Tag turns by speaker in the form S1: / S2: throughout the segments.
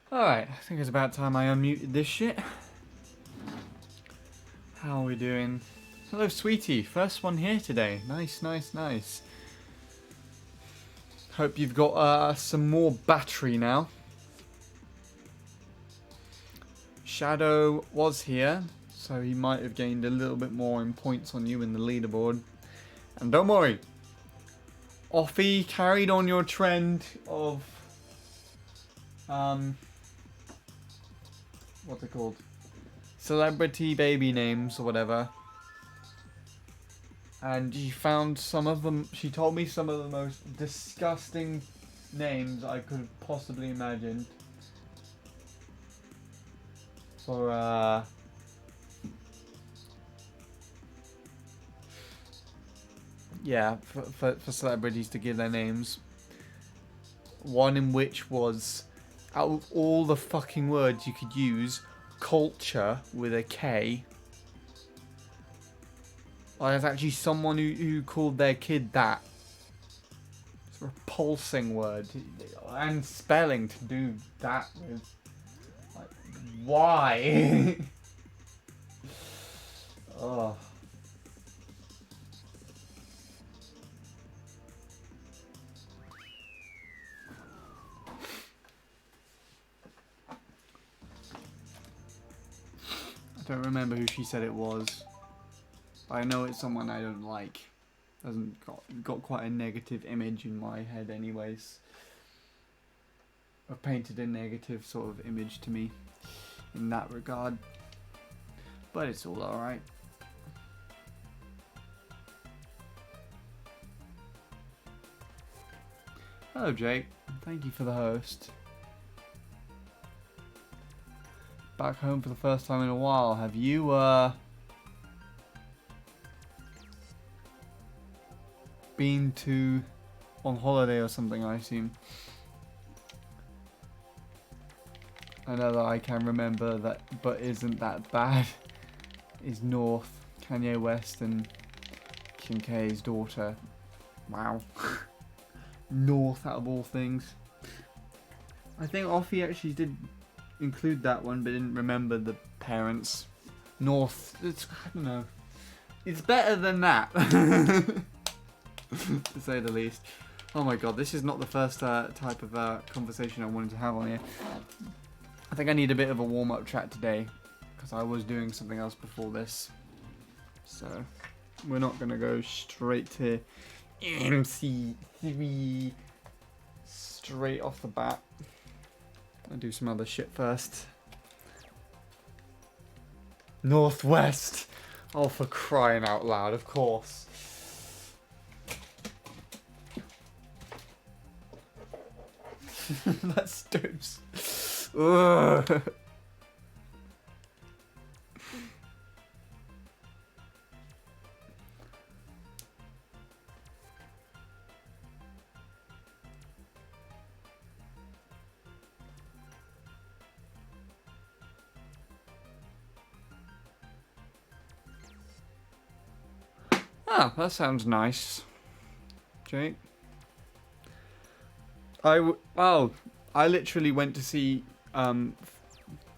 S1: Alright, I think it's about time I unmuted this shit. How are we doing? Hello, sweetie. First one here today. Nice, nice, nice. Hope you've got some more battery now. Shadow was here, so he might have gained a little bit more in points on you in the leaderboard. And don't worry, Offie carried on your trend of what's it called? Celebrity baby names or whatever. And she found some of them. She told me some of the most disgusting names I could possibly imagine. For for celebrities to give their names. One in which was, out of all the fucking words you could use, culture with a K. Oh, there's actually someone who called their kid that. It's a repulsing word. And spelling to do that with. Like, why? Oh. I don't remember who she said it was. But I know it's someone I don't like. Hasn't got quite a negative image in my head anyways. I've painted a negative sort of image to me in that regard. But it's all alright. Hello Jake, thank you for the host. Back home for the first time in a while. Have you been to on holiday or something, I assume? I know that I can remember that, but isn't that bad? Is North, Kanye West and Kim K's daughter. Wow. North out of all things. I think Offie actually did include that one, but didn't remember the parents. North, it's, I don't know. It's better than that. To say the least. Oh my god, this is not the first type of conversation I wanted to have on here. I think I need a bit of a warm-up chat today, because I was doing something else before this. So, we're not going to go straight to MC3 straight off the bat. I'll do some other shit first. Northwest! Oh, for crying out loud, of course. That's stoops. Ugh. Ah, that sounds nice, Jake. I literally went to see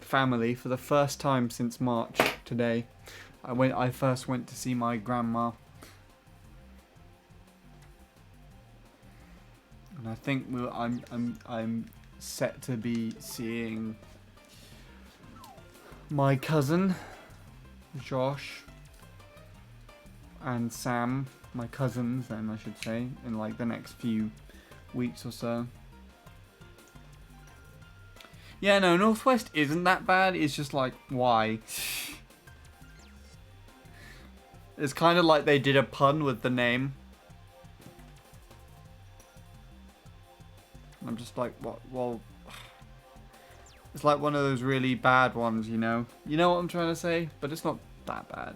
S1: family for the first time since March today. I first went to see my grandma, and I think I'm set to be seeing my cousin Josh and Sam, my cousins then I should say, in like the next few weeks or so. Yeah, no, Northwest isn't that bad. It's just like, why? It's kind of like they did a pun with the name. I'm just like, what? Well, it's like one of those really bad ones, you know? You know what I'm trying to say? But it's not that bad.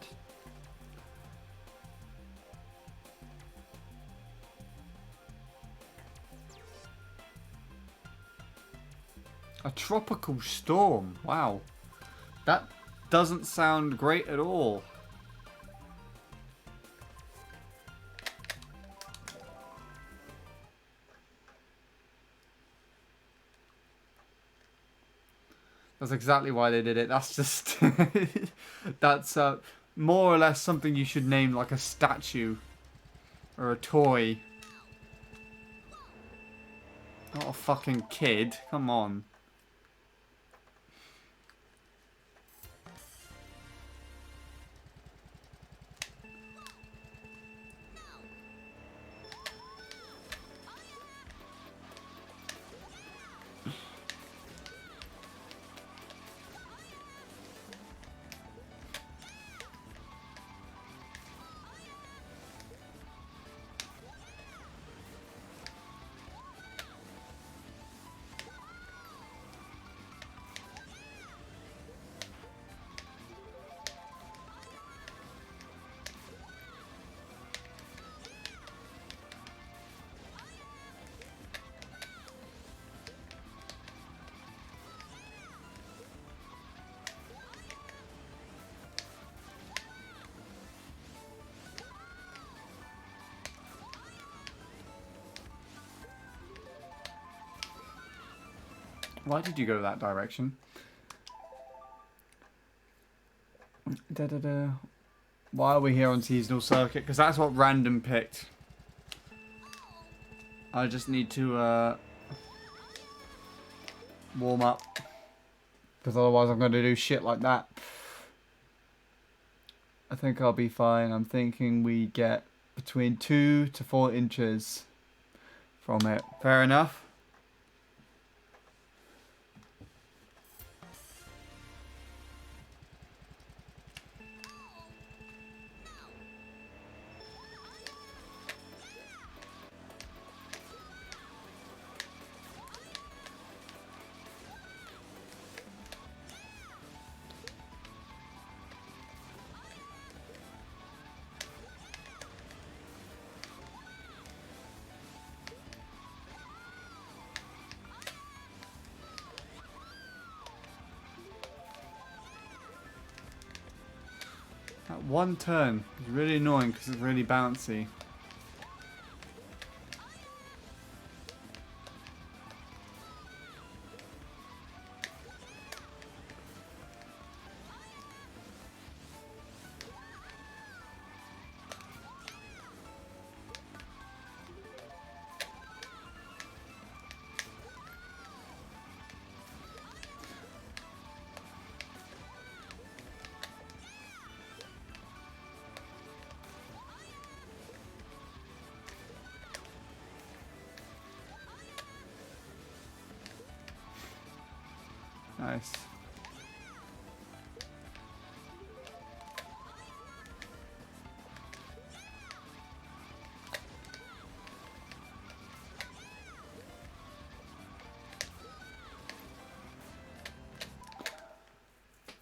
S1: A tropical storm. Wow. That doesn't sound great at all. That's exactly why they did it. That's just... that's more or less something you should name like a statue. Or a toy. Not a fucking kid. Come on. Why did you go that direction? Da, da, da. Why are we here on seasonal circuit? Because that's what random picked. I just need to warm up. Because otherwise I'm going to do shit like that. I think I'll be fine. I'm thinking we get between 2 to 4 inches from it. Fair enough? That one turn is really annoying because it's really bouncy. Nice.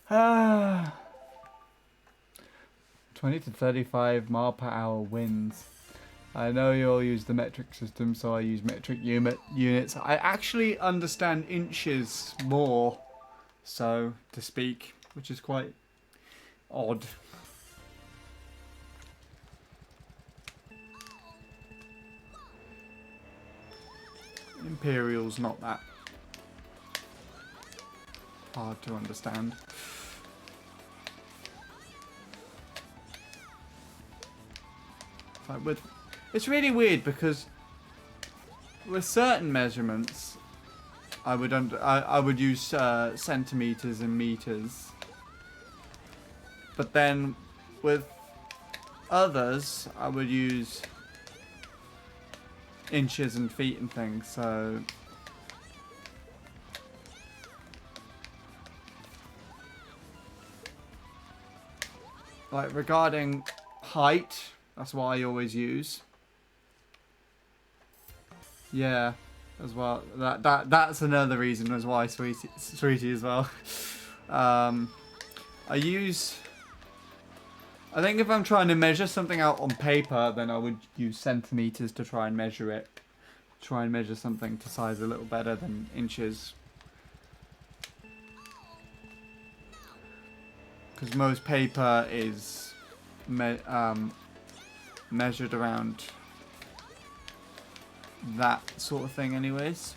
S1: Ah. 20 to 35 mile per hour winds. I know you all use the metric system, so I use metric units. I actually understand inches more, so to speak, which is quite odd. Imperial's not that hard to understand. Like it's really weird because with certain measurements, I would use centimeters and meters, but then with others, I would use inches and feet and things. So like regarding height, that's what I always use. Yeah, as well. That's another reason as why sweetie as well. I think if I'm trying to measure something out on paper, then I would use centimeters to try and measure it. Try and measure something to size a little better than inches. Because most paper is measured around that sort of thing anyways.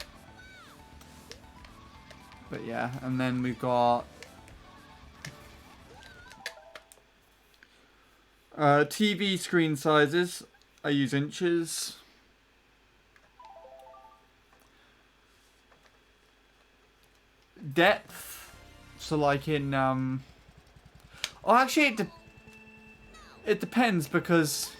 S1: But yeah, and then we've got TV screen sizes. I use inches. Depth. So like in oh, actually it depends, because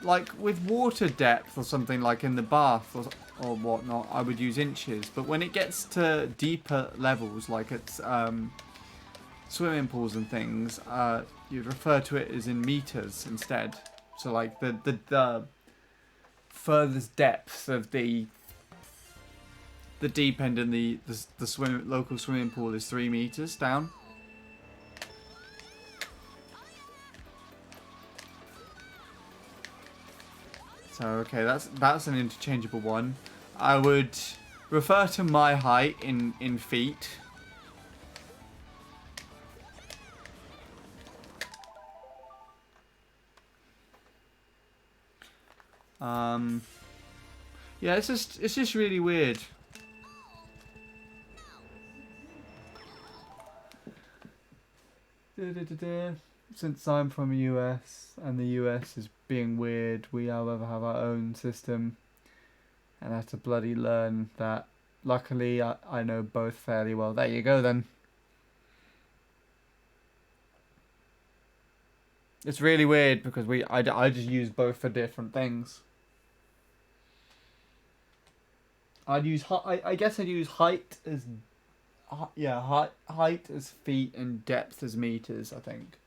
S1: like with water depth or something like in the bath or whatnot, I would use inches. But when it gets to deeper levels, like it's swimming pools and things, you'd refer to it as in meters instead. So like the furthest depth of the deep end in the local swimming pool is 3 meters down. So okay, that's an interchangeable one. I would refer to my height in feet. Yeah, it's just really weird. Since I'm from the US and the US is being weird, we however have our own system, and I have to bloody learn that. Luckily, I know both fairly well. There you go then. It's really weird because I just use both for different things. I guess I'd use height as height as feet and depth as meters, I think.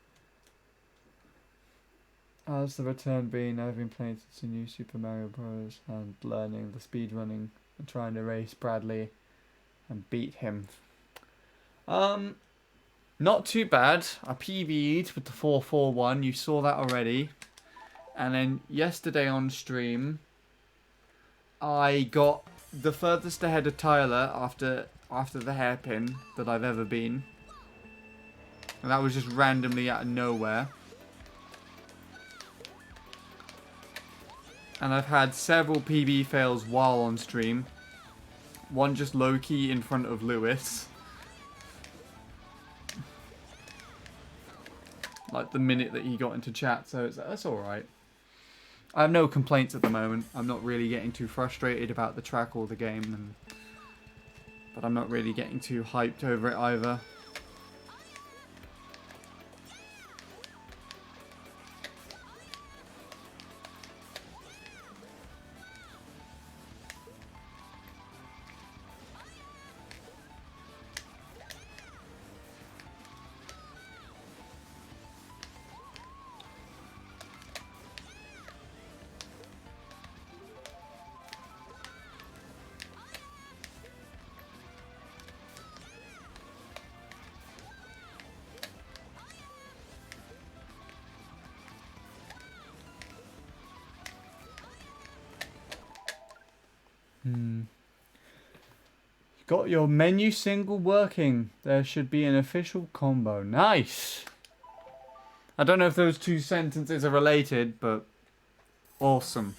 S1: How's the return been? I've been playing since the new Super Mario Bros. And learning the speed running and trying to race Bradley and beat him. Not too bad. I PB'd with the 441. You saw that already. And then yesterday on stream, I got the furthest ahead of Tyler after the hairpin that I've ever been. And that was just randomly out of nowhere. And I've had several PB fails while on stream. One just low-key in front of Lewis. Like the minute that he got into chat, so that's alright. I have no complaints at the moment. I'm not really getting too frustrated about the track or the game, but I'm not really getting too hyped over it either. Got your menu single working. There should be an official combo. Nice! I don't know if those two sentences are related, but awesome.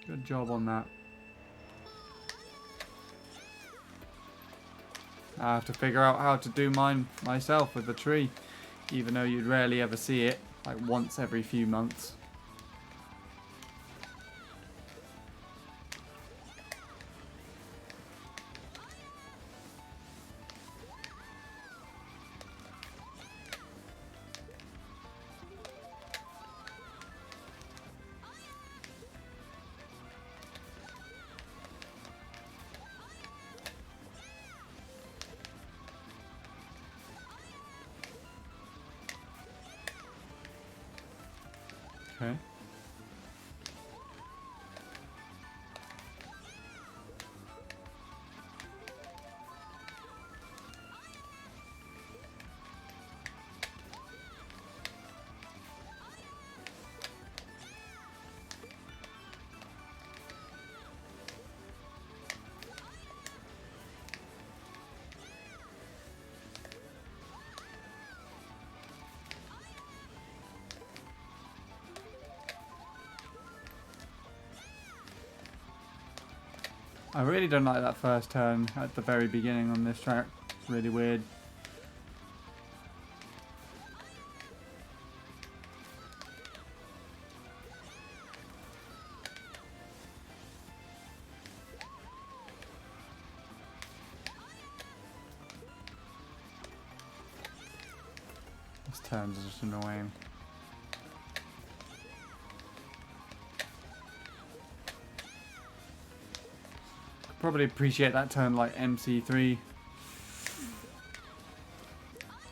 S1: Good job on that. I have to figure out how to do mine myself with the tree, even though you'd rarely ever see it, like once every few months. Okay. I really don't like that first turn at the very beginning on this track. It's really weird. These turns are just annoying. Probably appreciate that turn like MC3.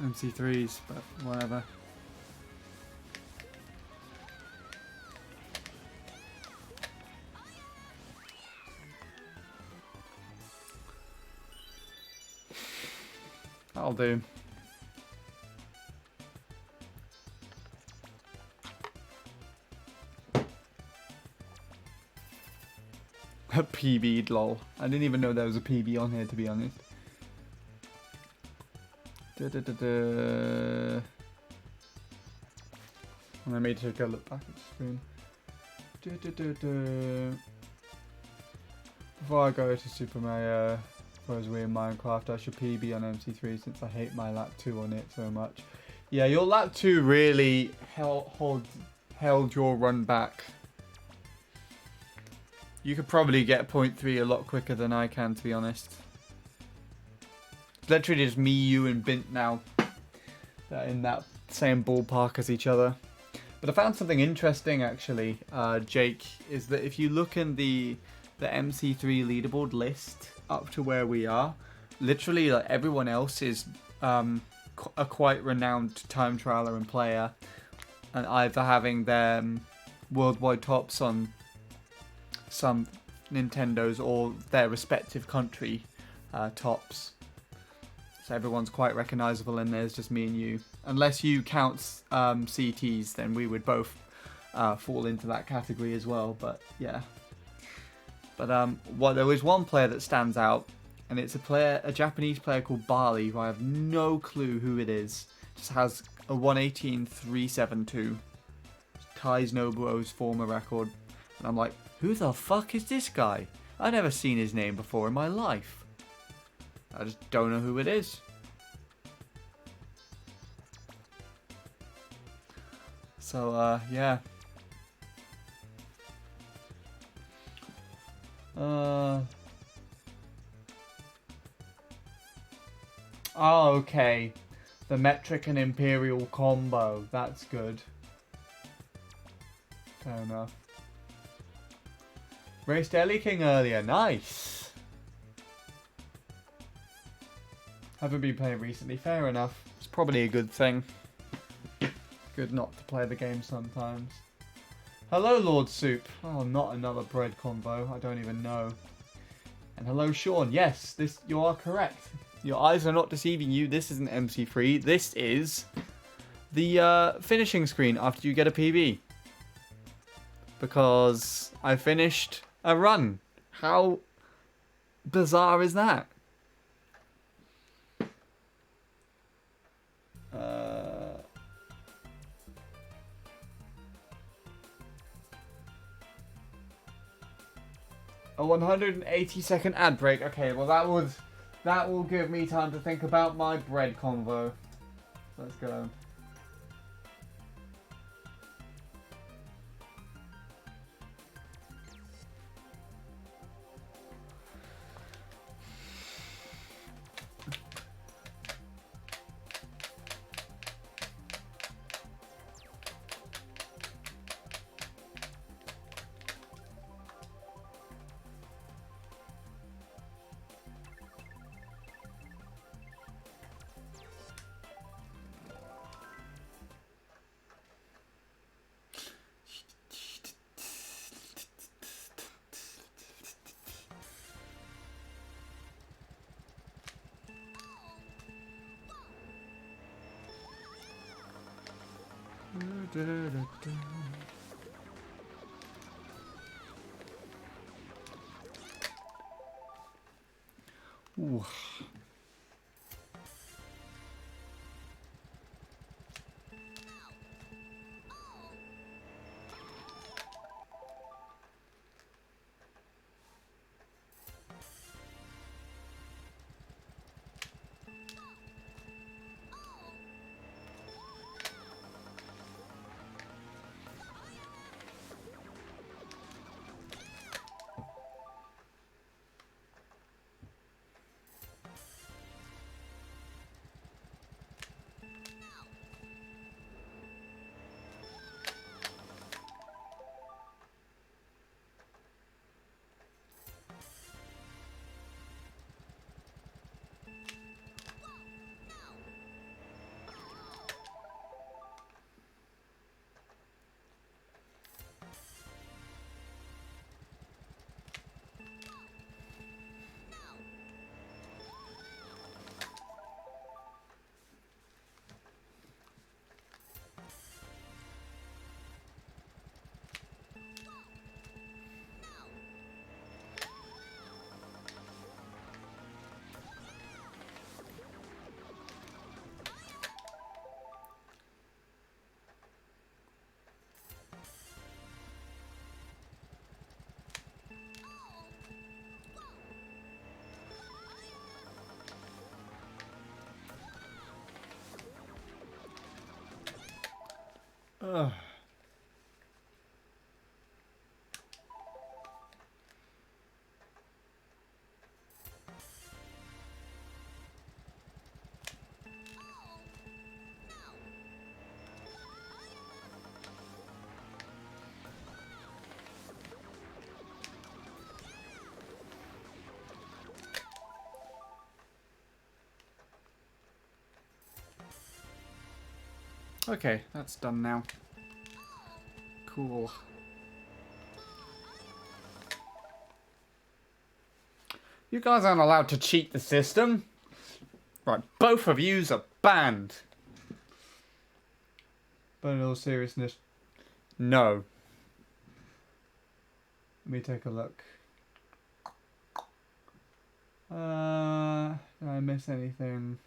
S1: MC3s, but whatever. That'll do. A PB'd, lol. I didn't even know there was a PB on here, to be honest. And I made take a look back at the screen. Before I go to Super Mario Bros. Wii in Minecraft, I should PB on MC3 since I hate my lap 2 on it so much. Yeah, your lap 2 really held your run back. You could probably get 0.3 a lot quicker than I can, to be honest. It's literally just me, you, and Bint now that are in that same ballpark as each other. But I found something interesting, actually, Jake, is that if you look in the MC3 leaderboard list up to where we are, literally like everyone else is a quite renowned time trialer and player, and either having their worldwide tops on some Nintendos or their respective country tops. So everyone's quite recognizable, and there's just me and you. Unless you count CTs, then we would both fall into that category as well. But yeah. But there is one player that stands out, and it's a Japanese player called Barley, who I have no clue who it is. Just has a 118.372. Ties Nobuo's former record. And I'm like, who the fuck is this guy? I've never seen his name before in my life. I just don't know who it is. So, yeah. Oh, okay. The metric and imperial combo. That's good. Fair enough. Raced Ellie King earlier. Nice. Haven't been playing recently. Fair enough. It's probably a good thing. Good not to play the game sometimes. Hello, Lord Soup. Oh, not another bread combo. I don't even know. And hello, Sean. Yes, you are correct. Your eyes are not deceiving you. This isn't MC3. This is the finishing screen after you get a PB. Because I finished a run. How bizarre is that? A 180-second ad break. Okay, well that will give me time to think about my bread convo. Let's go. Ooh. Ugh. Okay, that's done now. Cool. You guys aren't allowed to cheat the system. Right, both of yous are banned. But in all seriousness, no. Let me take a look. Did I miss anything?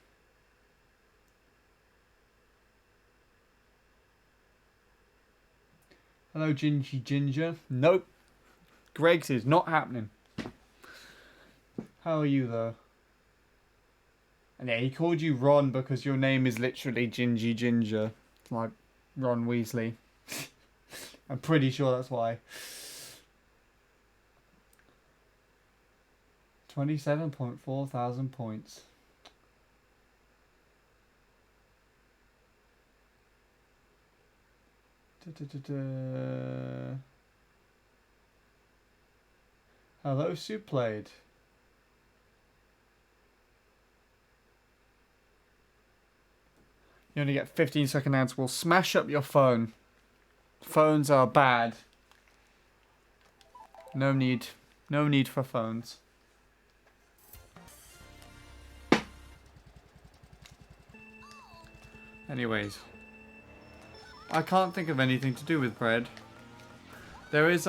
S1: Hello, Gingy Ginger. Nope. Greg's is not happening. How are you, though? And yeah, he called you Ron because your name is literally Gingy Ginger. It's like Ron Weasley. I'm pretty sure that's why. 27.4 thousand points. Hello, Soup Played. You only get 15-second ads. Will smash up your phone. Phones are bad. No need. No need for phones. Anyways. I can't think of anything to do with bread. There is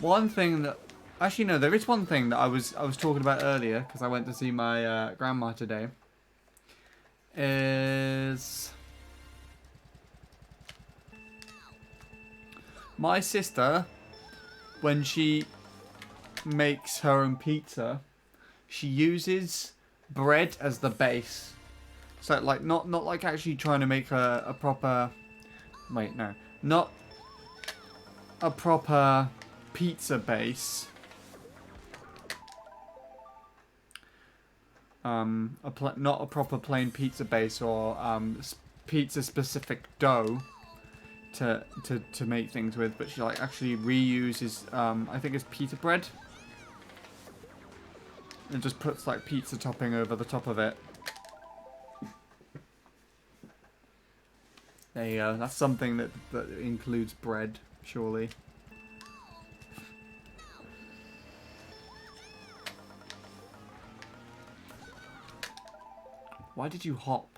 S1: one thing that actually no, there is one thing that I was talking about earlier because I went to see my grandma today. Is my sister, when she makes her own pizza, she uses bread as the base. So like not like actually trying to make a proper not a proper pizza base. Not a proper plain pizza base or pizza specific dough to make things with, but she like actually reuses I think it's pita bread and just puts like pizza topping over the top of it. There you go. That's something that includes bread, surely. Why did you hop?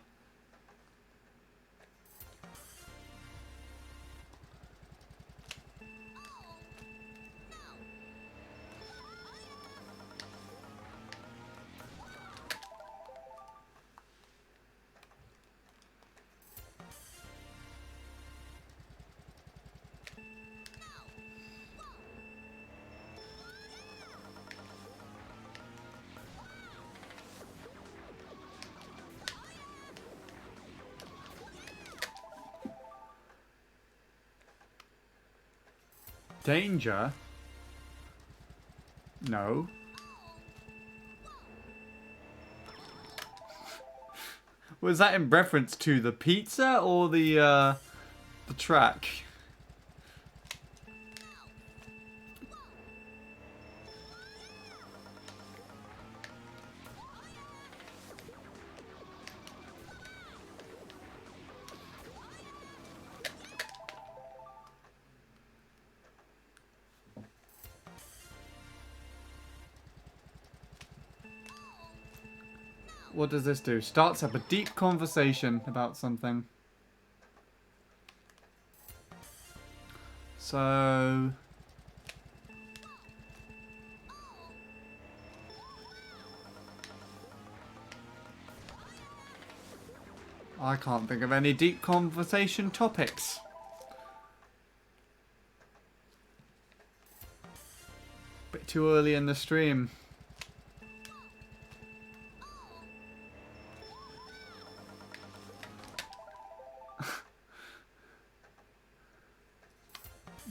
S1: Danger? No. Was that in reference to the pizza or the track? What does this do? Starts up a deep conversation about something. So... I can't think of any deep conversation topics. Bit too early in the stream.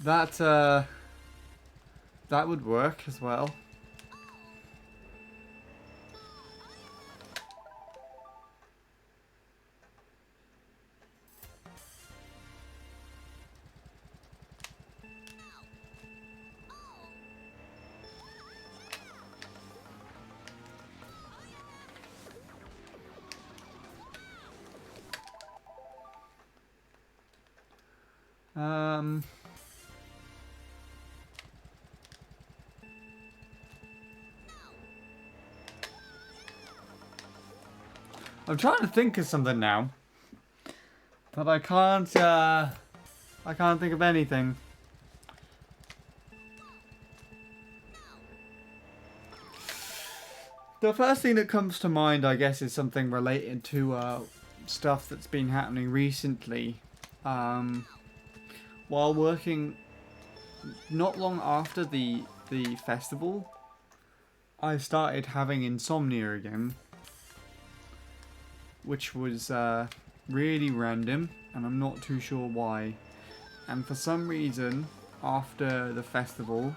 S1: That would work as well. Um, I'm trying to think of something now, but I can't think of anything. The first thing that comes to mind, I guess, is something related to stuff that's been happening recently. While working, not long after the festival, I started having insomnia again, which was really random, and I'm not too sure why. And for some reason, after the festival,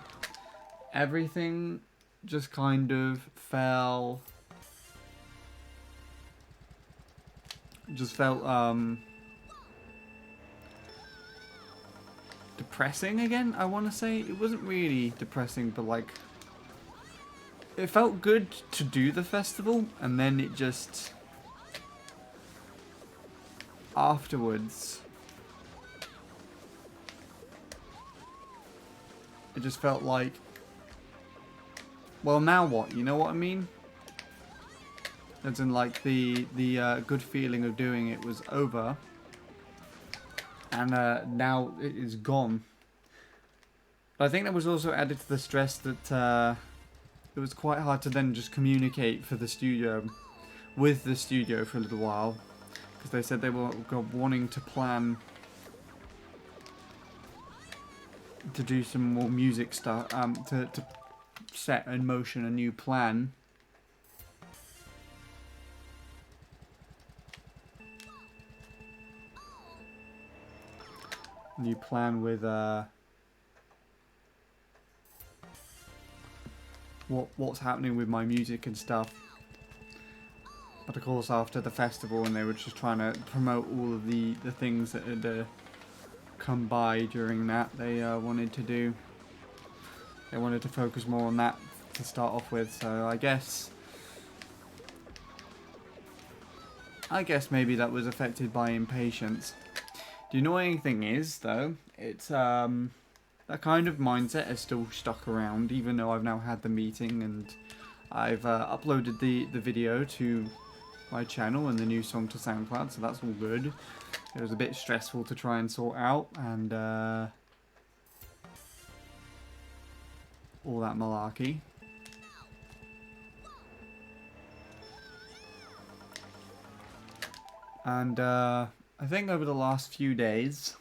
S1: everything just kind of felt depressing again, I want to say. It wasn't really depressing, but like, it felt good to do the festival, and then it just, afterwards, it just felt like, well, now what? You know what I mean? As in, like, the good feeling of doing it was over, and now it is gone. But I think that was also added to the stress that it was quite hard to then just communicate with the studio for a little while, because they said they were wanting to plan to do some more music stuff, to set in motion a new plan. New plan with what's happening with my music and stuff. But of course, after the festival, and they were just trying to promote all of the things that had come by during that, they wanted to focus more on that to start off with. So I guess maybe that was affected by impatience. The annoying thing is, though, it's that kind of mindset is still stuck around, even though I've now had the meeting and I've uploaded the video to my channel and the new song to SoundCloud, so that's all good. It was a bit stressful to try and sort out, and all that malarkey. And I think over the last few days,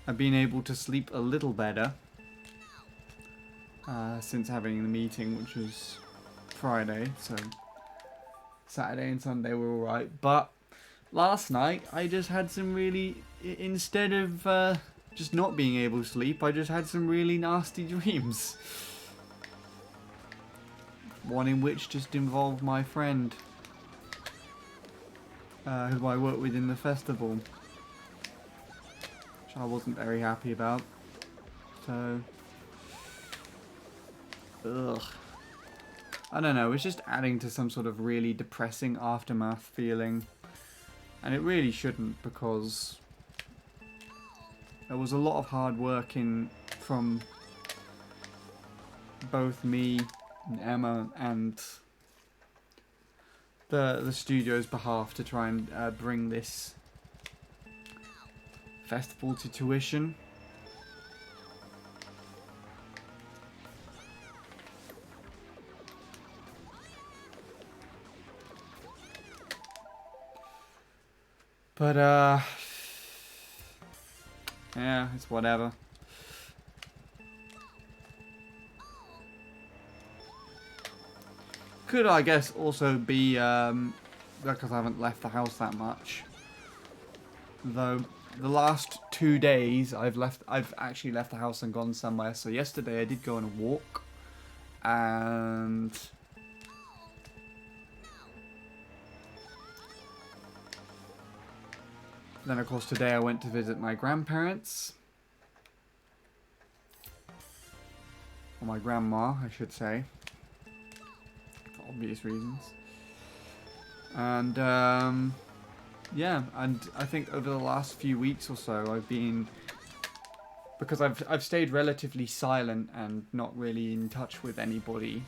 S1: I've been able to sleep a little better since having the meeting, which was Friday, so Saturday and Sunday were alright. But last night, I just had some really, instead of just not being able to sleep, I just had some really nasty dreams. One in which just involved my friend, who I worked with in the festival, which I wasn't very happy about. So, ugh. I don't know, it's just adding to some sort of really depressing aftermath feeling. And it really shouldn't, because there was a lot of hard work from both me and Emma and the studio's behalf to try and bring this festival to tuition. But yeah, it's whatever. Could, I guess, also be because I haven't left the house that much. Though the last 2 days I've actually left the house and gone somewhere. So yesterday I did go on a walk, and then of course today I went to visit my grandparents, or my grandma I should say, for obvious reasons. And yeah, and I think over the last few weeks or so I've been, because I've stayed relatively silent and not really in touch with anybody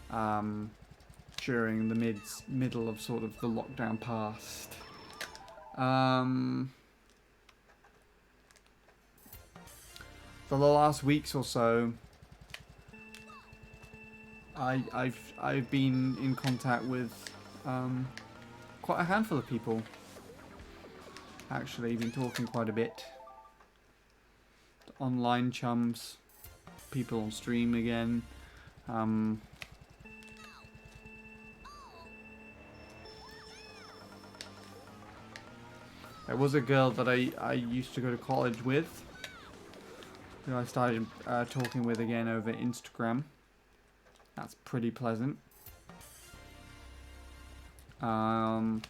S1: during the middle of sort of the lockdown past. For the last weeks or so, I've been in contact with quite a handful of people. Actually, been talking quite a bit. Online chums, people on stream again. There was a girl that I used to go to college with, who I started talking with again over Instagram. That's pretty pleasant. Of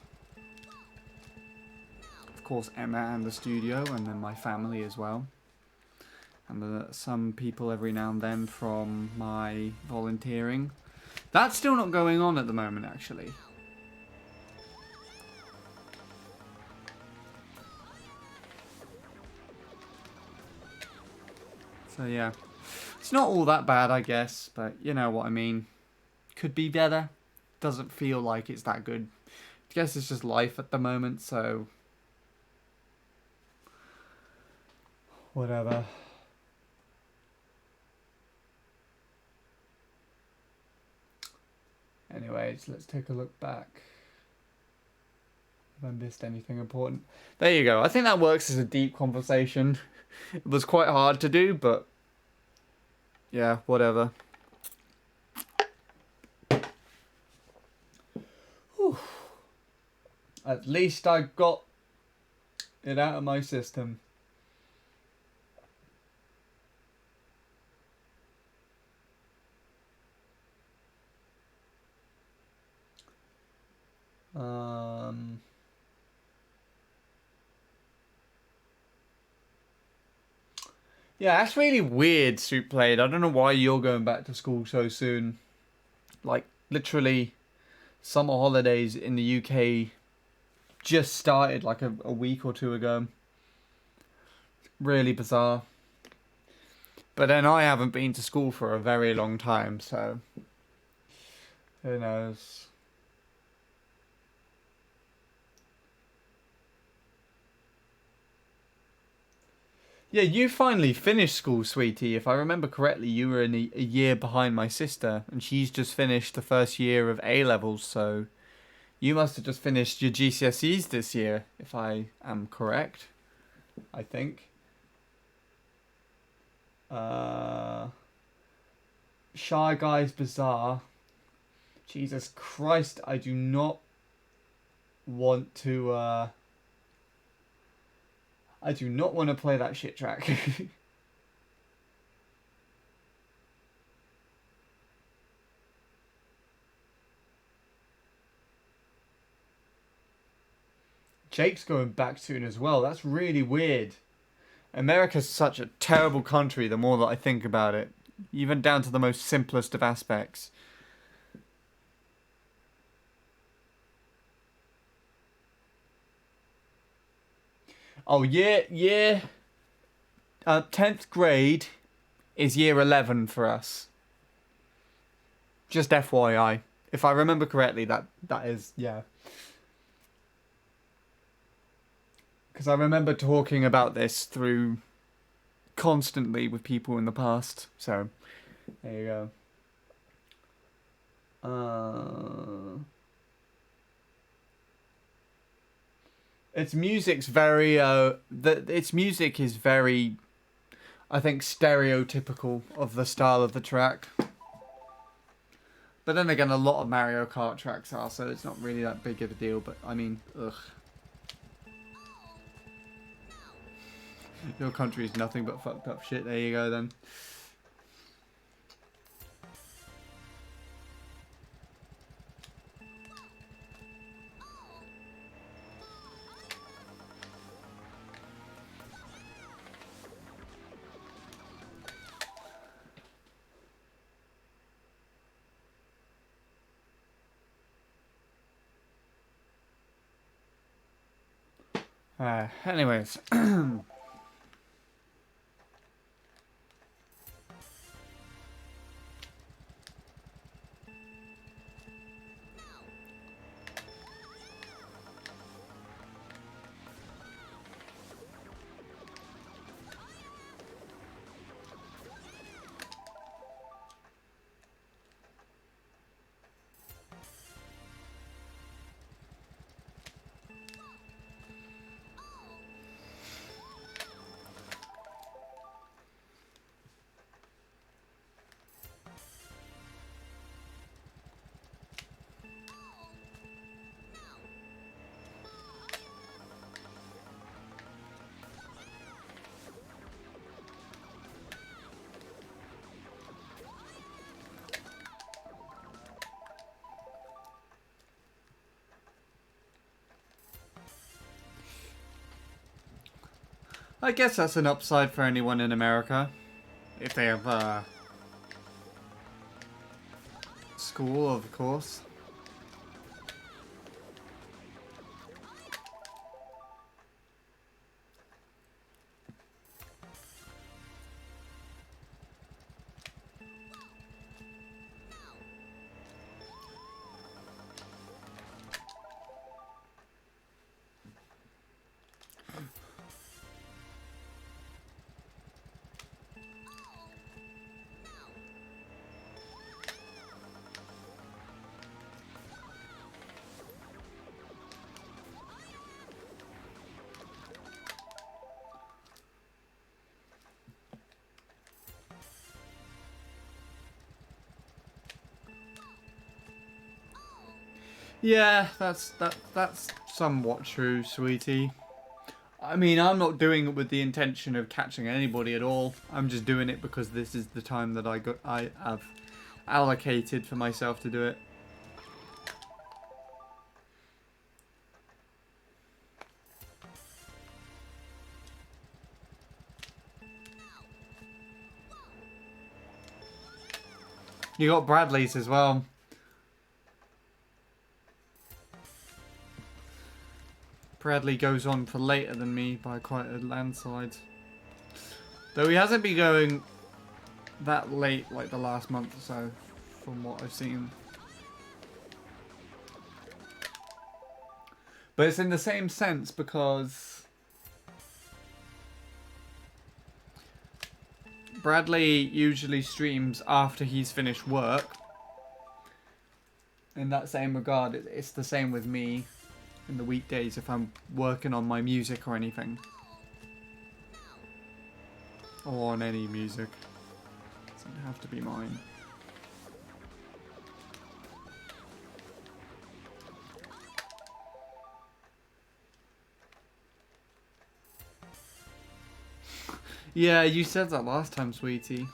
S1: course, Emma and the studio, and then my family as well. And some people every now and then from my volunteering. That's still not going on at the moment, actually. So yeah, it's not all that bad, I guess, but you know what I mean. Could be better. Doesn't feel like it's that good. I guess it's just life at the moment, so whatever. Anyways, let's take a look back. Have I missed anything important? There you go. I think that works as a deep conversation. It was quite hard to do, but yeah, whatever. Whew. At least I got it out of my system. Yeah, that's really weird, Soup Played. I don't know why you're going back to school so soon. Like, literally, summer holidays in the UK just started like a week or two ago. Really bizarre. But then I haven't been to school for a very long time, so who knows. Yeah, you finally finished school, sweetie. If I remember correctly, you were in a year behind my sister, and she's just finished the first year of A-levels, so you must have just finished your GCSEs this year, if I am correct. I think. Shy Guys Bazaar. Jesus Christ, I do not want to, I do not want to play that shit track. Jake's going back soon as well. That's really weird. America's such a terrible country the more that I think about it. Even down to the most simplest of aspects. Oh, year 10th grade is year 11 for us. Just FYI. If I remember correctly, that is, yeah. Because I remember talking about this through constantly with people in the past. So, there you go. Its music's very, its music is very, I think, stereotypical of the style of the track. But then again, a lot of Mario Kart tracks are, so it's not really that big of a deal, but I mean, ugh. Your country is nothing but fucked up shit. There you go then. Anyways. I guess that's an upside for anyone in America. If they have school, of course. Yeah, that's somewhat true, sweetie. I mean, I'm not doing it with the intention of catching anybody at all. I'm just doing it because this is the time that I have allocated for myself to do it. You got Bradley's as well. Bradley goes on for later than me by quite a landslide. Though he hasn't been going that late like the last month or so, from what I've seen. But it's in the same sense because Bradley usually streams after he's finished work. In that same regard, it's the same with me in the weekdays if I'm working on my music or anything. Or on any music. Doesn't have to be mine. Yeah, you said that last time, sweetie.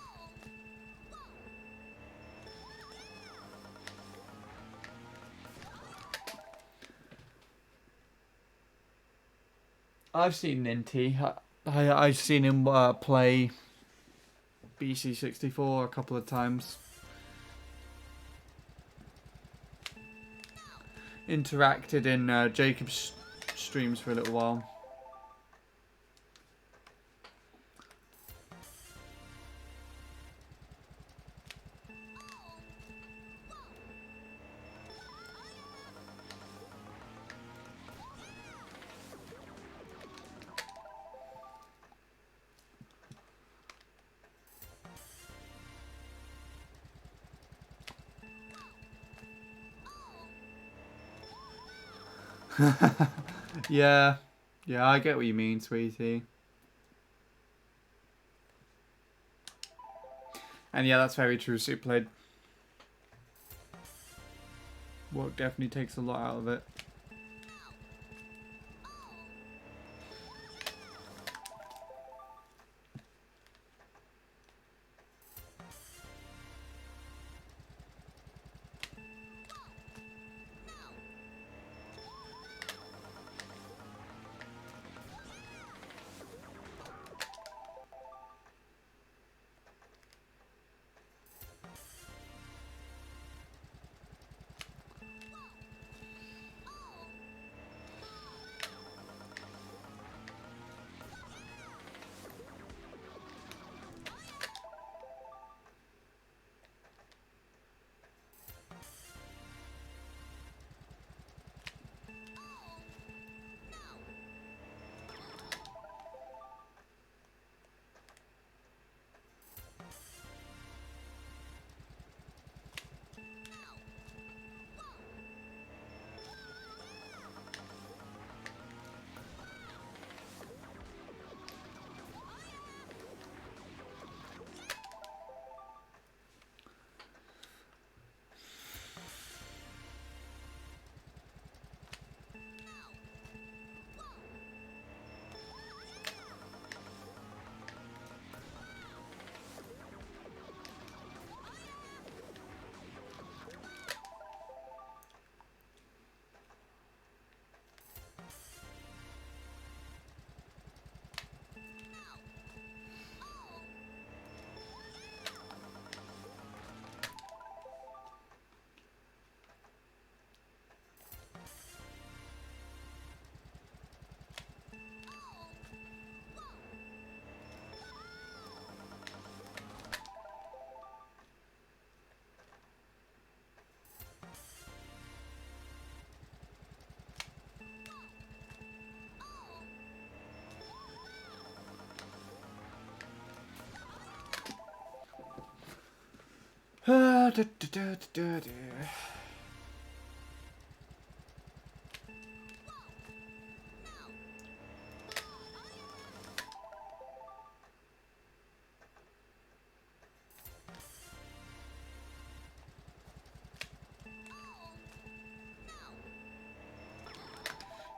S1: I've seen Ninty. I've seen him play BC64 a couple of times. Interacted in Jacob's streams for a little while. Yeah, I get what you mean, sweetie. And yeah, that's very true, Superblade. Work definitely takes a lot out of it.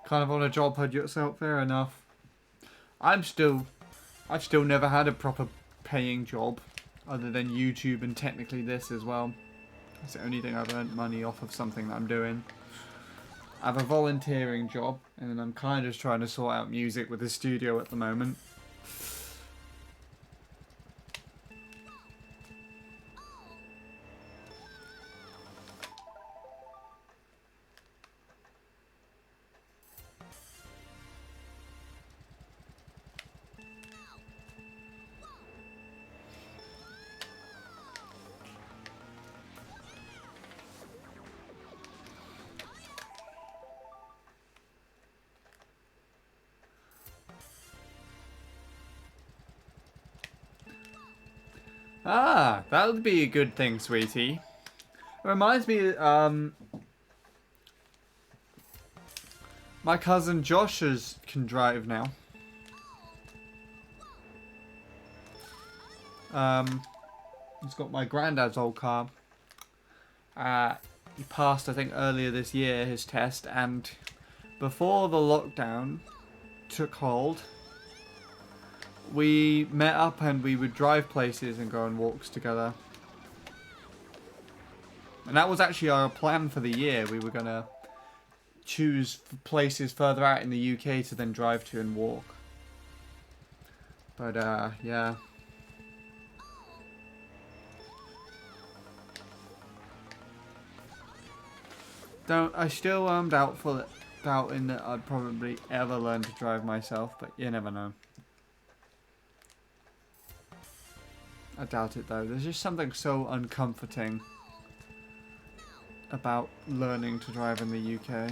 S1: Kind of on a job hunt yourself, fair enough. I've still never had a proper paying job other than YouTube and technically this as well. That's the only thing I've earned money off of something that I'm doing. I have a volunteering job and then I'm kind of just trying to sort out music with the studio at the moment. Ah, that would be a good thing, sweetie. It reminds me, my cousin Josh can drive now. He's got my granddad's old car. He passed, I think, earlier this year, his test, and before the lockdown took hold, we met up and we would drive places and go on walks together. And that was actually our plan for the year. We were going to choose places further out in the UK to then drive to and walk. But, yeah. I still am doubting that I'd probably ever learn to drive myself, but you never know. I doubt it though. There's just something so uncomforting about learning to drive in the UK.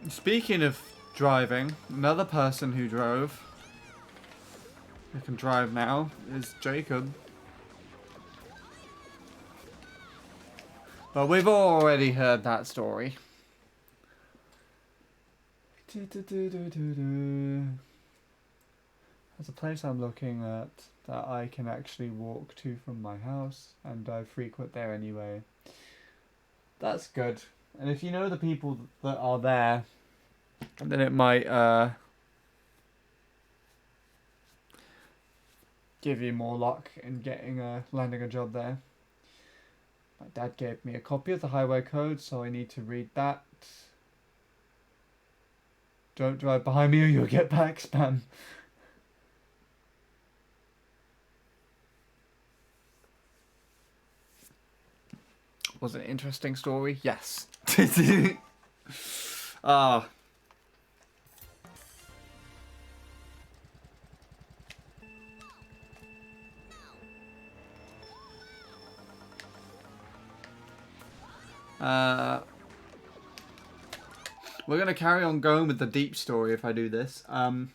S1: Speaking of driving, another person who drove, who can drive now, is Jacob. But we've already heard that story. There's a place I'm looking at that I can actually walk to from my house, and I frequent there anyway. That's good. And if you know the people that are there, then it might give you more luck in getting landing a job there. My dad gave me a copy of the highway code, so I need to read that. Don't drive behind me or you'll get back spam. Was it an interesting story? Yes. Ah. We're going to carry on going with the deep story if I do this. Oh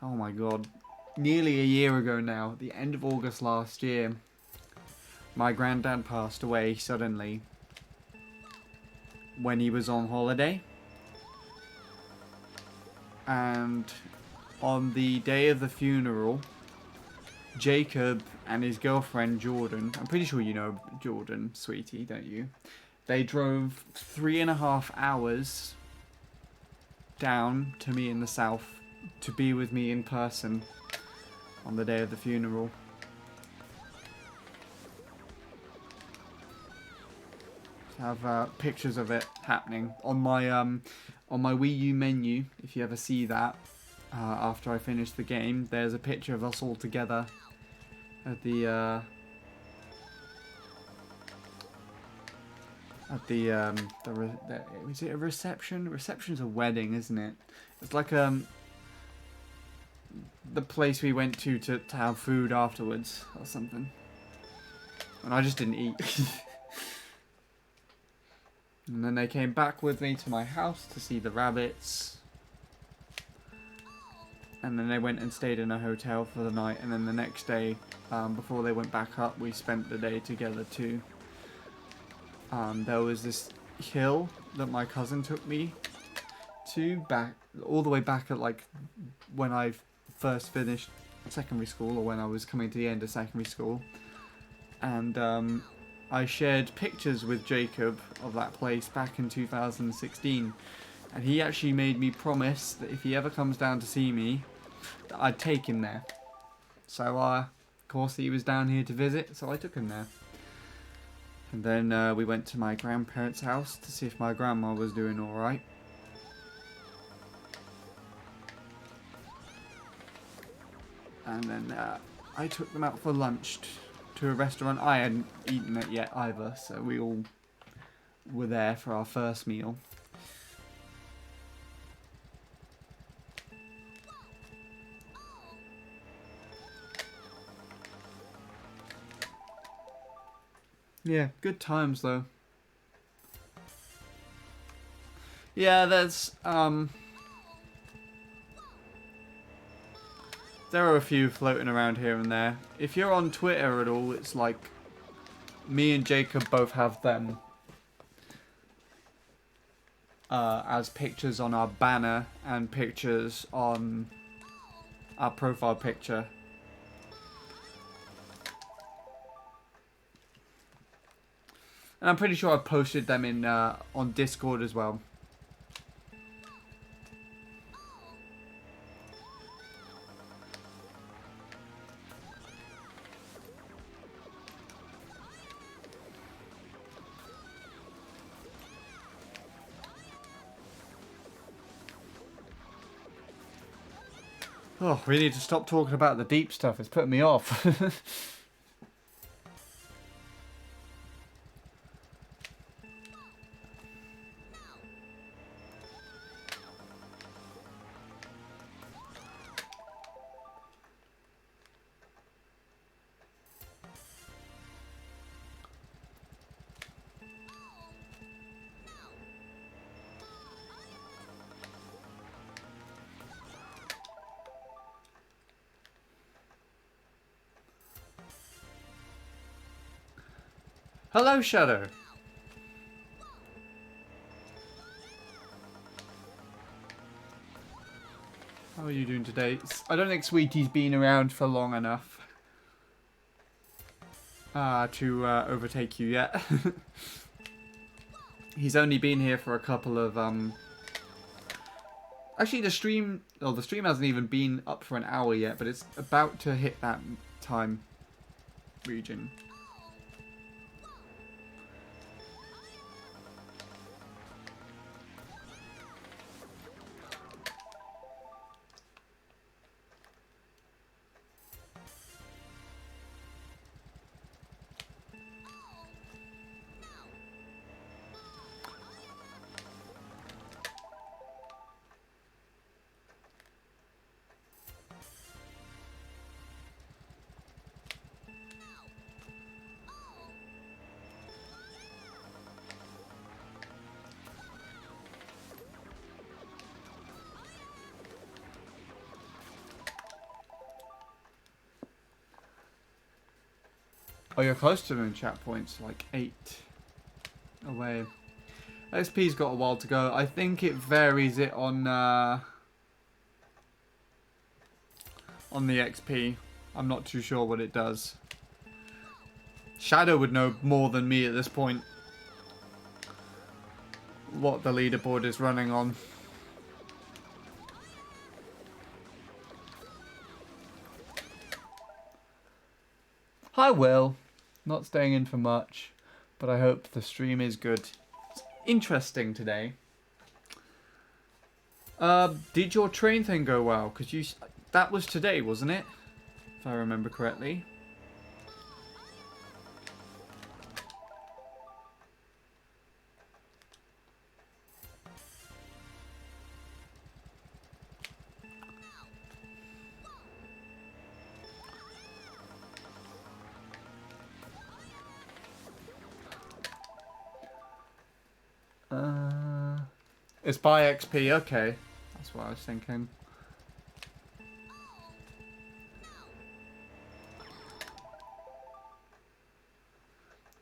S1: my god. Nearly a year ago now, at the end of August last year, my granddad passed away suddenly when he was on holiday. And on the day of the funeral, Jacob and his girlfriend Jordan, I'm pretty sure you know Jordan, sweetie, don't you? They drove 3.5 hours down to me in the south to be with me in person on the day of the funeral. I have pictures of it happening on my Wii U menu. If you ever see that after I finish the game, there's a picture of us all together at the is it a reception? Reception's a wedding, isn't it? It's like the place we went to have food afterwards or something. And I just didn't eat. And then they came back with me to my house to see the rabbits. And then they went and stayed in a hotel for the night. And then the next day, before they went back up, we spent the day together too. There was this hill that my cousin took me to, all the way back at like when I first finished secondary school, or when I was coming to the end of secondary school. And I shared pictures with Jacob of that place back in 2016. And he actually made me promise that if he ever comes down to see me, that I'd take him there. So, of course, he was down here to visit, so I took him there. And then we went to my grandparents' house to see if my grandma was doing alright. And then I took them out for lunch to a restaurant. I hadn't eaten it yet either, so we all were there for our first meal. Yeah, good times though. Yeah, there's there are a few floating around here and there. If you're on Twitter at all, it's like me and Jacob both have them as pictures on our banner and pictures on our profile picture. And I'm pretty sure I've posted them in on Discord as well. Oh, we need to stop talking about the deep stuff. It's putting me off. Hello, Shadow. How are you doing today? I don't think Sweetie's been around for long enough to overtake you yet. He's only been here for a couple of actually the stream hasn't even been up for an hour yet, but it's about to hit that time region. Oh, you're close to them in chat points, like 8 away. XP's got a while to go. I think it varies it on the XP. I'm not too sure what it does. Shadow would know more than me at this point what the leaderboard is running on. Hi Will. Not staying in for much, but I hope the stream is good. It's interesting today. Did your train thing go well? Because that was today, wasn't it? If I remember correctly. It's by XP, okay. That's what I was thinking.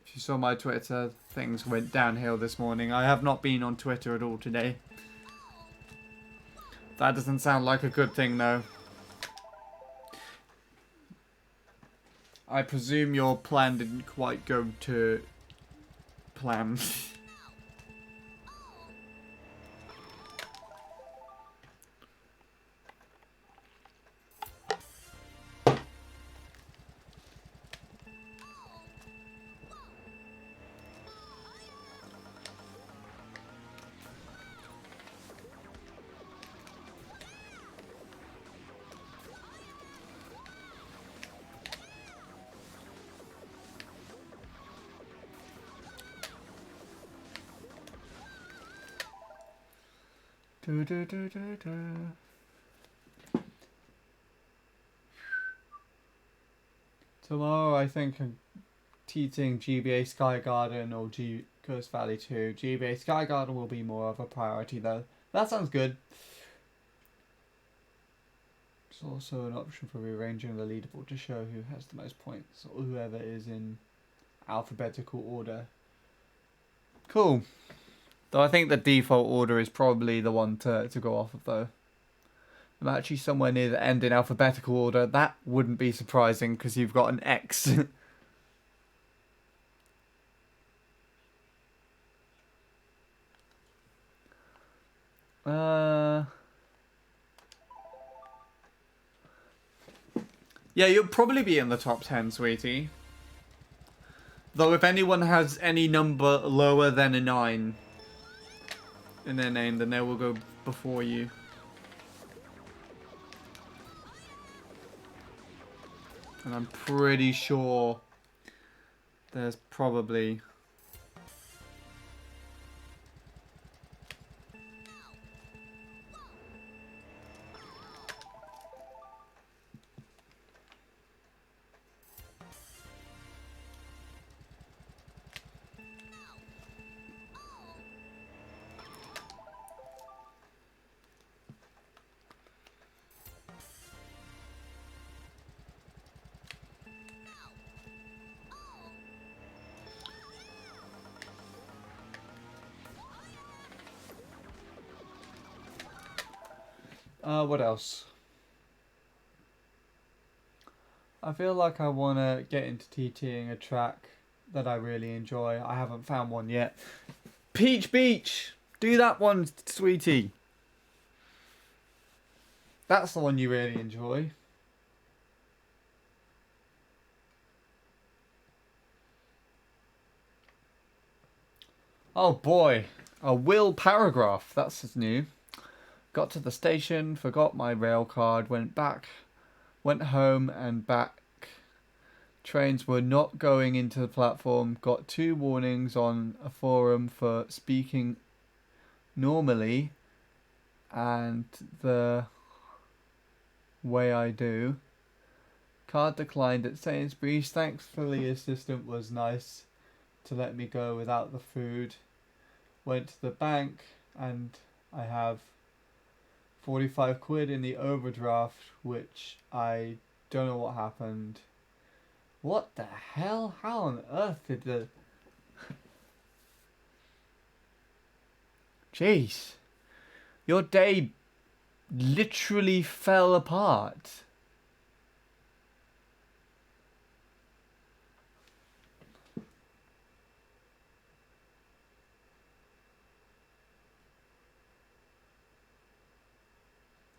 S1: If you saw my Twitter, things went downhill this morning. I have not been on Twitter at all today. That doesn't sound like a good thing, though. I presume your plan didn't quite go to plan. Tomorrow, I think I'm teaching GBA Sky Garden or Coast Valley 2. GBA Sky Garden will be more of a priority, though. That sounds good. There's also an option for rearranging the leaderboard to show who has the most points, or whoever is in alphabetical order. Cool. Though I think the default order is probably the one to go off of, though. I'm actually somewhere near the end in alphabetical order. That wouldn't be surprising because you've got an X. Yeah, you'll probably be in the top 10, sweetie. Though if anyone has any number lower than a 9 in their name, then they will go before you. And I'm pretty sure there's probably... what else? I feel like I want to get into TTing a track that I really enjoy. I haven't found one yet. Peach Beach! Do that one, sweetie. That's the one you really enjoy. Oh boy. A Will Paragraph. That's new. Got to the station, forgot my rail card, went home and back. Trains were not going into the platform. Got 2 warnings on a forum for speaking normally and the way I do. Card declined at Sainsbury's. Thankfully, assistant was nice to let me go without the food. Went to the bank and I have 45 quid in the overdraft, which I don't know what happened. What the hell? How on earth did the... Jeez. Your day literally fell apart.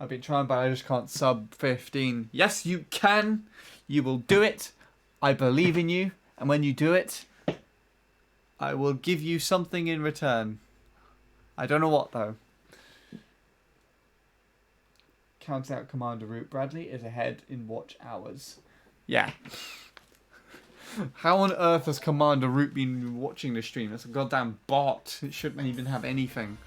S1: I've been trying, but I just can't sub 15. Yes, you can. You will do it. I believe in you. And when you do it, I will give you something in return. I don't know what, though. Counts out Commander Root. Bradley is ahead in watch hours. Yeah. How on earth has Commander Root been watching the stream? It's a goddamn bot. It shouldn't even have anything.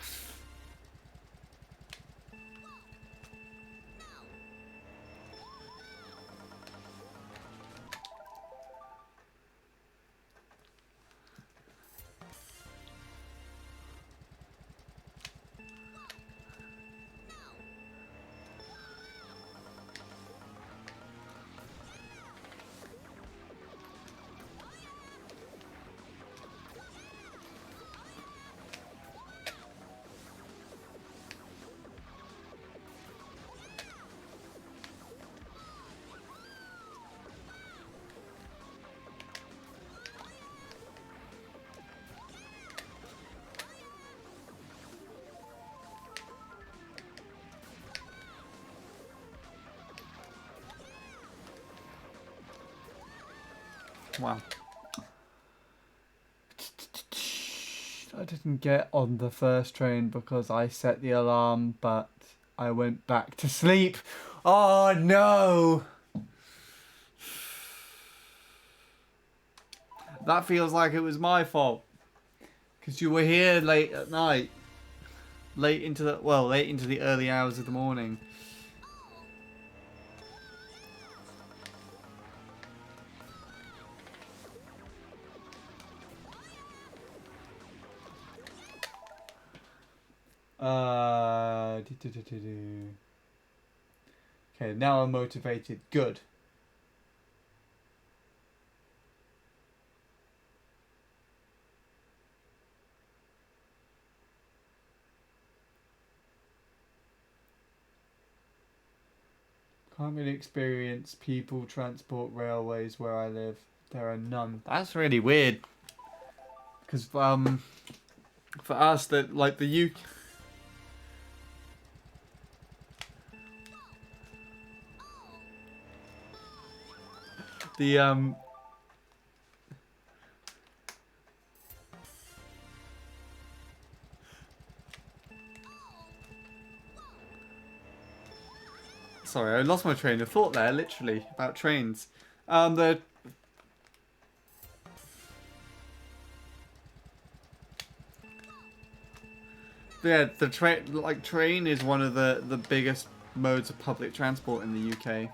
S1: Wow. I didn't get on the first train because I set the alarm, but I went back to sleep. Oh no! That feels like it was my fault. Because you were here late at night. Late into the early hours of the morning. Okay, now I'm motivated. Good. Can't really experience people, transport, railways where I live. There are none. That's really weird. Because for us, that like the UK. The Sorry, I lost my train of thought there, literally, about trains. The train is one of the biggest modes of public transport in the UK.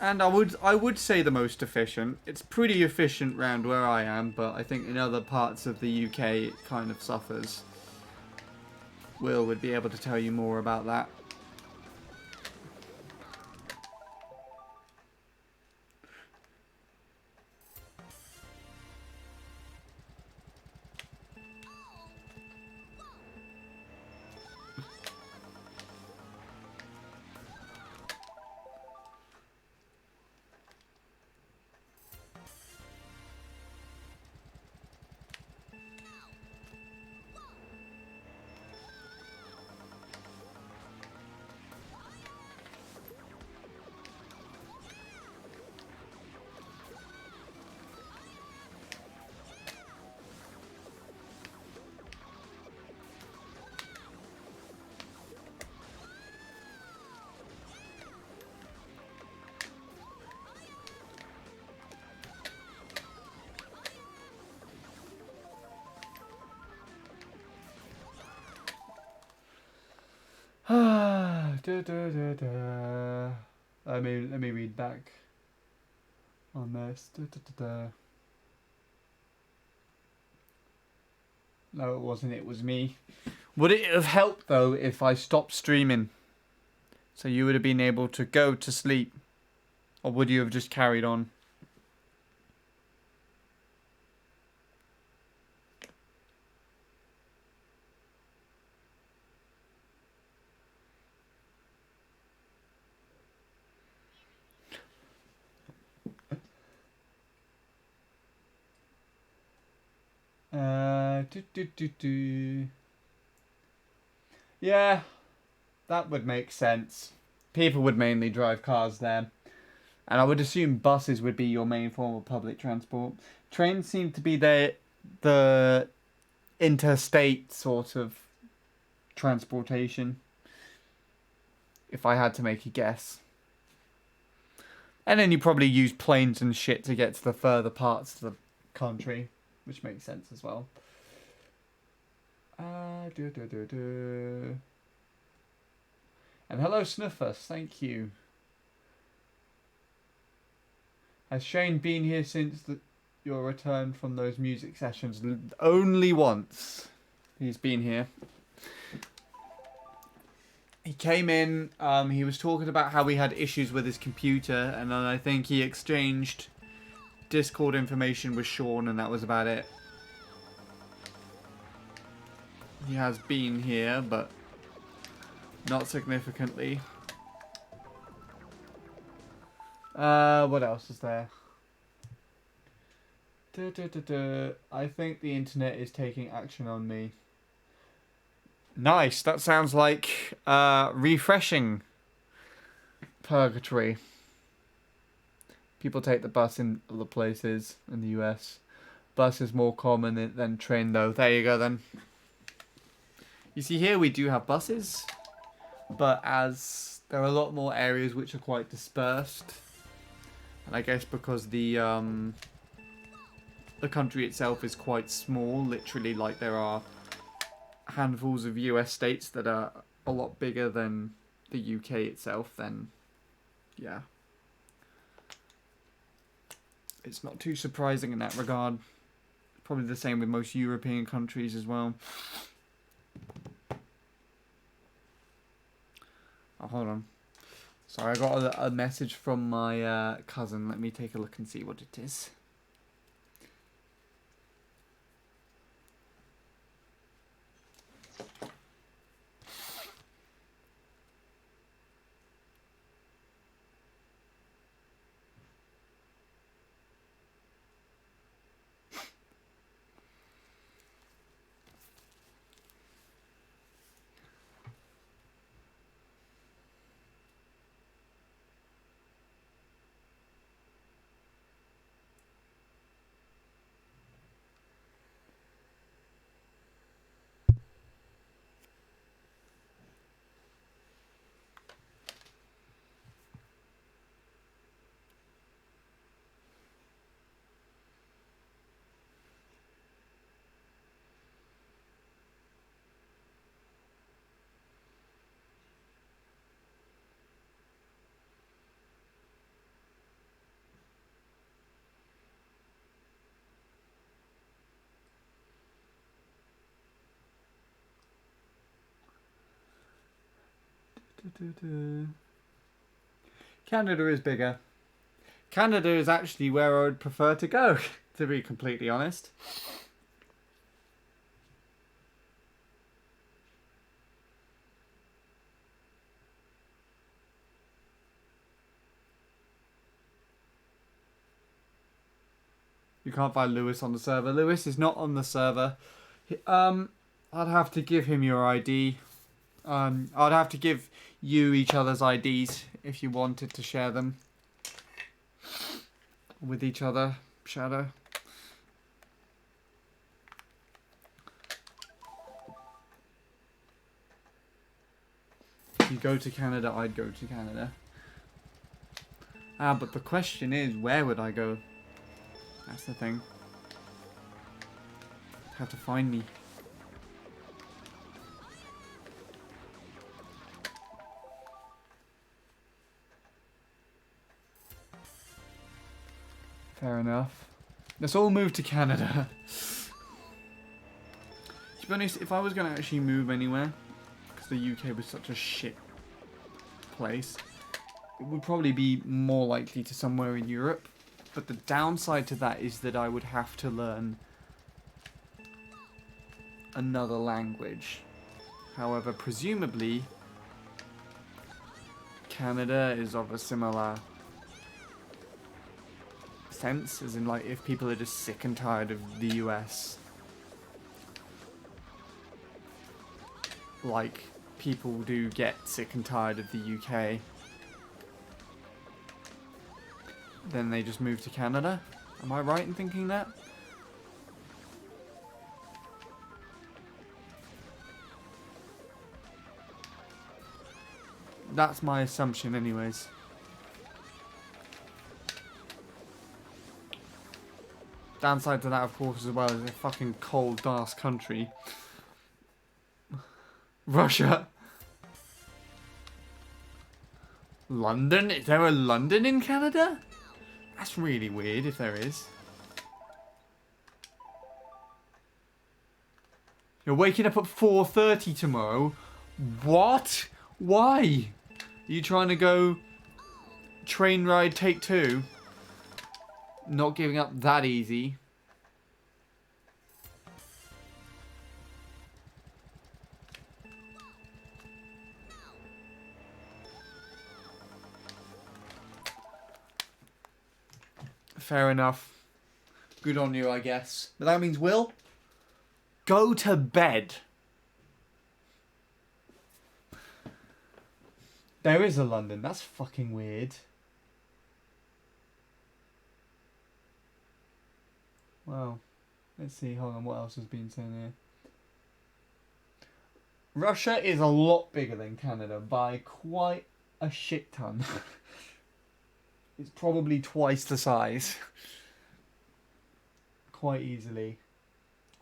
S1: And I would say the most efficient. It's pretty efficient round where I am, but I think in other parts of the UK it kind of suffers. Will would be able to tell you more about that. Let me read back on this. No, it wasn't. It was me. Would it have helped though if I stopped streaming, so you would have been able to go to sleep, or would you have just carried on? Yeah, that would make sense. People would mainly drive cars there. And I would assume buses would be your main form of public transport. Trains seem to be the interstate sort of transportation, if I had to make a guess. And then you probably use planes and shit to get to the further parts of the country, which makes sense as well. And hello, Snuffus, thank you. Has Shane been here since your return from those music sessions? Only once he's been here. He came in, he was talking about how he had issues with his computer, and then I think he exchanged Discord information with Sean, and that was about it. He has been here, but not significantly. What else is there? I think the internet is taking action on me. Nice. That sounds like refreshing purgatory. People take the bus in other places in the US. Bus is more common than train, though. There you go, then. You see here we do have buses, but as there are a lot more areas which are quite dispersed, and I guess because the country itself is quite small, literally, like there are handfuls of US states that are a lot bigger than the UK itself, then yeah, it's not too surprising in that regard. Probably the same with most European countries as well. Oh, hold on. Sorry, I got a message from my cousin. Let me take a look and see what it is. Canada is bigger. Canada is actually where I would prefer to go, to be completely honest. You can't find Lewis on the server. Lewis is not on the server. I'd have to give him your ID. I'd have to give you each other's IDs if you wanted to share them with each other, Shadow. If you go to Canada, I'd go to Canada. But the question is, where would I go? That's the thing. Have to find me. Fair enough. Let's all move to Canada. To be honest, if I was going to actually move anywhere, because the UK was such a shit place, it would probably be more likely to somewhere in Europe. But the downside to that is that I would have to learn another language. However, presumably, Canada is of a similar sense, as in, like, if people are just sick and tired of the US, like people do get sick and tired of the UK, then they just move to Canada. Am I right in thinking that? That's my assumption anyways. Downside to that, of course, as well, is a fucking cold-ass country. Russia. London? Is there a London in Canada? That's really weird if there is. You're waking up at 4:30 tomorrow? What? Why? Are you trying to go train ride take 2? Not giving up that easy. Fair enough. Good on you, I guess. But that means, Will, go to bed. There is a London. That's fucking weird. Wow. Let's see, hold on, what else has been said here? Russia is a lot bigger than Canada by quite a shit ton. It's probably twice the size. Quite easily.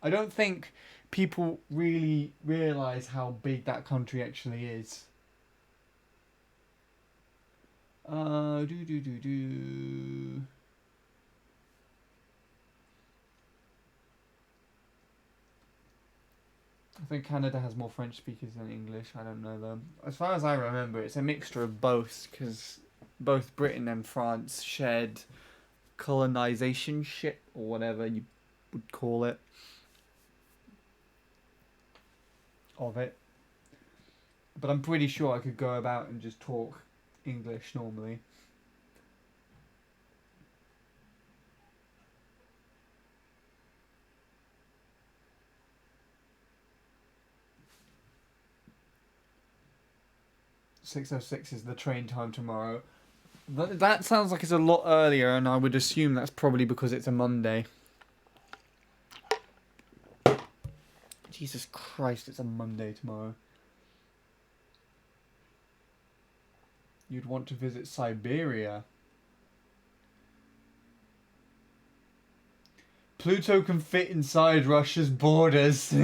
S1: I don't think people really realise how big that country actually is. I think Canada has more French speakers than English. I don't know though. As far as I remember, it's a mixture of both, because both Britain and France shared colonization shit, or whatever you would call it, of it. But I'm pretty sure I could go about and just talk English normally. "6:06 is the train time tomorrow." That sounds like it's a lot earlier, and I would assume that's probably because it's a Monday. Jesus Christ, it's a Monday tomorrow. You'd want to visit Siberia. Pluto can fit inside Russia's borders.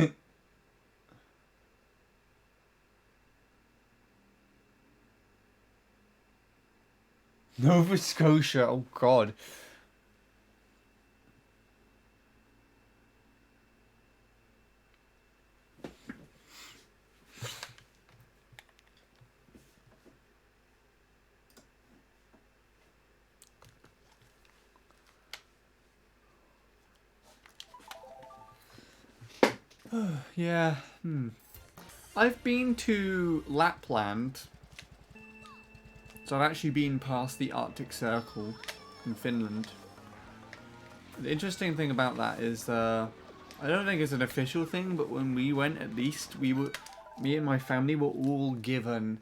S1: Nova Scotia, oh god. Yeah, I've been to Lapland. So I've actually been past the Arctic Circle in Finland. The interesting thing about that is, I don't think it's an official thing, but when we went, at least, me and my family were all given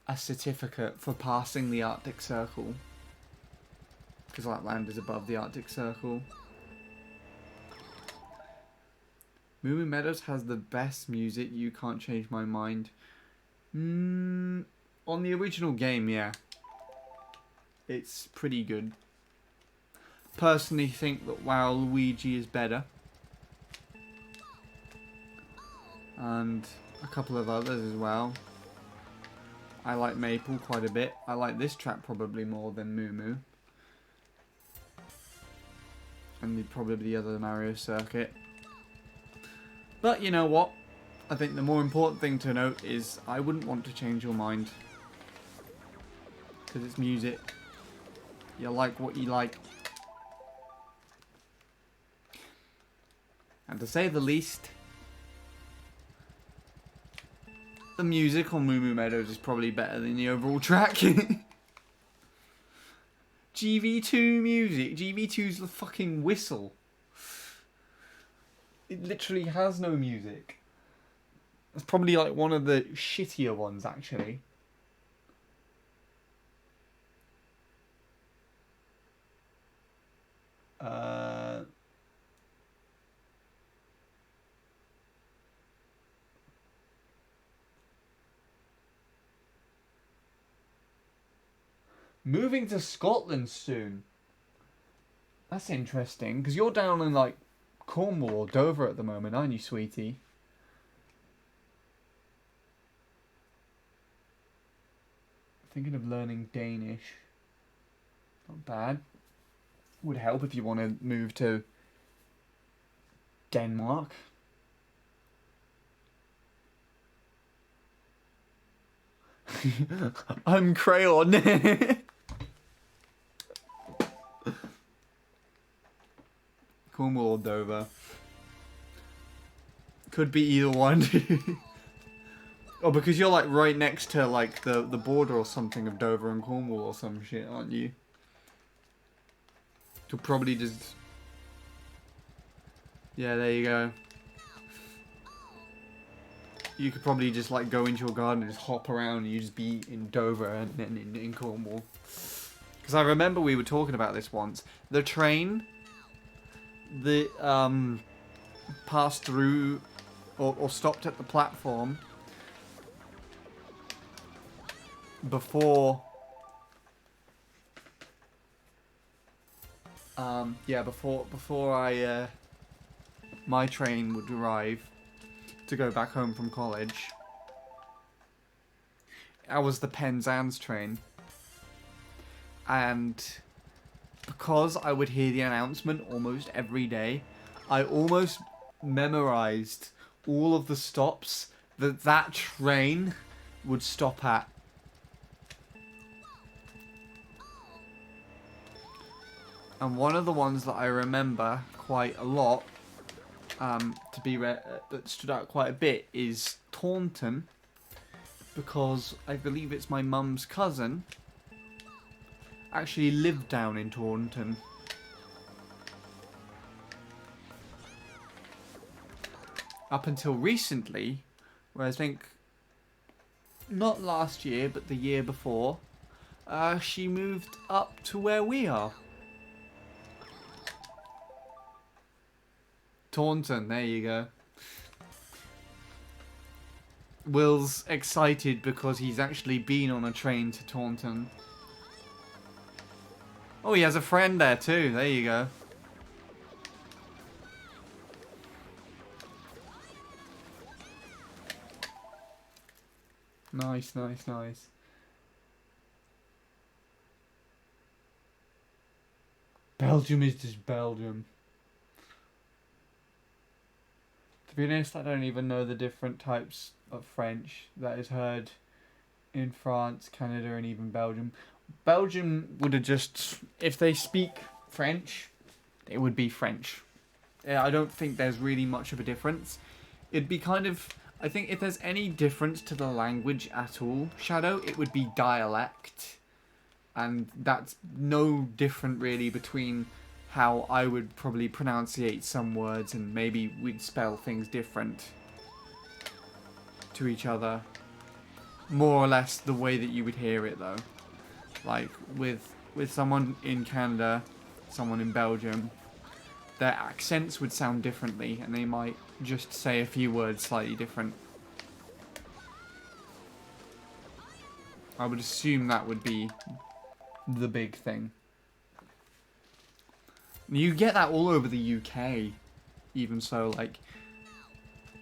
S1: a certificate for passing the Arctic Circle. Because Lapland is above the Arctic Circle. Moo Moo Meadows has the best music, You Can't Change My Mind. On the original game, yeah. It's pretty good. Personally think that WoW Luigi is better. And a couple of others as well. I like Maple quite a bit. I like this track probably more than Moo Moo. And probably the other Mario Circuit. But you know what? I think the more important thing to note is I wouldn't want to change your mind. Because it's music. You like what you like. And to say the least, the music on Moo Moo Meadows is probably better than the overall track. GV2 music. GV2's the fucking whistle. It literally has no music. It's probably like one of the shittier ones, actually. Moving to Scotland soon. That's interesting, because you're down in like Cornwall or Dover at the moment, aren't you, sweetie? Thinking of learning Danish. Not bad. Would help if you want to move to Denmark. I'm Crayon. Cornwall or Dover. Could be either one. Oh, because you're like right next to like the border or something of Dover and Cornwall or some shit, aren't you? You'll probably just... Yeah, there you go. You could probably just like go into your garden and just hop around and you just be in Dover and then in Cornwall. Because I remember we were talking about this once. The train the passed through or stopped at the platform before before I my train would arrive to go back home from college. I was the Penzance train, and because I would hear the announcement almost every day, I almost memorized all of the stops that train would stop at. And one of the ones that I remember quite a lot, that stood out quite a bit, is Taunton, because I believe it's my mum's cousin actually lived down in Taunton. Up until recently, where I think, not last year, but the year before, she moved up to where we are. Taunton, there you go. Will's excited because he's actually been on a train to Taunton. Oh, he has a friend there too. There you go. Nice, nice, nice. Belgium is just Belgium. To be honest, I don't even know the different types of French that is heard in France, Canada, and even Belgium. Belgium would have just, if they speak French, it would be French. I don't think there's really much of a difference. It'd be kind of, I think if there's any difference to the language at all, Shadow, it would be dialect. And that's no different really between how I would probably pronunciate some words, and maybe we'd spell things different to each other. More or less the way that you would hear it though. Like with someone in Canada, someone in Belgium, their accents would sound differently, and they might just say a few words slightly different. I would assume that would be the big thing. You get that all over the UK, even so, like,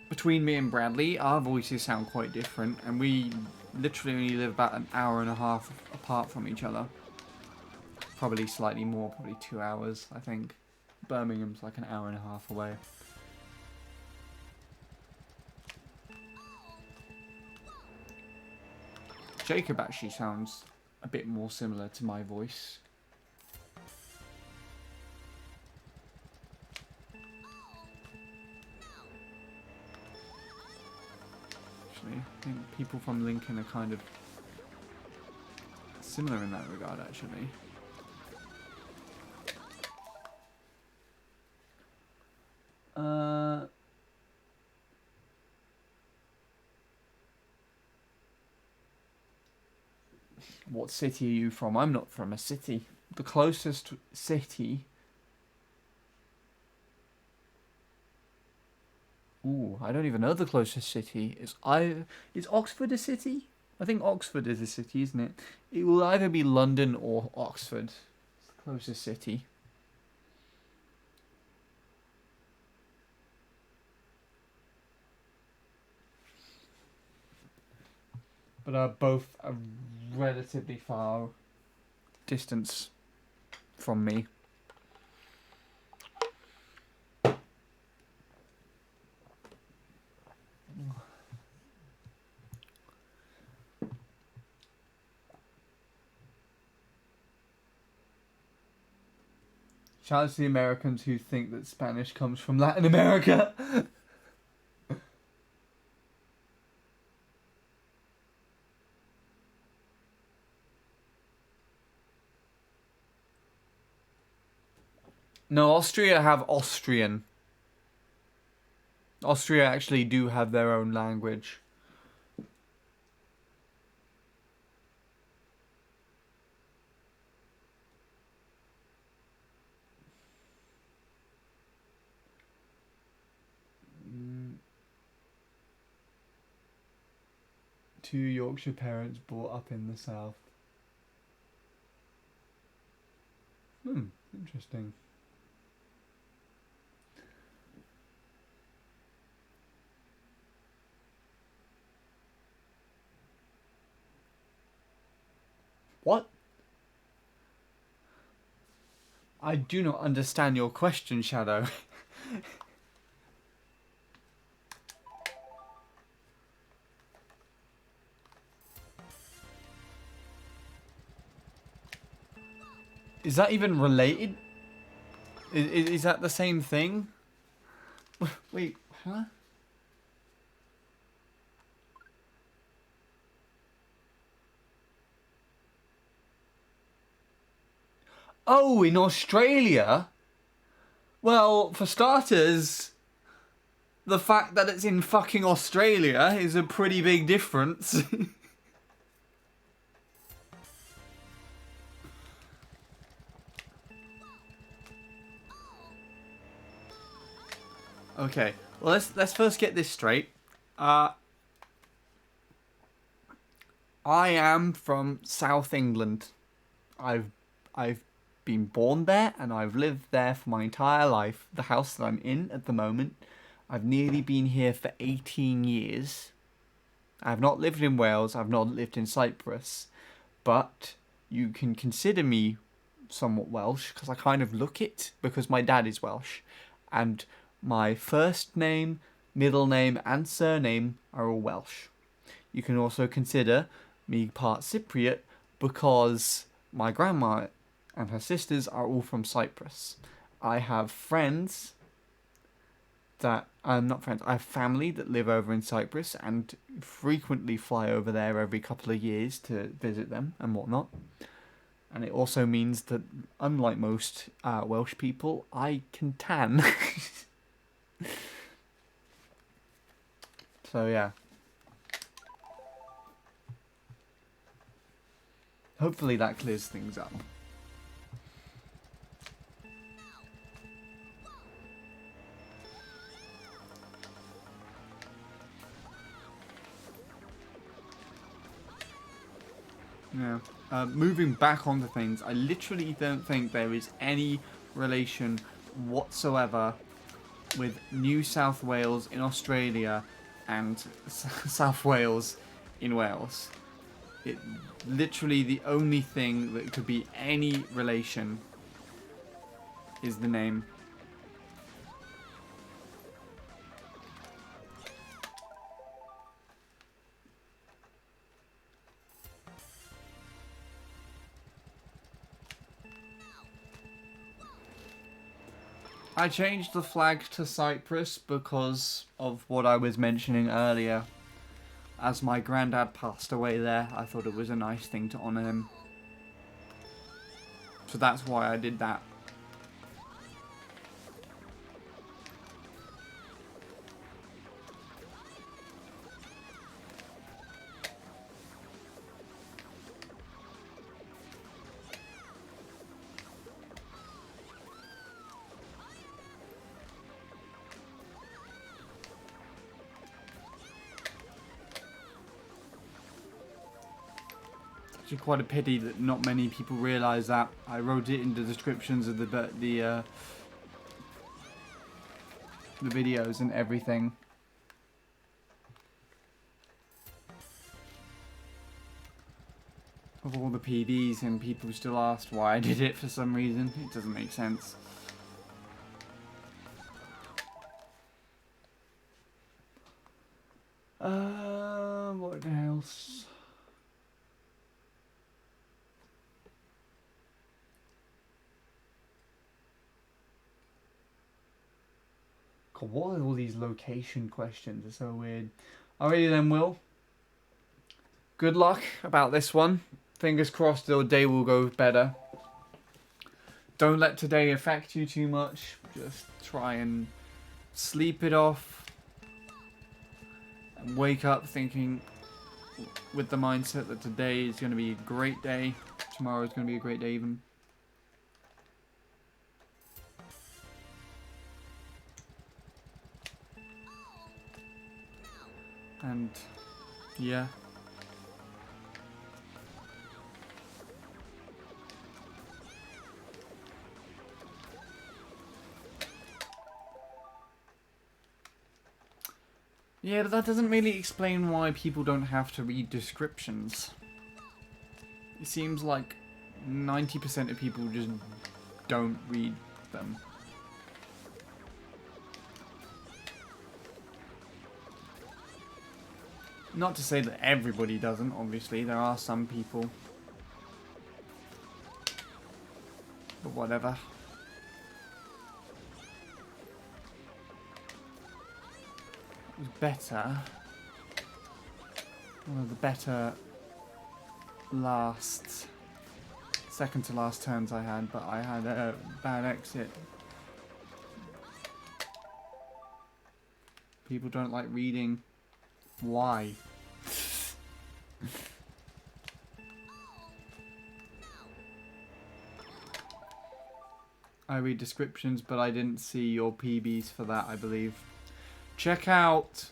S1: between me and Bradley, our voices sound quite different, and we literally only live about an hour and a half apart from each other. Probably slightly more, probably 2 hours, I think. Birmingham's like an hour and a half away. Jacob actually sounds a bit more similar to my voice. Actually, I think people from Lincoln are kind of similar in that regard, actually. What city are you from? I'm not from a city. The closest city... Ooh, I don't even know the closest city. Is Oxford a city? I think Oxford is a city, isn't it? It will either be London or Oxford. It's the closest city. But are both a relatively far distance from me. Shout out to the Americans who think that Spanish comes from Latin America. No, Austria have Austrian. Austria actually do have their own language. two Yorkshire parents brought up in the south. Interesting. What? I do not understand your question, Shadow. Is that even related? Is that the same thing? Wait, huh? Oh, in Australia? Well, for starters, the fact that it's in fucking Australia is a pretty big difference. Okay, well let's first get this straight. I am from South England. I've been born there and I've lived there for my entire life. The house that I'm in at the moment, I've nearly been here for 18 years. I've not lived in Wales, I've not lived in Cyprus, but you can consider me somewhat Welsh because I kind of look it because my dad is Welsh. And my first name, middle name and surname are all Welsh. You can also consider me part Cypriot because my grandma and her sisters are all from Cyprus. I have friends that not friends. I have family that live over in Cyprus and frequently fly over there every couple of years to visit them and whatnot. And it also means that, unlike most Welsh people, I can tan. So yeah. Hopefully that clears things up. Yeah. Moving back onto things, I literally don't think there is any relation whatsoever with New South Wales in Australia and South Wales in Wales. It literally the only thing that could be any relation is the name. I changed the flag to Cyprus because of what I was mentioning earlier. As my granddad passed away there, I thought it was a nice thing to honour him. So that's why I did that. It's quite a pity that not many people realise that. I wrote it in the descriptions of the videos and everything. Of all the PDs, and people still asked why I did it for some reason. It doesn't make sense. What else? God, what are all these location questions? They're so weird. Alrighty then, Will. Good luck about this one. Fingers crossed the day will go better. Don't let today affect you too much. Just try and sleep it off. And wake up thinking with the mindset that today is going to be a great day. Tomorrow is going to be a great day even. And yeah, Yeah, but that doesn't really explain why people don't have to read descriptions. It seems like 90% of people just don't read them. Not to say that everybody doesn't, obviously. There are some people. But whatever. It was better. One of the better second to last turns I had, but I had a bad exit. People don't like reading. Why? I read descriptions, but I didn't see your PBs for that, I believe. Check out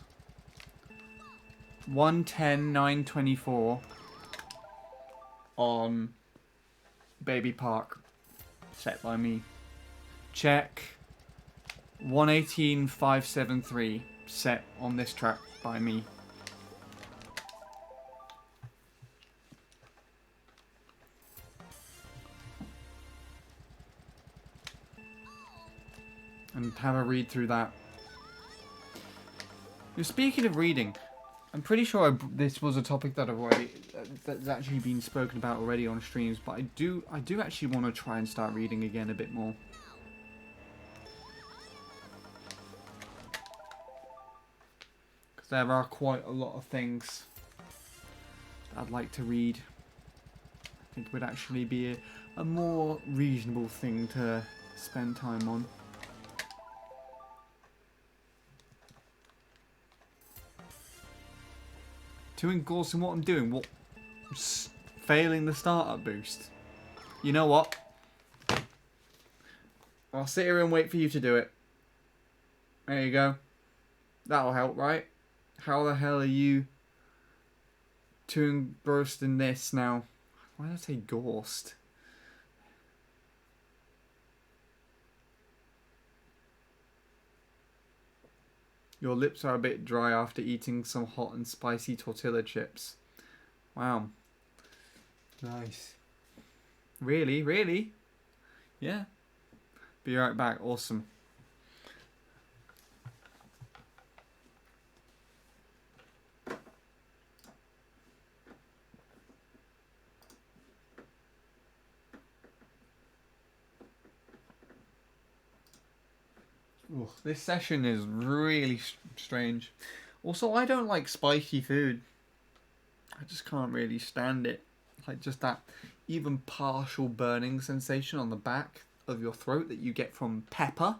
S1: 110.924 on Baby Park, set by me. Check 118.573, set on this track by me. And have a read through that. Speaking of reading, I'm pretty sure this was a topic that that's actually been spoken about already on streams, but I do actually want to try and start reading again a bit more. Because there are quite a lot of things I'd like to read. I think it would actually be a more reasonable thing to spend time on. Too engrossed in what I'm doing. What? Failing the startup boost. You know what? I'll sit here and wait for you to do it. There you go. That'll help, right? How the hell are you too engrossed in this now? Why did I say ghost? Your lips are a bit dry after eating some hot and spicy tortilla chips. Wow. Nice. Really? Really? Yeah. Be right back. Awesome. Ooh, this session is really strange. Also, I don't like spicy food. I just can't really stand it. Like just that even partial burning sensation on the back of your throat that you get from pepper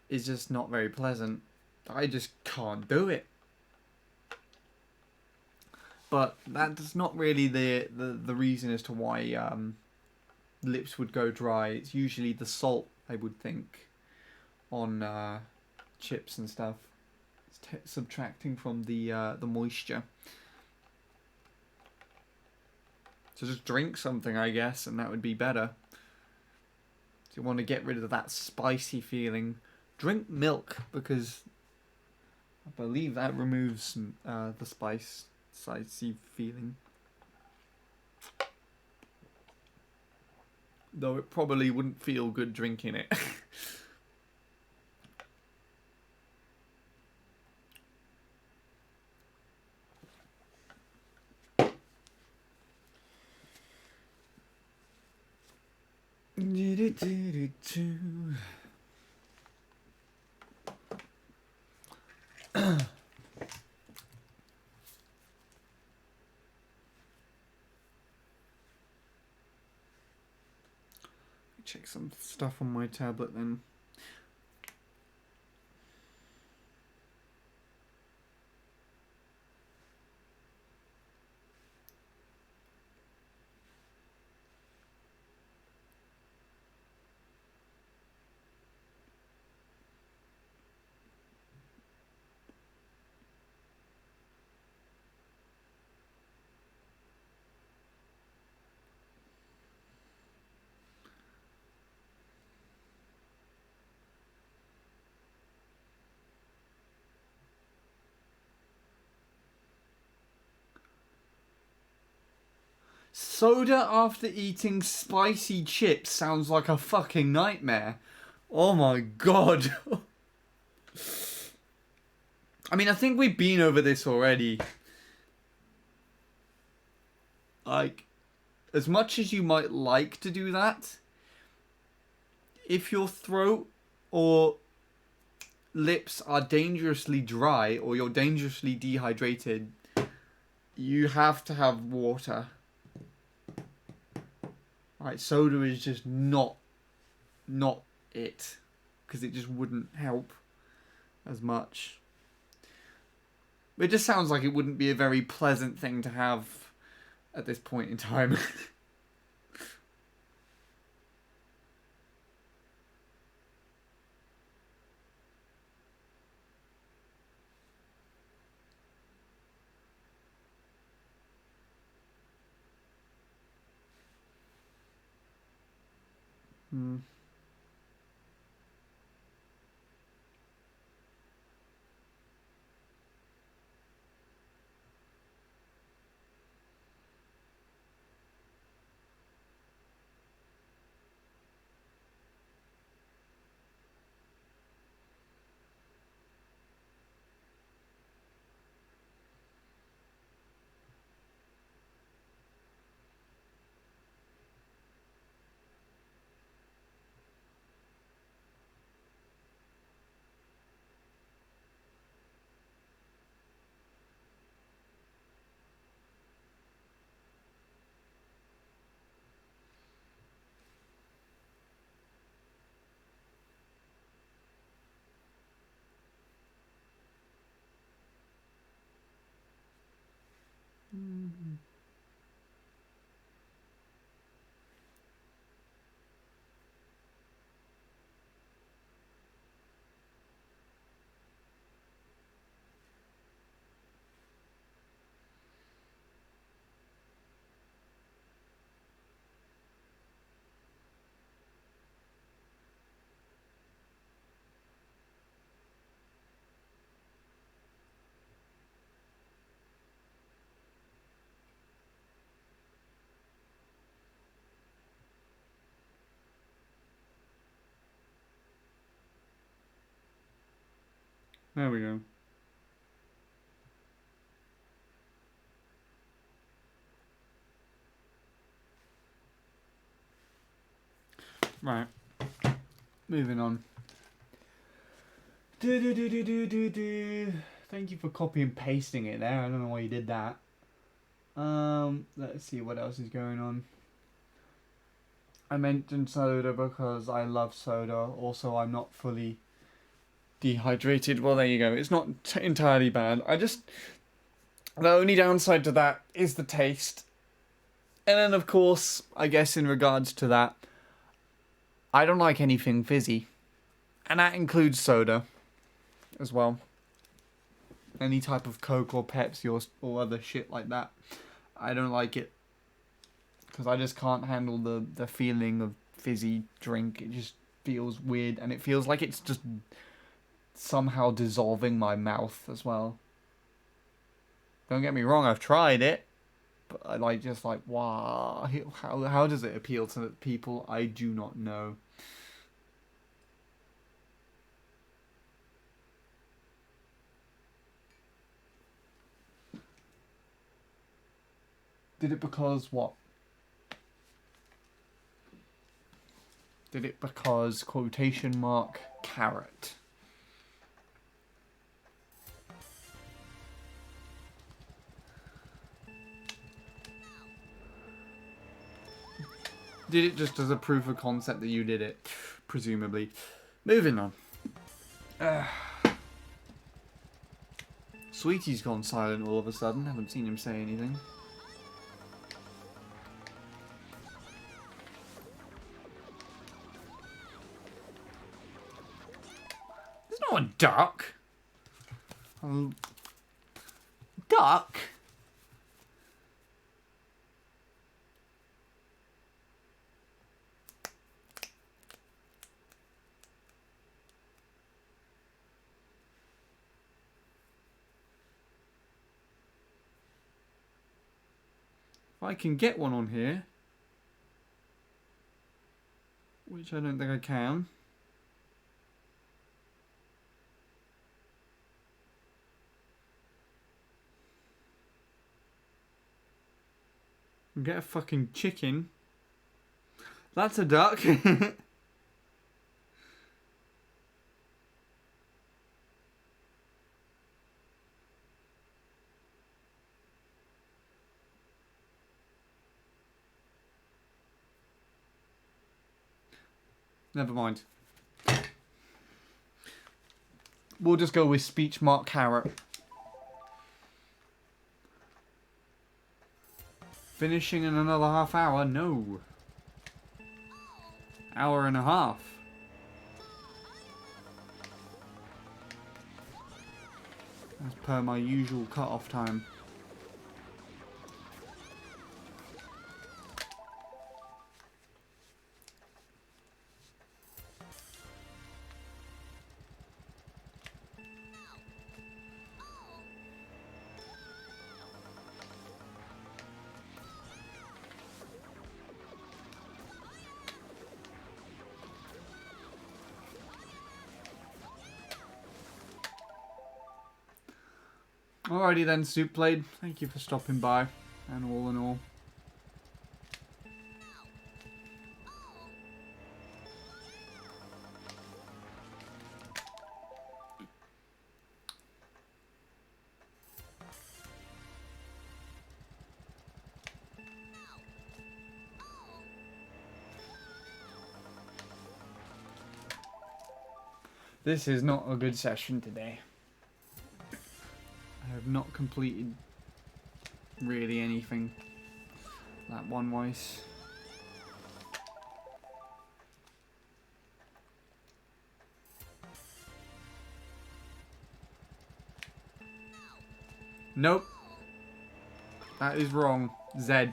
S1: is just not very pleasant. I just can't do it. But that's not really the reason as to why lips would go dry. It's usually the salt, I would think, on chips and stuff. It's subtracting from the moisture. So just drink something, I guess, and that would be better. If you want to get rid of that spicy feeling, drink milk, because I believe that removes the spicy feeling. Though it probably wouldn't feel good drinking it. Check some stuff on my tablet then. Soda after eating spicy chips sounds like a fucking nightmare. Oh my god. I mean, I think we've been over this already. Like, as much as you might like to do that, if your throat or lips are dangerously dry or you're dangerously dehydrated, you have to have water. Right, soda is just not it, because it just wouldn't help as much. It just sounds like it wouldn't be a very pleasant thing to have at this point in time. Hmm. There we go. Right. Moving on. Thank you for copy and pasting it there. I don't know why you did that. Let's see what else is going on. I mentioned soda because I love soda. Also, I'm not fully dehydrated. Well, there you go. It's not entirely bad. The only downside to that is the taste. And then, of course, I guess in regards to that, I don't like anything fizzy. And that includes soda as well. Any type of Coke or Pepsi or other shit like that. I don't like it. Because I just can't handle the feeling of fizzy drink. It just feels weird. And it feels like it's just somehow dissolving my mouth as well. Don't get me wrong, I've tried it. But I wow. How does it appeal to people? I do not know. Did it because what? Did it because quotation mark carrot? Did it just as a proof of concept that you did it? Presumably. Moving on. Sweetie's gone silent all of a sudden. Haven't seen him say anything. There's not a duck. Duck? I can get one on here, which I don't think I can. Get a fucking chicken. That's a duck. Never mind. We'll just go with speech mark carrot. Finishing in another half hour? No. Hour and a half. As per my usual cut-off time. Alrighty then, Soup Blade. Thank you for stopping by. And all in all. This is not a good session today. I have not completed really anything that one wise. Nope. That is wrong. Z.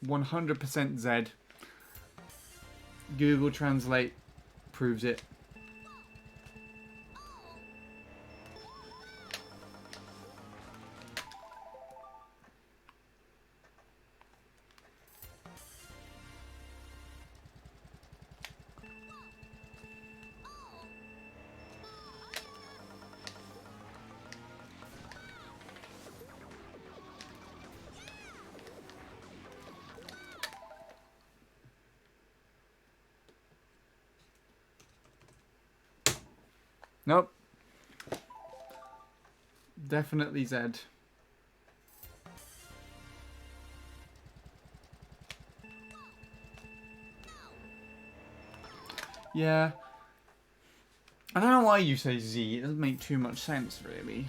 S1: 100% Z. Google Translate proves it. Nope. Definitely Z. Yeah. I don't know why you say Z. It doesn't make too much sense, really.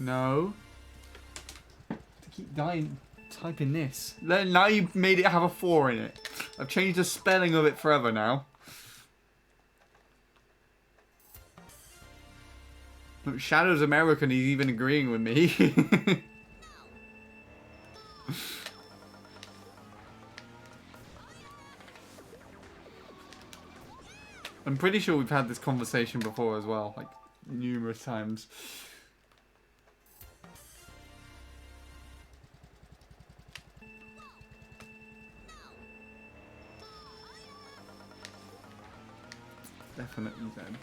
S1: No. To keep typing this. Now you've made it have a 4 in it. I've changed the spelling of it forever now. Look, Shadow's American, he's even agreeing with me. I'm pretty sure we've had this conversation before as well, like numerous times. Definitely then.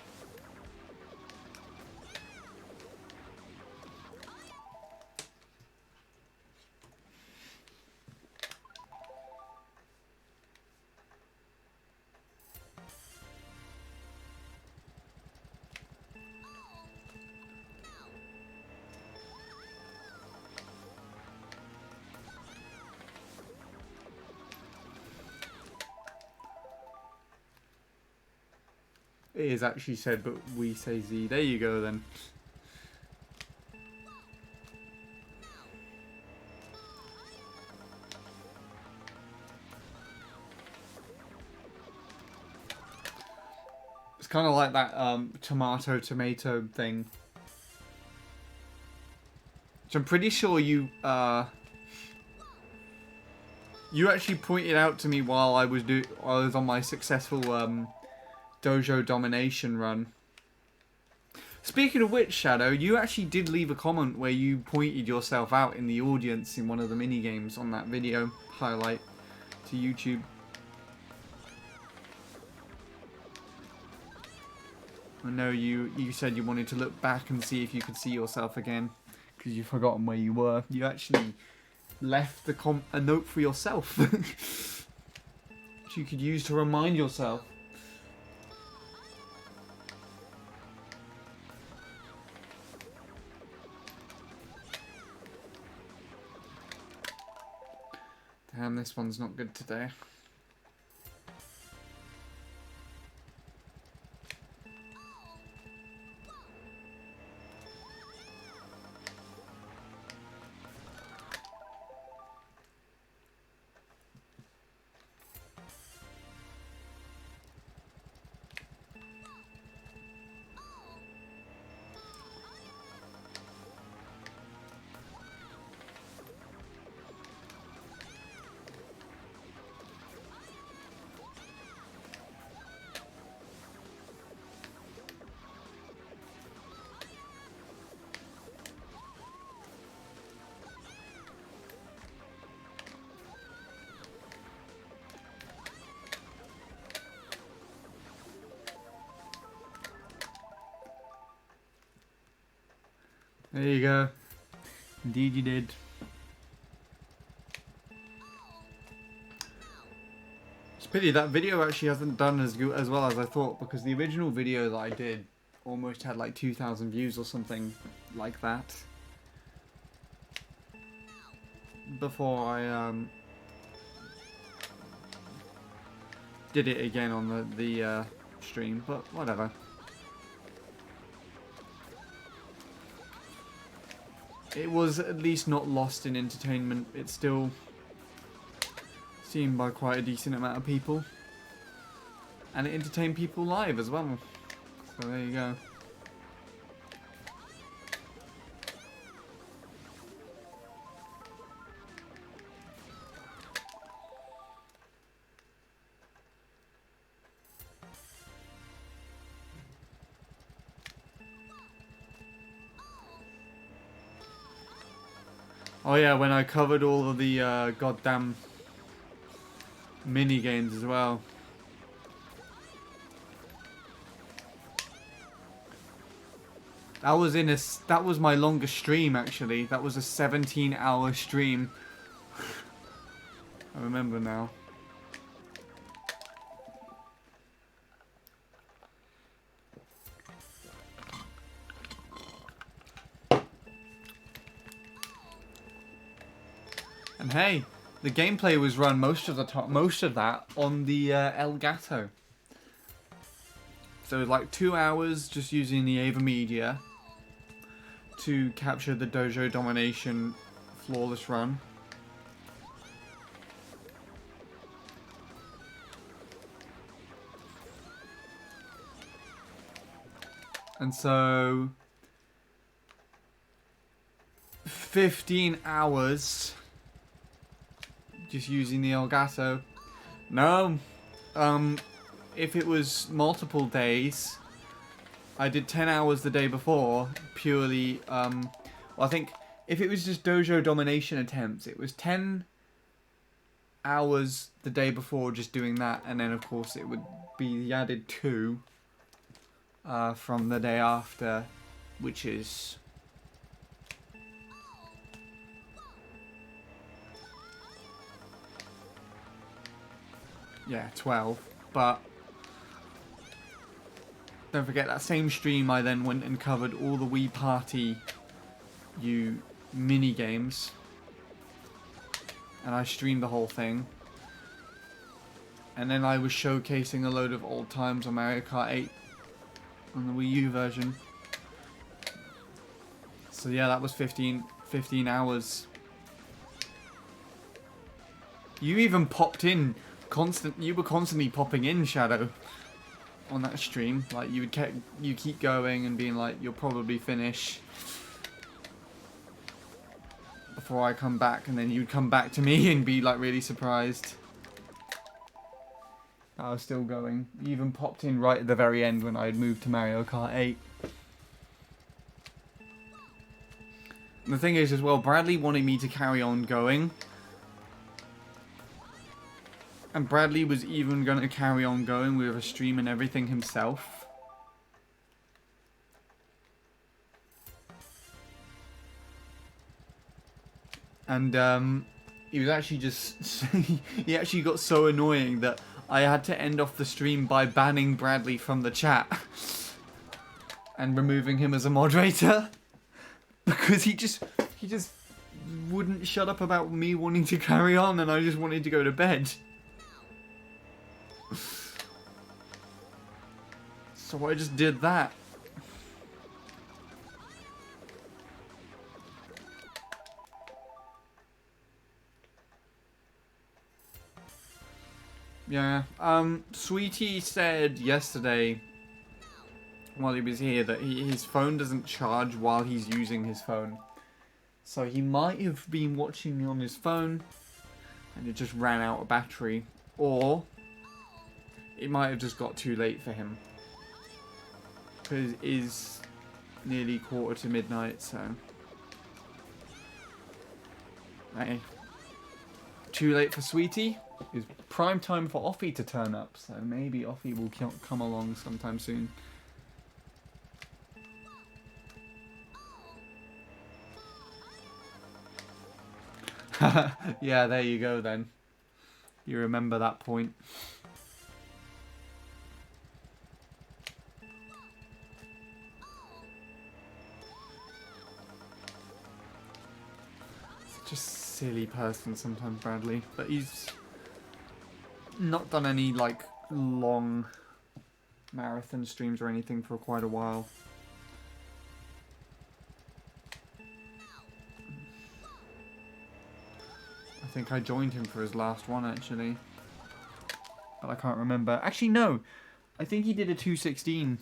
S1: It is actually said, but we say Z. There you go then. It's kind of like that tomato thing. Which I'm pretty sure you You actually pointed out to me while I was on my successful dojo domination run. Speaking of which, Shadow, you actually did leave a comment where you pointed yourself out in the audience in one of the mini games on that video highlight to YouTube. I know you said you wanted to look back and see if you could see yourself again because you've forgotten where you were. You actually left a note for yourself which you could use to remind yourself. Damn, this one's not good today. There you go. Indeed you did. It's a pity that video actually hasn't done as well as I thought, because the original video that I did almost had like 2,000 views or something like that. Before I did it again on the stream, but whatever. It was at least not lost in entertainment. It's still seen by quite a decent amount of people. And it entertained people live as well. So there you go. Oh yeah, when I covered all of the goddamn mini games as well. That was my longest stream actually. That was a 17-hour stream. I remember now. And hey, the gameplay was run most of that on the Elgato. So like 2 hours just using the Ava Media to capture the dojo domination flawless run. And so 15 hours just using the Elgato. No, if it was multiple days, I did 10 hours the day before, purely, well, I think if it was just dojo domination attempts, it was 10 hours the day before just doing that, and then of course it would be the added 2 from the day after, which is... yeah, 12, but don't forget that same stream I then went and covered all the Wii Party mini games, and I streamed the whole thing, and then I was showcasing a load of old times on Mario Kart 8 on the Wii U version. So yeah, that was 15 hours. You even popped in you were constantly popping in, Shadow, on that stream. Like you keep going and being like, you'll probably finish before I come back, and then you'd come back to me and be like really surprised. I was still going. You even popped in right at the very end when I had moved to Mario Kart 8. And the thing is as well, Bradley wanted me to carry on going. And Bradley was even going to carry on going with a stream and everything himself. And he was actually just... he actually got so annoying that I had to end off the stream by banning Bradley from the chat. And removing him as a moderator. Because he just wouldn't shut up about me wanting to carry on, and I just wanted to go to bed. So I just did that. Yeah, Sweetie said yesterday, while he was here, that his phone doesn't charge while he's using his phone. So he might have been watching me on his phone, and it just ran out of battery. Or, it might have just got too late for him. Because it is nearly midnight, so... Hey. Too late for Sweetie. It's prime time for Offie to turn up, so maybe Offie will come along sometime soon. Yeah, there you go then. You remember that point. Such a silly person sometimes, Bradley. But he's not done any, like, long marathon streams or anything for quite a while. I think I joined him for his last one, actually. But I can't remember. Actually, no. I think he did a 216.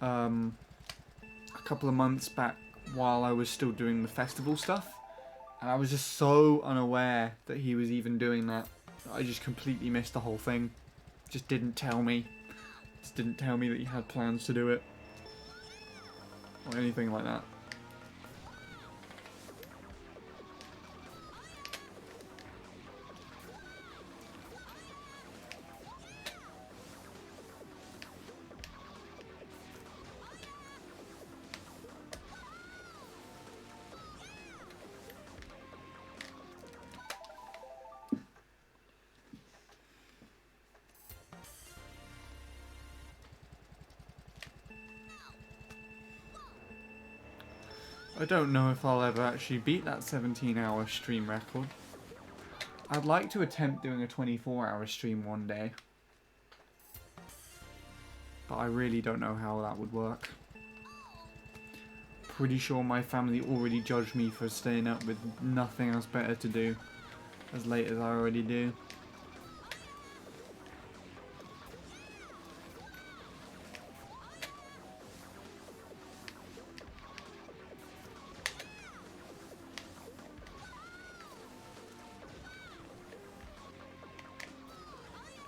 S1: A couple of months back while I was still doing the festival stuff. And I was just so unaware that he was even doing that. I just completely missed the whole thing. Just didn't tell me. Just didn't tell me that he had plans to do it. Or anything like that. I don't know if I'll ever actually beat that 17-hour stream record. I'd like to attempt doing a 24-hour stream one day. But I really don't know how that would work. Pretty sure my family already judged me for staying up with nothing else better to do. As late as I already do.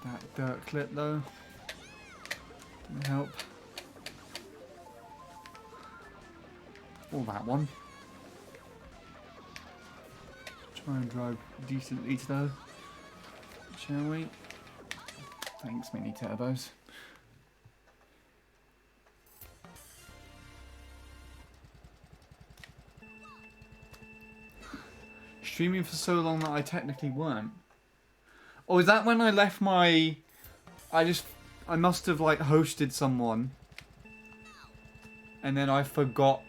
S1: That dirt clip though didn't help. Or that one. Try and drive decently though, shall we? Thanks, mini turbos. Streaming for so long that I technically weren't. Oh, is that when I left my... I must have, like, hosted someone. And then I forgot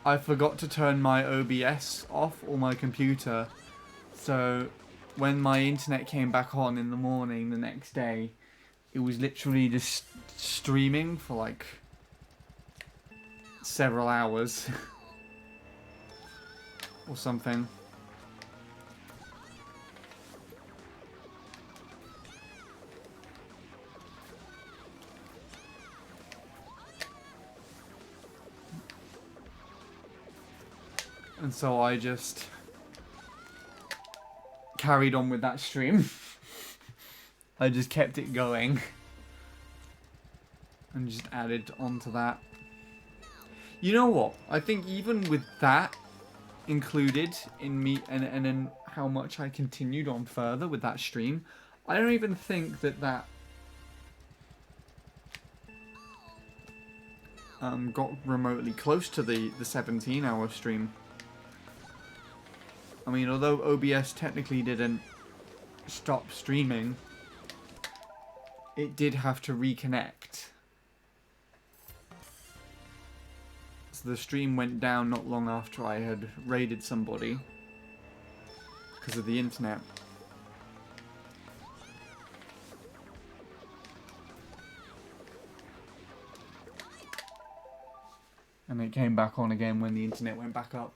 S1: to turn my OBS off, or my computer. So, when my internet came back on in the morning the next day, it was literally just streaming for, like, several hours. Or something. And so I just carried on with that stream. I just kept it going. And just added onto that. You know what? I think even with that included in me and then how much I continued on further with that stream, I don't even think that got remotely close to the 17-hour stream. I mean, although OBS technically didn't stop streaming, it did have to reconnect. So the stream went down not long after I had raided somebody because of the internet. And it came back on again when the internet went back up.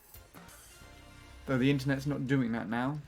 S1: Though the internet's not doing that now.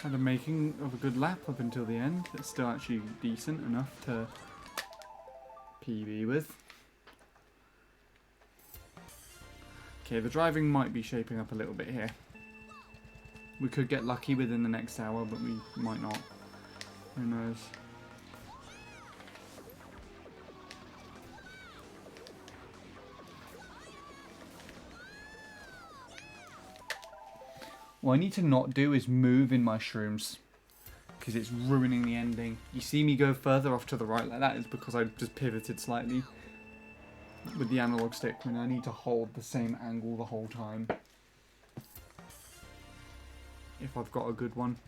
S1: Had a making of a good lap up until the end. It's still actually decent enough to PB with. Okay, the driving might be shaping up a little bit here. We could get lucky within the next hour, but we might not. Who knows? What I need to not do is move in my shrooms, because it's ruining the ending. You see me go further off to the right like that is because I just pivoted slightly with the analog stick when I need to hold the same angle the whole time. If I've got a good one.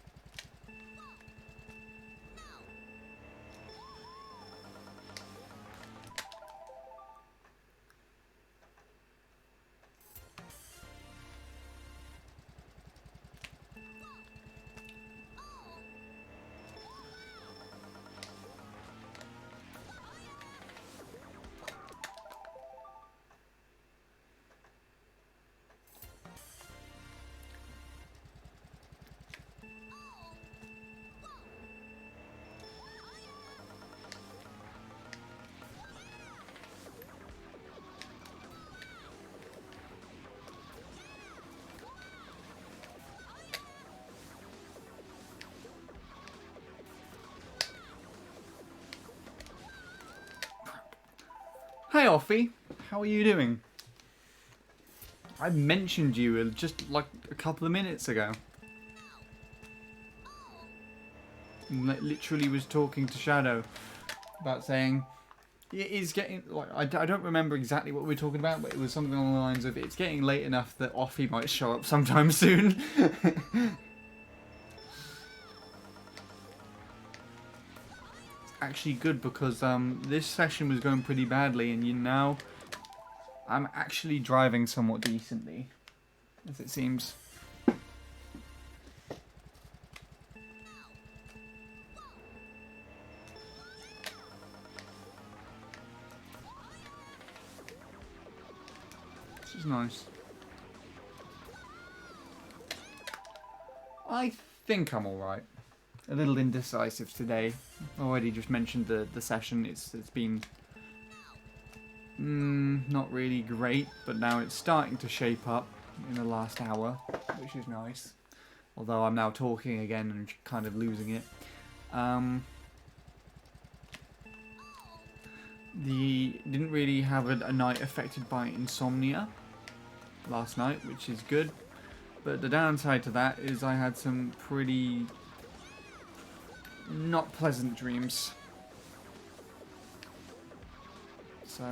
S1: Hi Offie, how are you doing? I mentioned you just like a couple of minutes ago. And literally was talking to Shadow about saying it is getting like I don't remember exactly what we were talking about, but it was something along the lines of it's getting late enough that Offie might show up sometime soon. Actually good because this session was going pretty badly, and now I'm actually driving somewhat decently, as it seems. This is nice. I think I'm alright. A little indecisive today. Already just mentioned the session. It's been not really great, but now it's starting to shape up in the last hour, which is nice. Although I'm now talking again and kind of losing it. Didn't really have a night affected by insomnia last night, which is good. But the downside to that is I had some pretty not pleasant dreams. So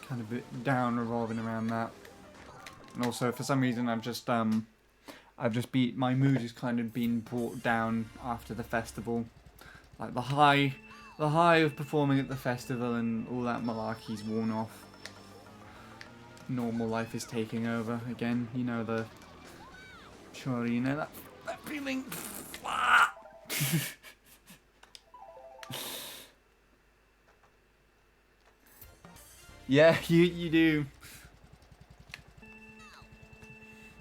S1: kind of a bit down revolving around that. And also for some reason I've just my mood has kind of been brought down after the festival. Like the high of performing at the festival and all that malarkey's worn off. normal life is taking over again. You know the... Surely you know that feeling? Yeah, you do.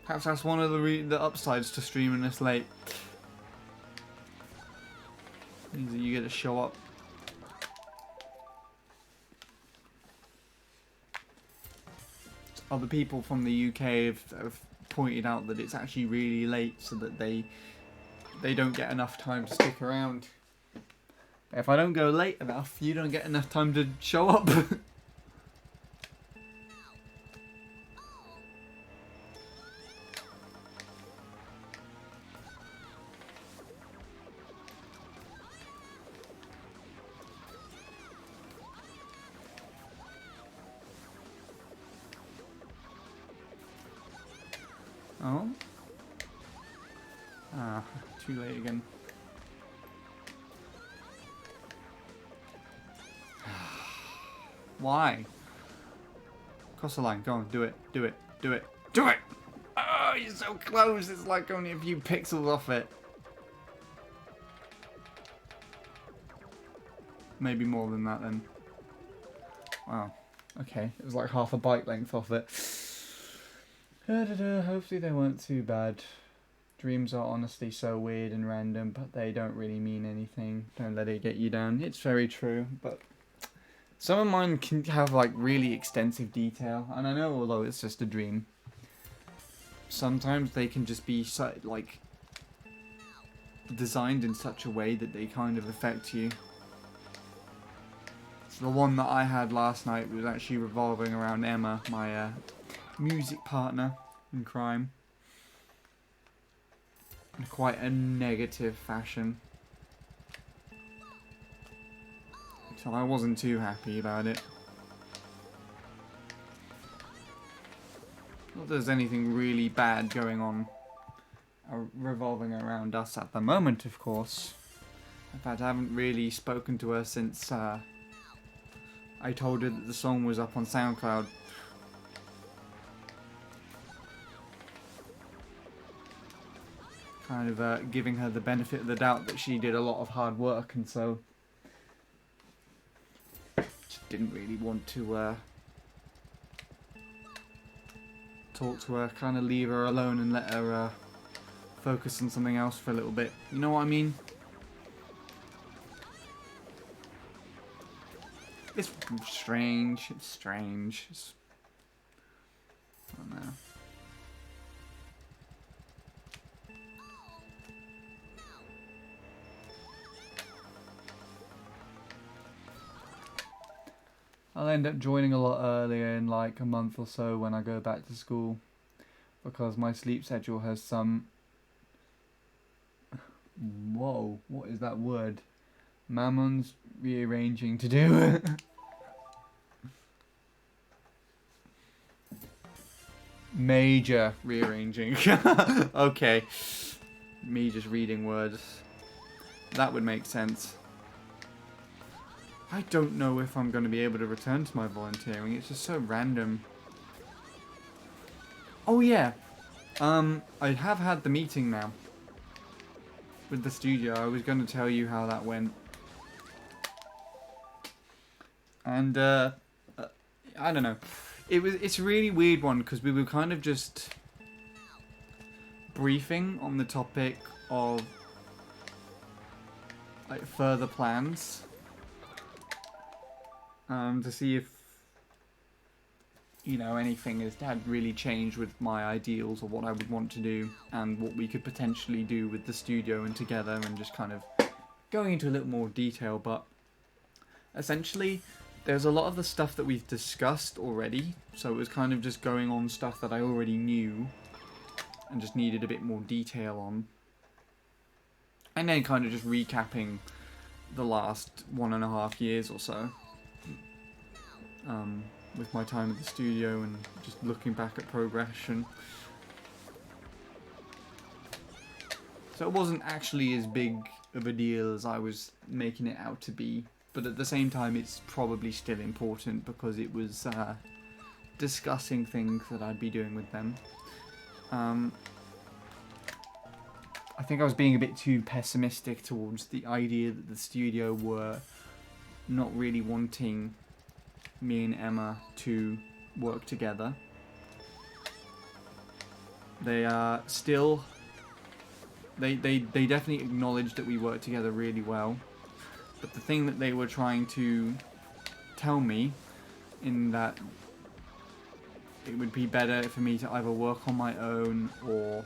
S1: Perhaps that's one of the upsides to streaming this late. Means that you get to show up. Other people from the UK have pointed out that it's actually really late, so that they don't get enough time to stick around. If I don't go late enough, you don't get enough time to show up. Oh? Ah, too late again. Why? Cross the line, go on, do it, do it, do it, do it! Oh, you're so close, it's like only a few pixels off it. Maybe more than that then. Wow, okay, it was like half a bike length off it. Hopefully they weren't too bad. Dreams are honestly so weird and random, but they don't really mean anything. Don't let it get you down. It's very true, but some of mine can have like really extensive detail, and I know although it's just a dream, sometimes they can just be so, like designed in such a way that they kind of affect you. So the one that I had last night was actually revolving around Emma, my music partner in crime, in quite a negative fashion. So I wasn't too happy about it. Not that there's anything really bad going on revolving around us at the moment, of course. In fact, I haven't really spoken to her since I told her that the song was up on SoundCloud. Kind of giving her the benefit of the doubt that she did a lot of hard work, and so just didn't really want to talk to her, kind of leave her alone and let her focus on something else for a little bit. You know what I mean? It's strange. It's strange. I don't know. I'll end up joining a lot earlier in like a month or so when I go back to school, because my sleep schedule has some... Whoa, what is that word? Mammon's rearranging to do. Major rearranging. Okay. Me just reading words. That would make sense. I don't know if I'm going to be able to return to my volunteering. It's just so random. Oh yeah. I have had the meeting now. With the studio. I was going to tell you how that went. And, I don't know. It's a really weird one, because we were kind of just briefing on the topic of like further plans. To see if, you know, anything had really changed with my ideals or what I would want to do, and what we could potentially do with the studio and together, and just kind of going into a little more detail. But essentially, there's a lot of the stuff that we've discussed already, so it was kind of just going on stuff that I already knew and just needed a bit more detail on. And then kind of just recapping the last 1.5 years or so. With my time at the studio and just looking back at progression. So it wasn't actually as big of a deal as I was making it out to be, but at the same time it's probably still important, because it was discussing things that I'd be doing with them. I think I was being a bit too pessimistic towards the idea that the studio were not really wanting me and Emma to work together. They still... They definitely acknowledged that we worked together really well. But the thing that they were trying to tell me, in that it would be better for me to either work on my own or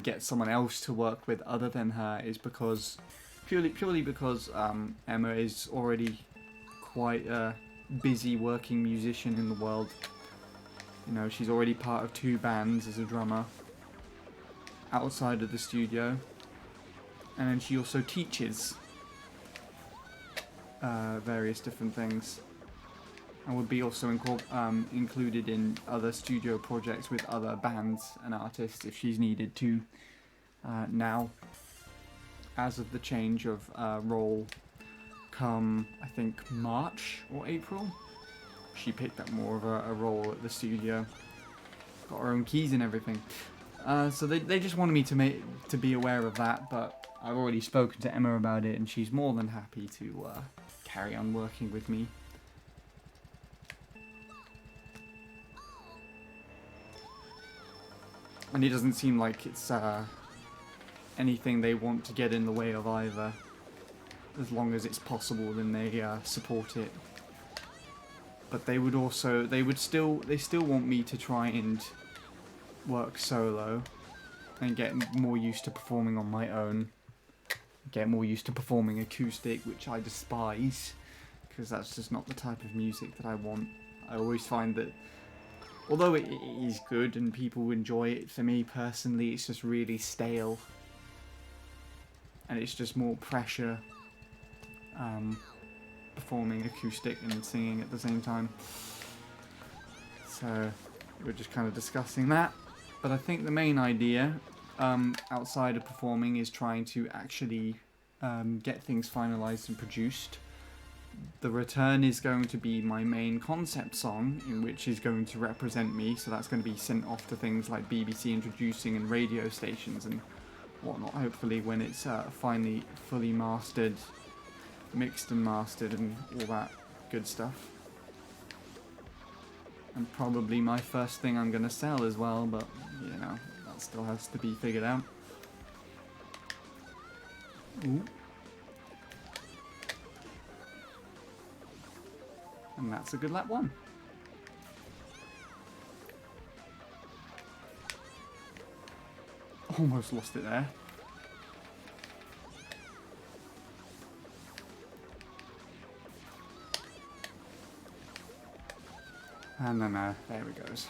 S1: get someone else to work with other than her, is because purely because Emma is already quite a busy working musician in the world. You know, she's already part of 2 bands as a drummer outside of the studio, and then she also teaches various different things, and would be also included in other studio projects with other bands and artists if she's needed to. Now, as of the change of role come, I think, March or April, she picked up more of a role at the studio. Got her own keys and everything. So they just wanted me to be aware of that, but I've already spoken to Emma about it, and she's more than happy to carry on working with me. And it doesn't seem like it's anything they want to get in the way of either. As long as it's possible, then they support it. But they still want me to try and work solo and get more used to performing on my own. Get more used to performing acoustic, which I despise, because that's just not the type of music that I want. I always find that, although it is good and people enjoy it, for me personally it's just really stale. And it's just more pressure performing acoustic and singing at the same time. So we're just kind of discussing that. But I think the main idea outside of performing is trying to actually get things finalized and produced. The Return is going to be my main concept song, in which is going to represent me, so that's going to be sent off to things like BBC Introducing and radio stations and whatnot, hopefully, when it's finally fully mastered, mixed and mastered and all that good stuff. And probably my first thing I'm going to sell as well, but, you know, that still has to be figured out. Ooh. And that's a good lap 1. Almost lost it there. And then there it goes.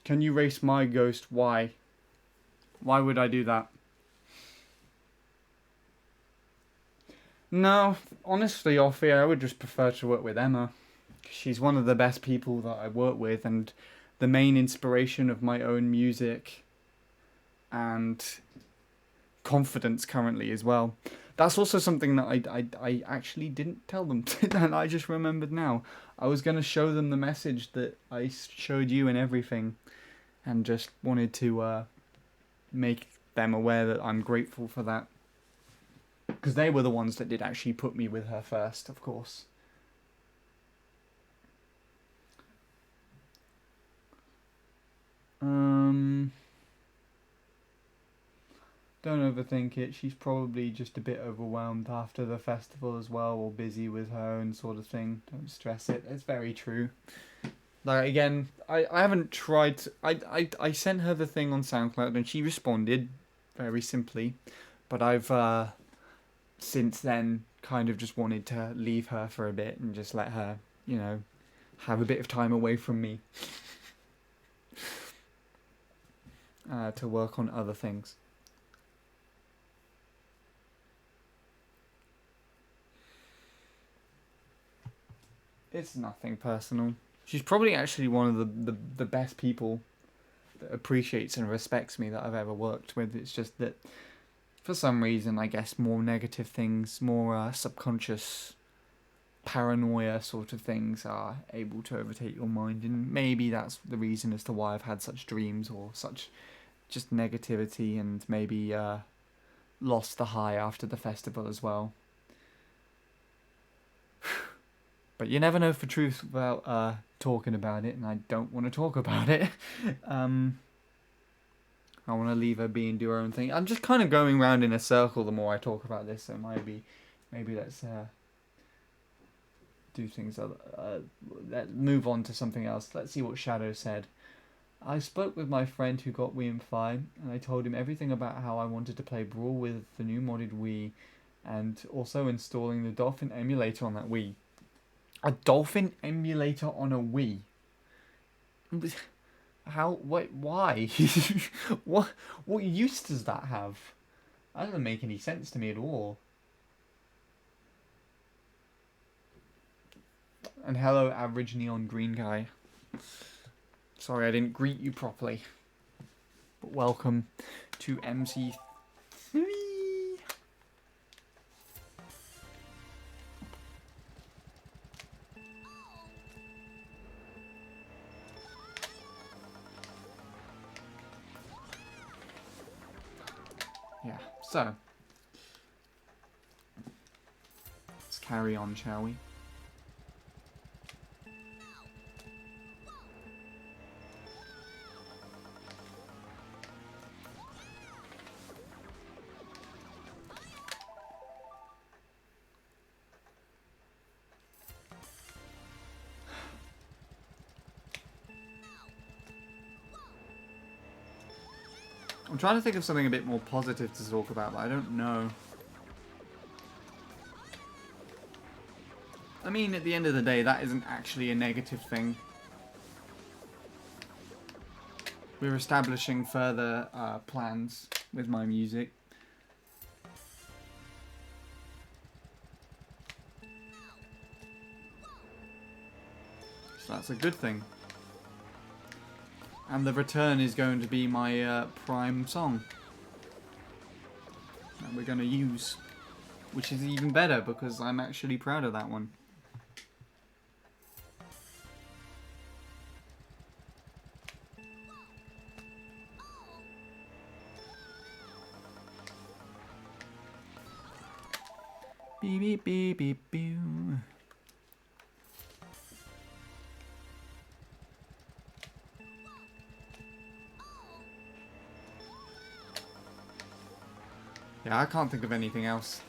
S1: Can you race my ghost? Why? Why would I do that? No, honestly, off here, I would just prefer to work with Emma. She's one of the best people that I work with, and the main inspiration of my own music and confidence currently as well. That's also something that I actually didn't tell them, and I just remembered now. I was going to show them the message that I showed you and everything, and just wanted to make them aware that I'm grateful for that. Because they were the ones that did actually put me with her first, of course. don't overthink it. She's probably just a bit overwhelmed after the festival as well, or busy with her own sort of thing. Don't stress it. It's very true. Like, again, I haven't tried to, I sent her the thing on SoundCloud and she responded very simply, but I've since then kind of just wanted to leave her for a bit and just let her, you know, have a bit of time away from me to work on other things. It's nothing personal. She's probably actually one of the best people that appreciates and respects me that I've ever worked with. It's just that for some reason, I guess, more negative things, more subconscious paranoia sort of things are able to overtake your mind, and maybe that's the reason as to why I've had such dreams or such just negativity, and maybe lost the high after the festival as well. But you never know for truth without talking about it, and I don't want to talk about it. I want to leave her be and do her own thing. I'm just kind of going round in a circle the more I talk about this, so maybe let's do things let's move on to something else. Let's see what Shadow said. I spoke with my friend who got Wii and Fi, and I told him everything about how I wanted to play Brawl with the new modded Wii, and also installing the Dolphin emulator on that Wii. A Dolphin emulator on a Wii? How? Wait, why? What use does that have? That doesn't make any sense to me at all. And hello, average neon green guy. Sorry I didn't greet you properly. But welcome to MC3. Yeah, so let's carry on, shall we? I'm trying to think of something a bit more positive to talk about, but I don't know. I mean, at the end of the day, that isn't actually a negative thing. We're establishing further plans with my music. So that's a good thing. And The Return is going to be my prime song that we're going to use, which is even better because I'm actually proud of that one. Beep beep beep beep beep. Yeah, I can't think of anything else.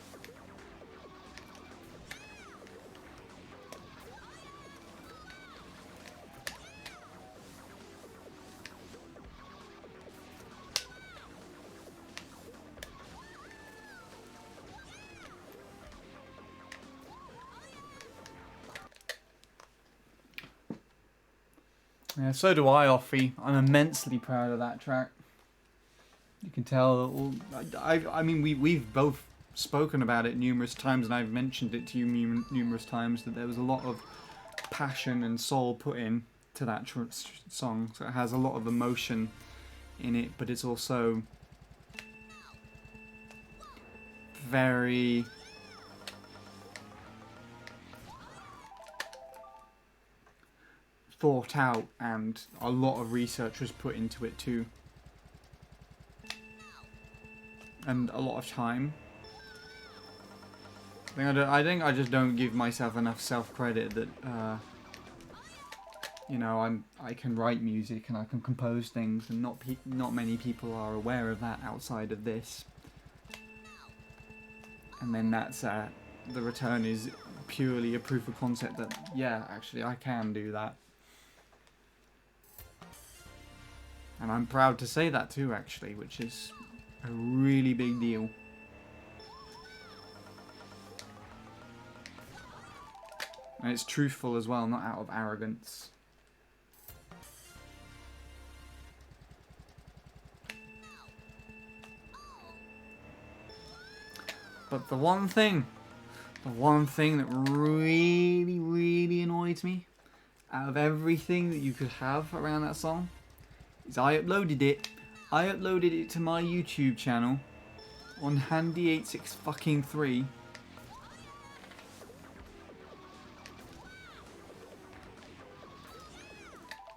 S1: Yeah, so do I, Offie. I'm immensely proud of that track. You can tell. I mean, we've both spoken about it numerous times, and I've mentioned it to you numerous times that there was a lot of passion and soul put in to that song. So it has a lot of emotion in it, but it's also very thought out, and a lot of research was put into it too. And a lot of time. I think I just don't give myself enough self-credit that, you know, I can write music and I can compose things, and not many people are aware of that outside of this. And then that's the return is purely a proof of concept that, yeah, actually I can do that. And I'm proud to say that too, actually, which is a really big deal. And it's truthful as well, not out of arrogance. But the one thing that really, really annoyed me out of everything that you could have around that song is I uploaded it to my YouTube channel on Handy86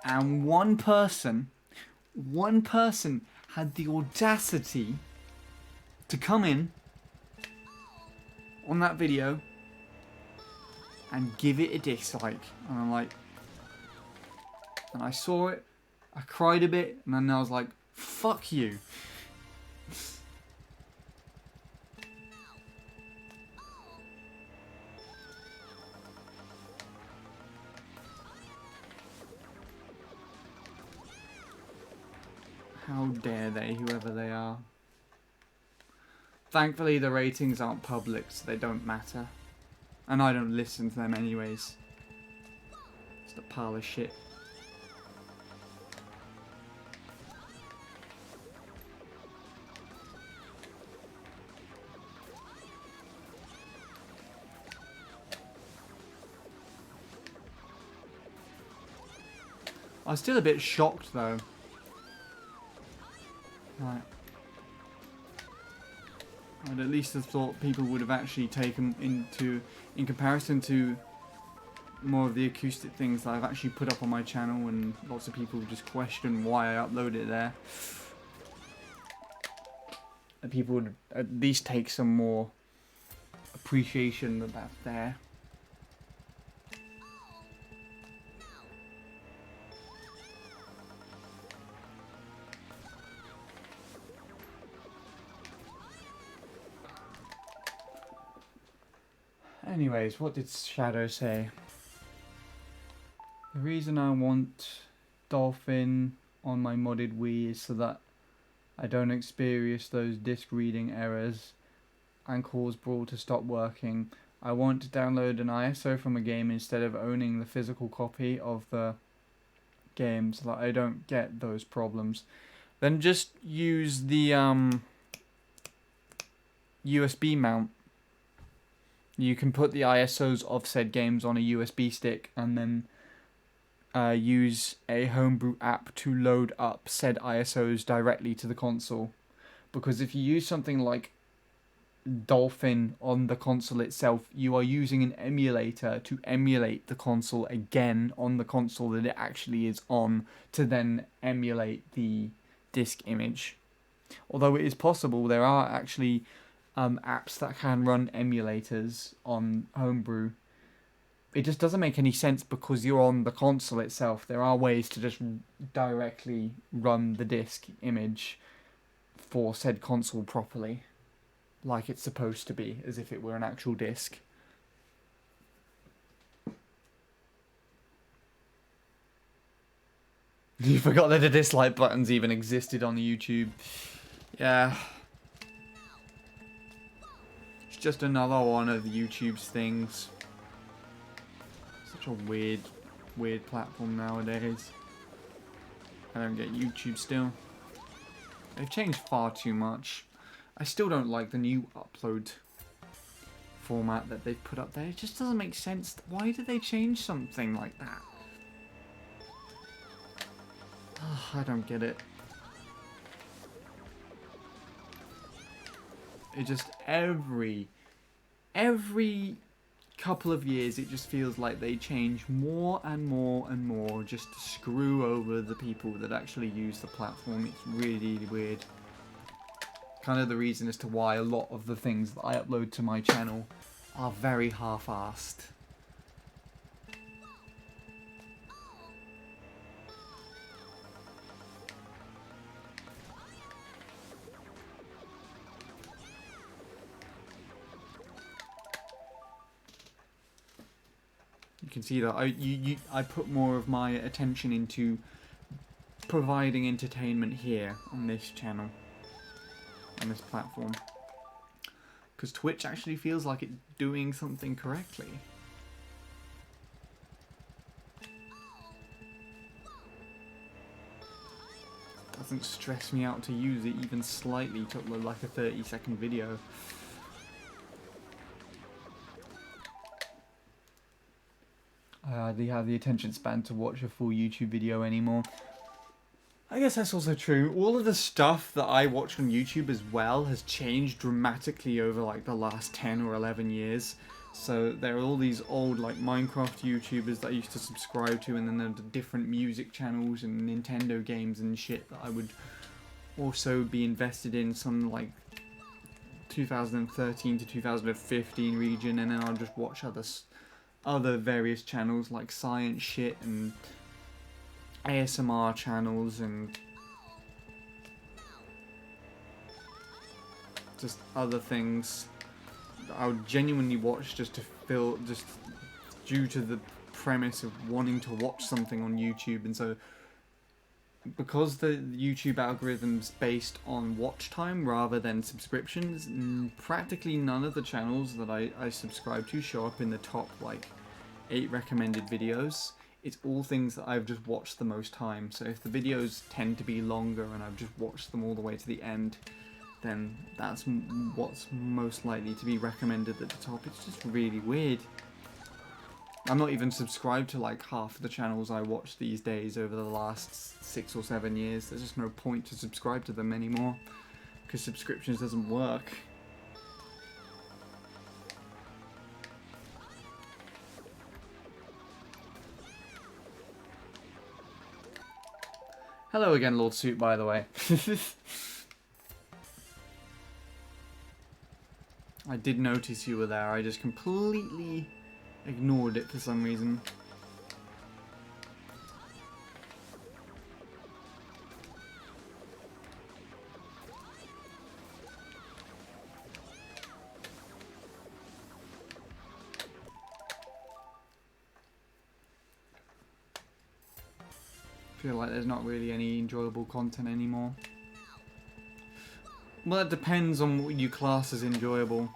S1: and one person had the audacity to come in on that video and give it a dislike. And I'm like, and I saw it, I cried a bit, and then I was like, fuck you. How dare they, whoever they are. Thankfully, the ratings aren't public, so they don't matter. And I don't listen to them anyways. It's a pile of shit. I was still a bit shocked though. Right. I'd at least have thought people would have actually taken in comparison to more of the acoustic things that I've actually put up on my channel, and lots of people just question why I upload it there. And people would at least take some more appreciation that that's there. Anyways, what did Shadow say? The reason I want Dolphin on my modded Wii is so that I don't experience those disk reading errors and cause Brawl to stop working. I want to download an ISO from a game instead of owning the physical copy of the game so that I don't get those problems. Then just use the USB mount. You can put the ISOs of said games on a USB stick and then use a homebrew app to load up said ISOs directly to the console. Because if you use something like Dolphin on the console itself, you are using an emulator to emulate the console again on the console that it actually is on to then emulate the disk image. Although it is possible, there are actually apps that can run emulators on Homebrew. It just doesn't make any sense because you're on the console itself. There are ways to just directly run the disk image for said console properly, like it's supposed to be, as if it were an actual disk. You forgot that the dislike buttons even existed on the YouTube. Yeah. Just another one of YouTube's things. Such a weird platform nowadays. I don't get YouTube still. They've changed far too much. I still don't like the new upload format that they've put up there. It just doesn't make sense. Why did they change something like that? I don't get it. It just every couple of years it just feels like they change more and more and more just to screw over the people that actually use the platform. It's really weird. Kind of the reason as to why a lot of the things that I upload to my channel are very half-assed. can see that I put more of my attention into providing entertainment here on this channel, on this platform, because Twitch actually feels like it's doing something correctly. Doesn't stress me out to use it even slightly to upload like a 30-second video. I hardly have the attention span to watch a full YouTube video anymore. I guess that's also true. All of the stuff that I watch on YouTube as well has changed dramatically over like the last 10 or 11 years. So there are all these old like Minecraft YouTubers that I used to subscribe to, and then there are the different music channels and Nintendo games and shit that I would also be invested in, some like 2013 to 2015 region, and then I'll just watch other various channels like science shit and ASMR channels and just other things that I would genuinely watch just to feel, just due to the premise of wanting to watch something on YouTube. And so because the YouTube algorithm's based on watch time rather than subscriptions, practically none of the channels that I subscribe to show up in the top like 8 recommended videos. It's all things that I've just watched the most time. So if the videos tend to be longer and I've just watched them all the way to the end, then that's what's most likely to be recommended at the top. It's just really weird. I'm not even subscribed to like half the channels I watch these days over the last 6 or 7 years. There's just no point to subscribe to them anymore because subscriptions doesn't work. Hello again, Lord Suit, by the way. I did notice you were there, I just completely ignored it for some reason. I feel like there's not really any enjoyable content anymore. Well, it depends on what you class as enjoyable.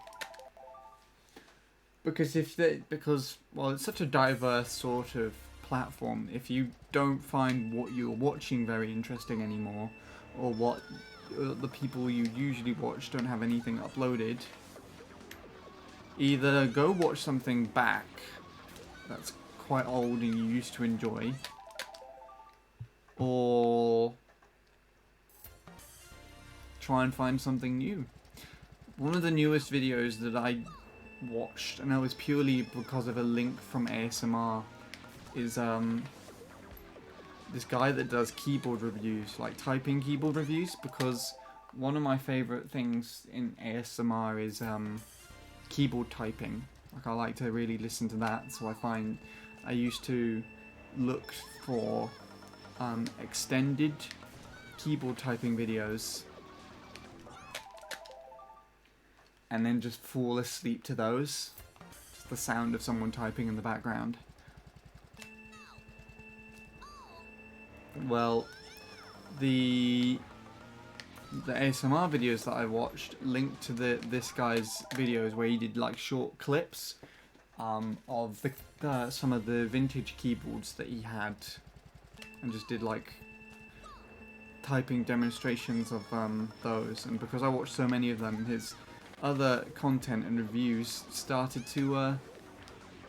S1: Because well, it's such a diverse sort of platform. If you don't find what you're watching very interesting anymore, or what the people you usually watch don't have anything uploaded, either go watch something back that's quite old and you used to enjoy, or try and find something new. One of the newest videos that I watched, and that was purely because of a link from ASMR, is this guy that does keyboard reviews, like typing keyboard reviews, because one of my favorite things in ASMR is keyboard typing. Like, I like to really listen to that, so I used to look for extended keyboard typing videos and then just fall asleep to those. Just the sound of someone typing in the background. Well, the ASMR videos that I watched linked to this guy's videos where he did like short clips of some of the vintage keyboards that he had, and just did like typing demonstrations of those. And because I watched so many of them, his other content and reviews started to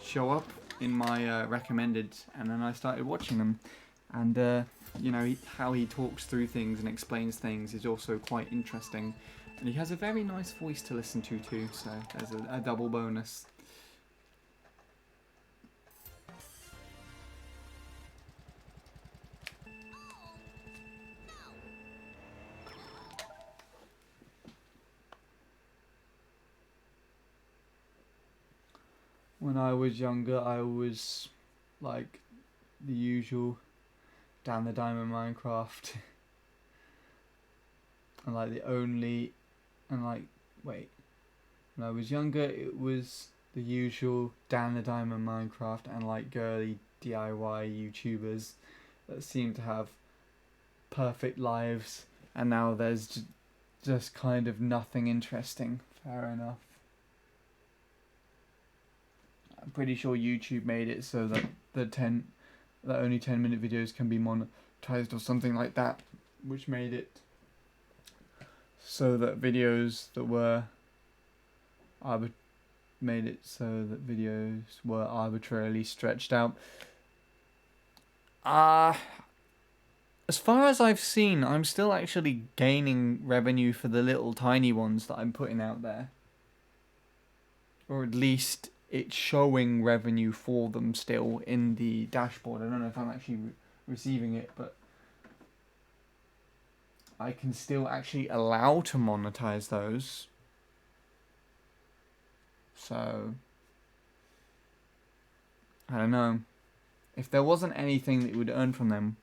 S1: show up in my recommended, and then I started watching them. And you know, how he talks through things and explains things is also quite interesting, and he has a very nice voice to listen to too, so there's a double bonus. When I was younger, I was like the usual down the diamond Minecraft. And like when I was younger, it was the usual Dan the Diamond Minecraft and like girly DIY YouTubers that seem to have perfect lives, and now there's just kind of nothing interesting. Fair enough. I'm pretty sure YouTube made it so that that only 10-minute videos can be monetized or something like that, which made it so that videos that were arbitrarily stretched out. As far as I've seen, I'm still actually gaining revenue for the little tiny ones that I'm putting out there. Or at least it's showing revenue for them still in the dashboard. I don't know if I'm actually receiving it, but I can still actually allow to monetize those. So, I don't know. If there wasn't anything that you would earn from them,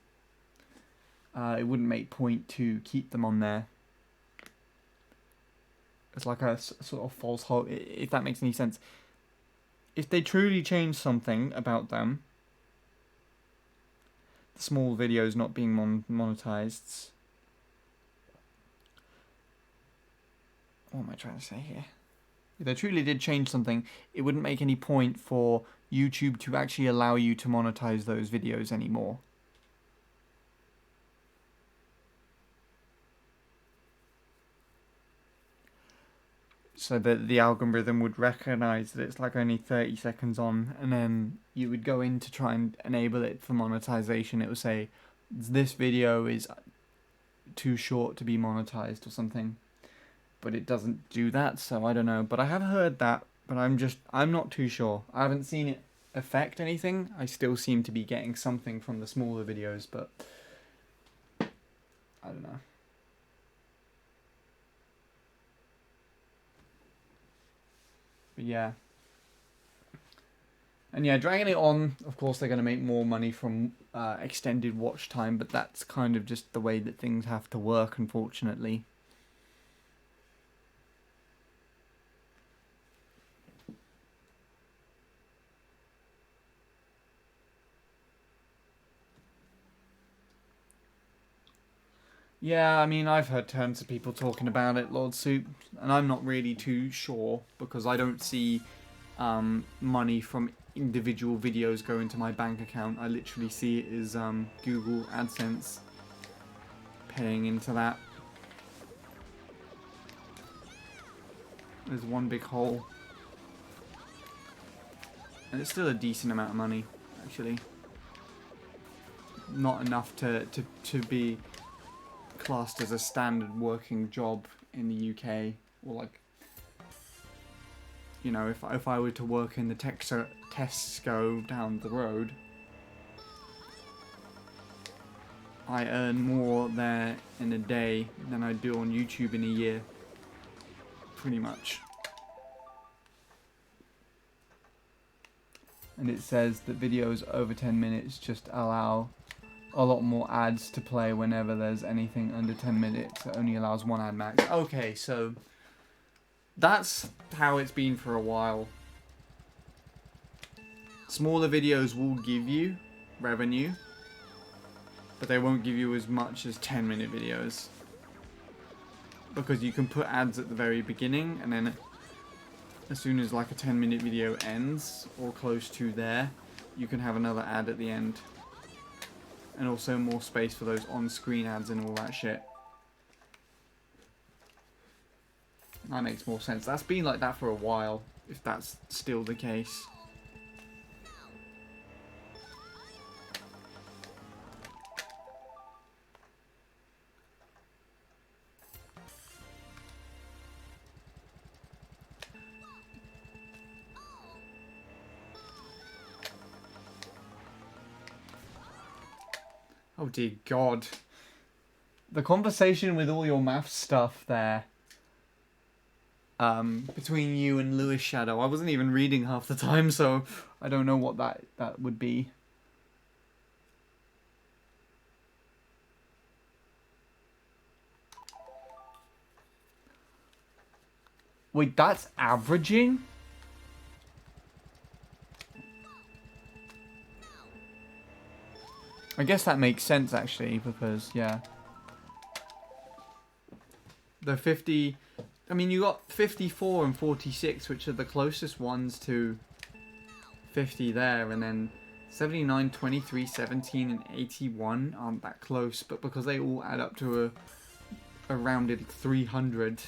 S1: it wouldn't make point to keep them on there. It's like a sort of false hope, if that makes any sense. If they truly change something about them, the small videos not being monetized. What am I trying to say here? If they truly did change something, it wouldn't make any point for YouTube to actually allow you to monetize those videos anymore. So that the algorithm would recognize that it's like only 30 seconds on, and then you would go in to try and enable it for monetization. It would say, this video is too short to be monetized or something. But it doesn't do that, so I don't know. But I have heard that, but I'm not too sure. I haven't seen it affect anything. I still seem to be getting something from the smaller videos, but I don't know. But yeah. And yeah, dragging it on, of course they're going to make more money from extended watch time, but that's kind of just the way that things have to work, unfortunately. Yeah, I mean, I've heard tons of people talking about it, Lord Soup, and I'm not really too sure because I don't see money from individual videos go into my bank account. I literally see it as Google AdSense paying into that. There's one big hole. And it's still a decent amount of money, actually. Not enough to be classed as a standard working job in the UK, or like, you know, if I were to work in the Tesco down the road, I earn more there in a day than I do on YouTube in a year, pretty much. And it says that videos over 10 minutes just allow a lot more ads to play whenever there's anything under 10 minutes. It only allows one ad max. Okay, so that's how it's been for a while. Smaller videos will give you revenue, but they won't give you as much as 10-minute videos. Because you can put ads at the very beginning, and then as soon as like a 10-minute video ends, or close to there, you can have another ad at the end. And also more space for those on-screen ads and all that shit. That makes more sense. That's been like that for a while, if that's still the case. Oh dear God. The conversation with all your math stuff there. Between you and Lewis Shadow. I wasn't even reading half the time, so I don't know what that would be. Wait, that's averaging? I guess that makes sense actually, because yeah, the 50. I mean, you got 54 and 46, which are the closest ones to 50 there, and then 79, 23, 17, and 81 aren't that close, but because they all add up to a rounded 300,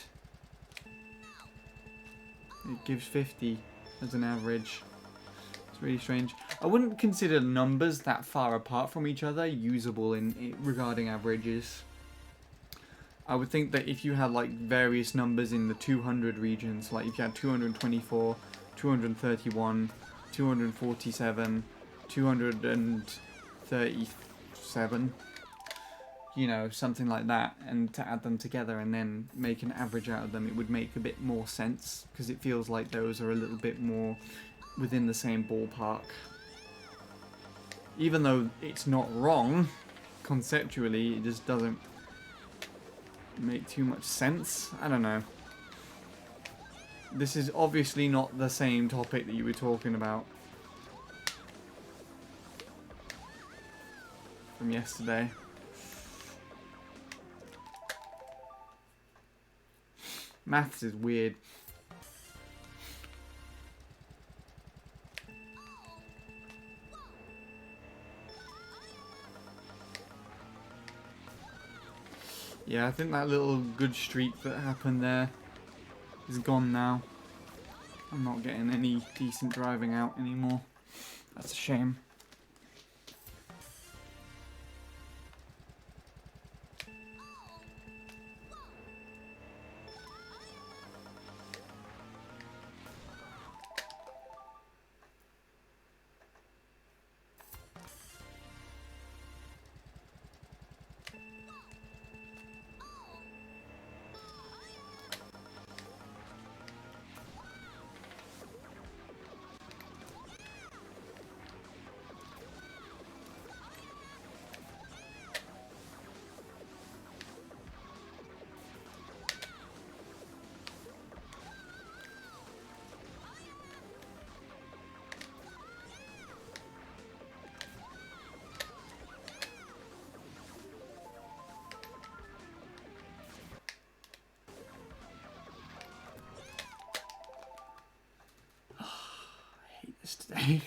S1: it gives 50 as an average. It's really strange. I wouldn't consider numbers that far apart from each other usable in regarding averages. I would think that if you had like various numbers in the 200 regions, like if you had 224, 231, 247, 237, you know, something like that, and to add them together and then make an average out of them, it would make a bit more sense, because it feels like those are a little bit more within the same ballpark. Even though it's not wrong, conceptually, it just doesn't make too much sense. I don't know. This is obviously not the same topic that you were talking about from yesterday. Maths is weird. Yeah, I think that little good streak that happened there is gone now. I'm not getting any decent driving out anymore. That's a shame. Today.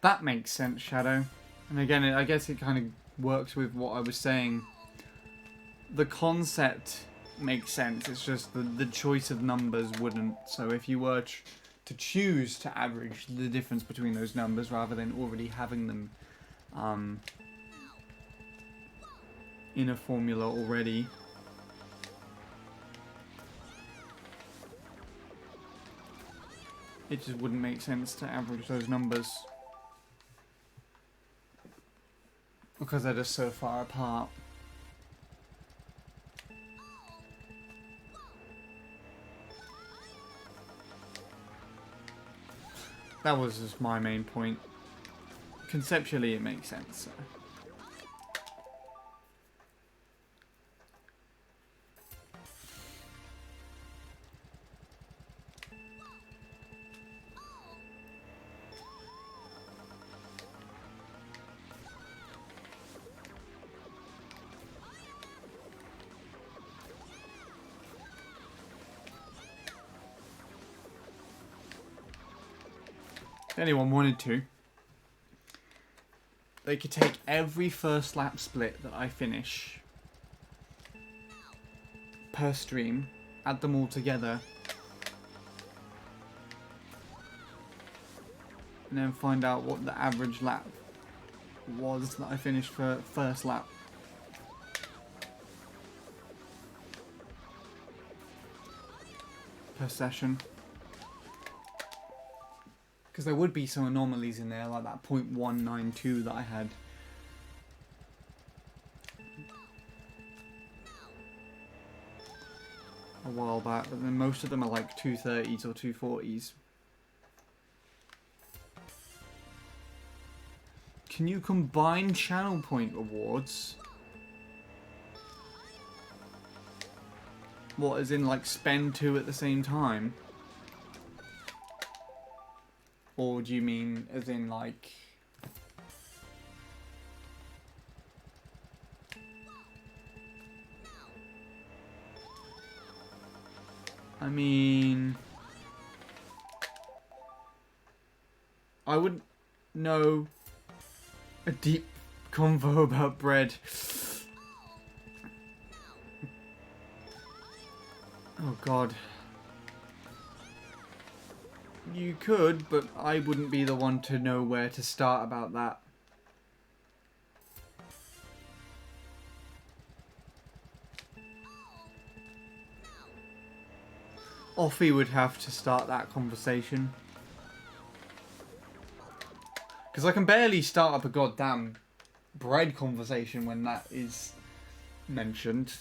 S1: That makes sense, Shadow. And again, I guess it kind of works with what I was saying. The concept makes sense, it's just the choice of numbers wouldn't. So if you were to choose to average the difference between those numbers rather than already having them in a formula already, it just wouldn't make sense to average those numbers, because they're just so far apart. That was just my main point. Conceptually, it makes sense. So. If anyone wanted to, they could take every first lap split that I finish per stream, add them all together, and then find out what the average lap was that I finished for first lap. Per session. Because there would be some anomalies in there, like that 0.192 that I had. A while back, but then most of them are like 230s or 240s. Can you combine channel point awards? What, as in like spend two at the same time? Or do you mean as in like... I mean... I wouldn't know a deep convo about bread. Oh god. You could, but I wouldn't be the one to know where to start about that. Offie would have to start that conversation. Because I can barely start up a goddamn bread conversation when that is mentioned.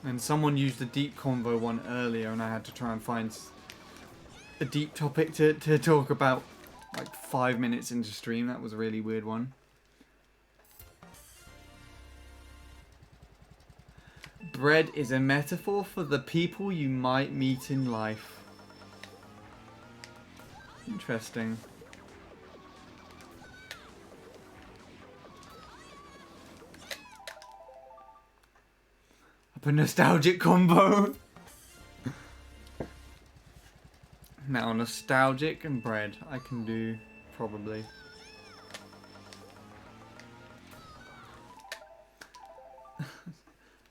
S1: And someone used the deep convo one earlier and I had to try and find a deep topic to talk about like 5 minutes into stream. That was a really weird one. Bread is a metaphor for the people you might meet in life. Interesting. A nostalgic combo. Now nostalgic and bread I can do probably.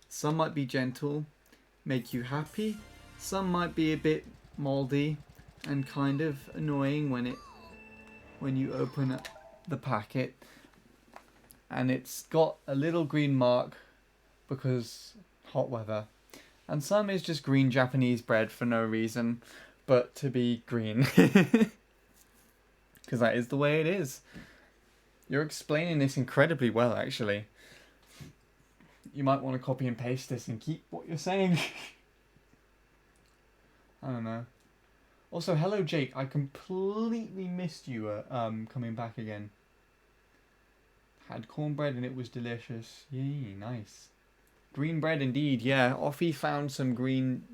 S1: Some might be gentle, make you happy. Some might be a bit moldy and kind of annoying when you open up the packet and it's got a little green mark because hot weather. And some is just green Japanese bread for no reason but to be green. Because that is the way it is. You're explaining this incredibly well, actually. You might want to copy and paste this and keep what you're saying. I don't know. Also, hello Jake. I completely missed you coming back again. Had cornbread and it was delicious. Yee, nice. Green bread indeed. Yeah, Offie found some green...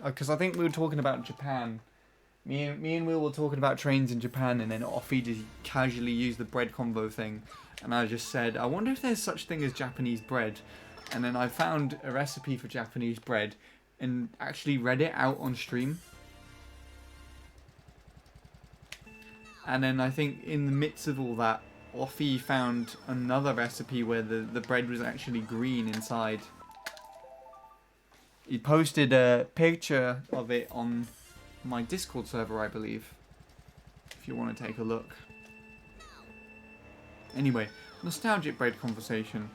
S1: Because I think we were talking about Japan. Me and Will were talking about trains in Japan, and then Offie just casually used the bread combo thing. And I just said, I wonder if there's such thing as Japanese bread. And then I found a recipe for Japanese bread and actually read it out on stream. And then I think in the midst of all that, Offie found another recipe where the bread was actually green inside. He posted a picture of it on my Discord server, I believe. If you want to take a look. Anyway, nostalgic bread conversation.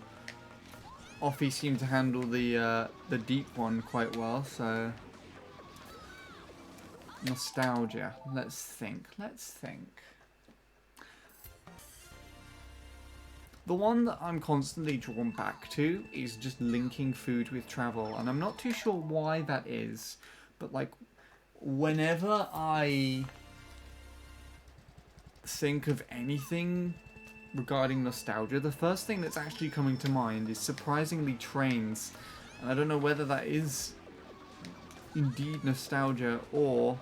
S1: Offie seemed to handle the deep one quite well, so... Nostalgia. Let's think. The one that I'm constantly drawn back to is just linking food with travel, and I'm not too sure why that is, but like, whenever I think of anything regarding nostalgia, the first thing that's actually coming to mind is surprisingly trains. And I don't know whether that is indeed nostalgia or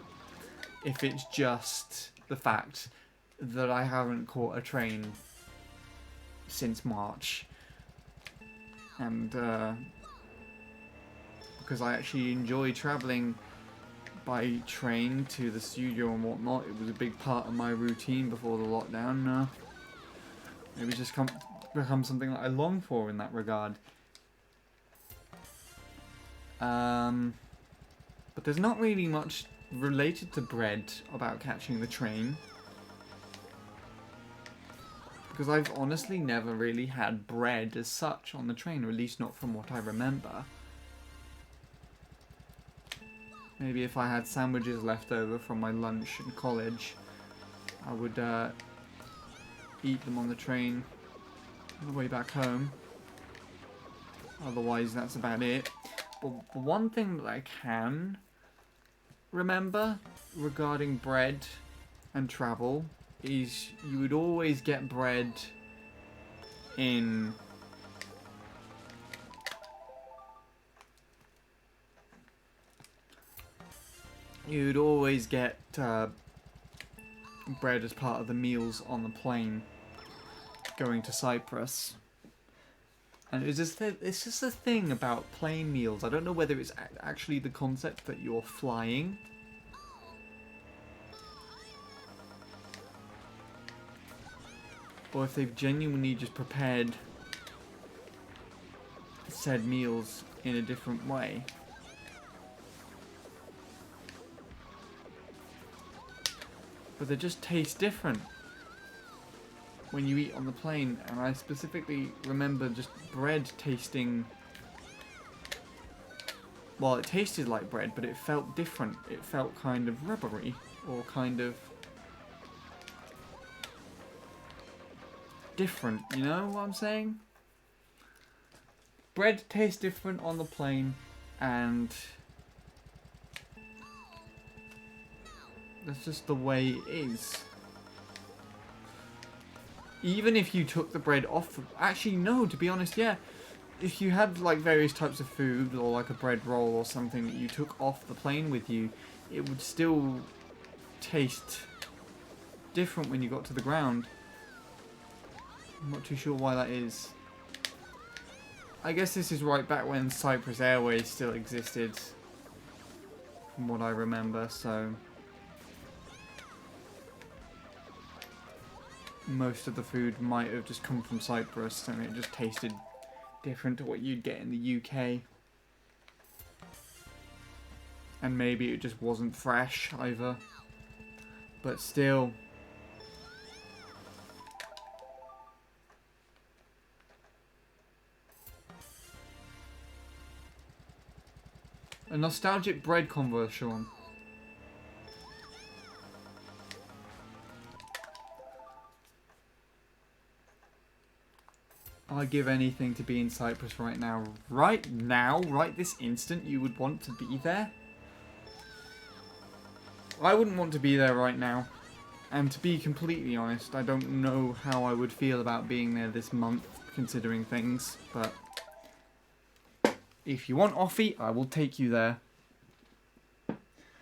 S1: if it's just the fact that I haven't caught a train since March. And because I actually enjoy travelling by train to the studio and whatnot. It was a big part of my routine before the lockdown. Maybe it's just become something that I long for in that regard. But there's not really much related to bread about catching the train. Because I've honestly never really had bread as such on the train, or at least not from what I remember. Maybe if I had sandwiches left over from my lunch in college, I would eat them on the train on the way back home. Otherwise, that's about it. But one thing that I can remember regarding bread and travel is you would always get bread in bread as part of the meals on the plane going to Cyprus. And it's just a thing about plane meals. I don't know whether it's actually the concept that you're flying, or if they've genuinely just prepared said meals in a different way. But they just taste different when you eat on the plane, and I specifically remember just bread tasting... Well, it tasted like bread, but it felt different. It felt kind of rubbery, or kind of... different, you know what I'm saying? Bread tastes different on the plane, and that's just the way it is. Even if you took the bread off... Actually, no, to be honest, yeah. If you had, like, various types of food, or, like, a bread roll or something that you took off the plane with you, it would still taste different when you got to the ground. I'm not too sure why that is. I guess this is right back when Cyprus Airways still existed, from what I remember, so... most of the food might have just come from Cyprus and it just tasted different to what you'd get in the UK. And maybe it just wasn't fresh either. But still. A nostalgic bread convo, Sean. I'd give anything to be in Cyprus right now. Right now, right this instant, you would want to be there? I wouldn't want to be there right now. And to be completely honest, I don't know how I would feel about being there this month, considering things, but... if you want Offie, I will take you there.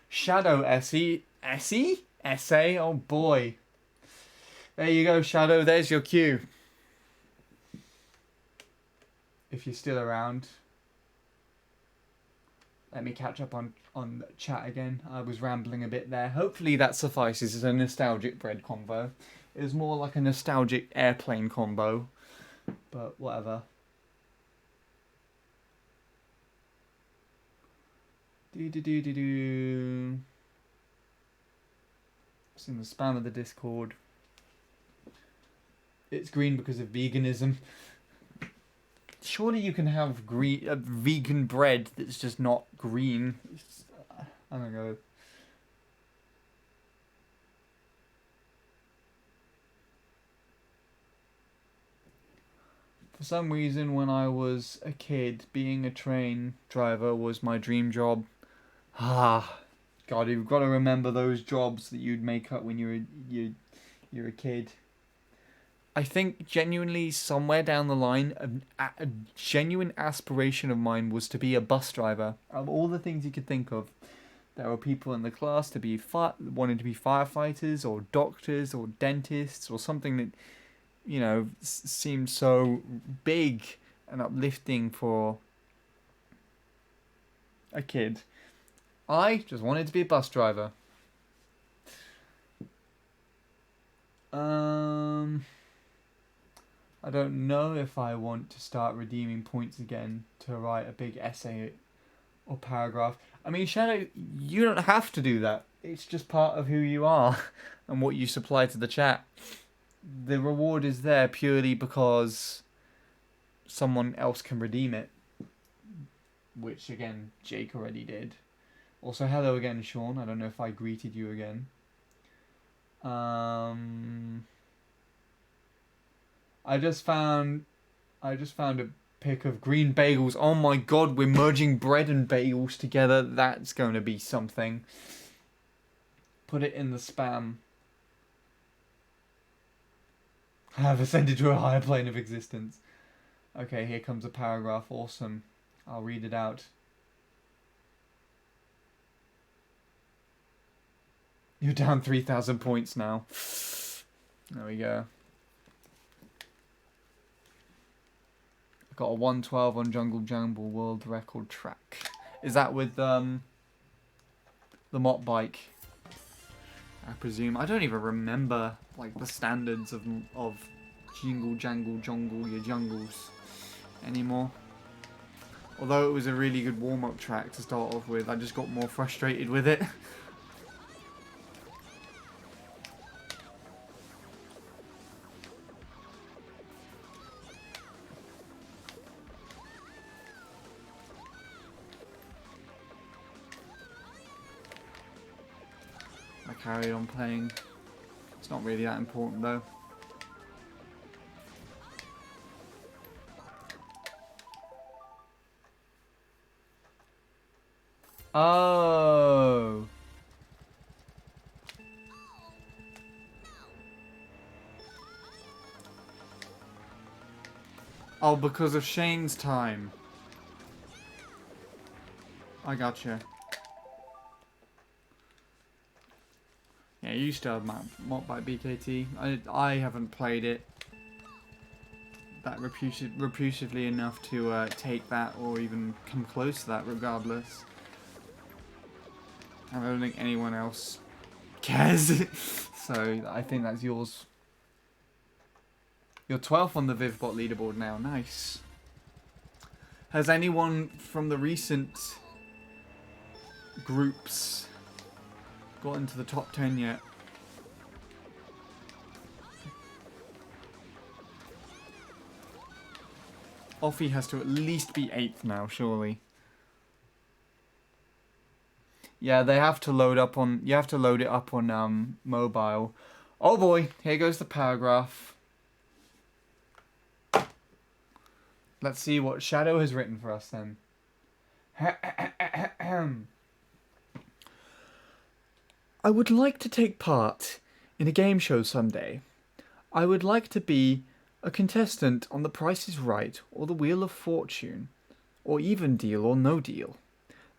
S1: Shadow Essie. Essie? Essay? Oh boy. There you go, Shadow. There's your cue. If you're still around. Let me catch up on chat again. I was rambling a bit there. Hopefully that suffices as a nostalgic bread combo. It was more like a nostalgic airplane combo. But whatever. It's in the spam of the Discord. It's green because of veganism. Surely you can have vegan bread that's just not green. I don't know. For some reason, when I was a kid, being a train driver was my dream job. Ah, God, you've got to remember those jobs that you'd make up when you're a kid. I think genuinely somewhere down the line, a genuine aspiration of mine was to be a bus driver. Of all the things you could think of, there were people in the class to be wanting to be firefighters or doctors or dentists or something that, you know, seemed so big and uplifting for a kid. I just wanted to be a bus driver. I don't know if I want to start redeeming points again to write a big essay or paragraph. I mean, Shadow, you don't have to do that. It's just part of who you are and what you supply to the chat. The reward is there purely because someone else can redeem it. Which, again, Jake already did. Also, hello again, Sean. I don't know if I greeted you again. I just found a pic of green bagels. Oh my god, we're merging bread and bagels together. That's going to be something. Put it in the spam. I have ascended to a higher plane of existence. Okay, here comes a paragraph. Awesome. I'll read it out. You're down 3,000 points now. There we go. I got a 112 on Jungle Jamble world record track. Is that with the mop bike? I presume. I don't even remember like the standards of Jingle Jangle Jungle your jungles anymore. Although it was a really good warm-up track to start off with, I just got more frustrated with it. I carried on playing. It's not really that important though. Oh. Oh, because of Shane's time. I gotcha. Yeah, you used to have Mop by BKT. I haven't played it that repulsively enough to take that or even come close to that regardless. I don't think anyone else cares. So I think that's yours. You're 12th on the Vivbot leaderboard now. Nice. Has anyone from the recent groups got into the top 10 yet? Offie has to at least be 8th now, surely. Yeah, they have to load up on. You have to load it up on mobile. Oh boy, here goes the paragraph. Let's see what Shadow has written for us then. I would like to take part in a game show someday. I would like to be a contestant on The Price is Right or The Wheel of Fortune, or Even Deal or No Deal.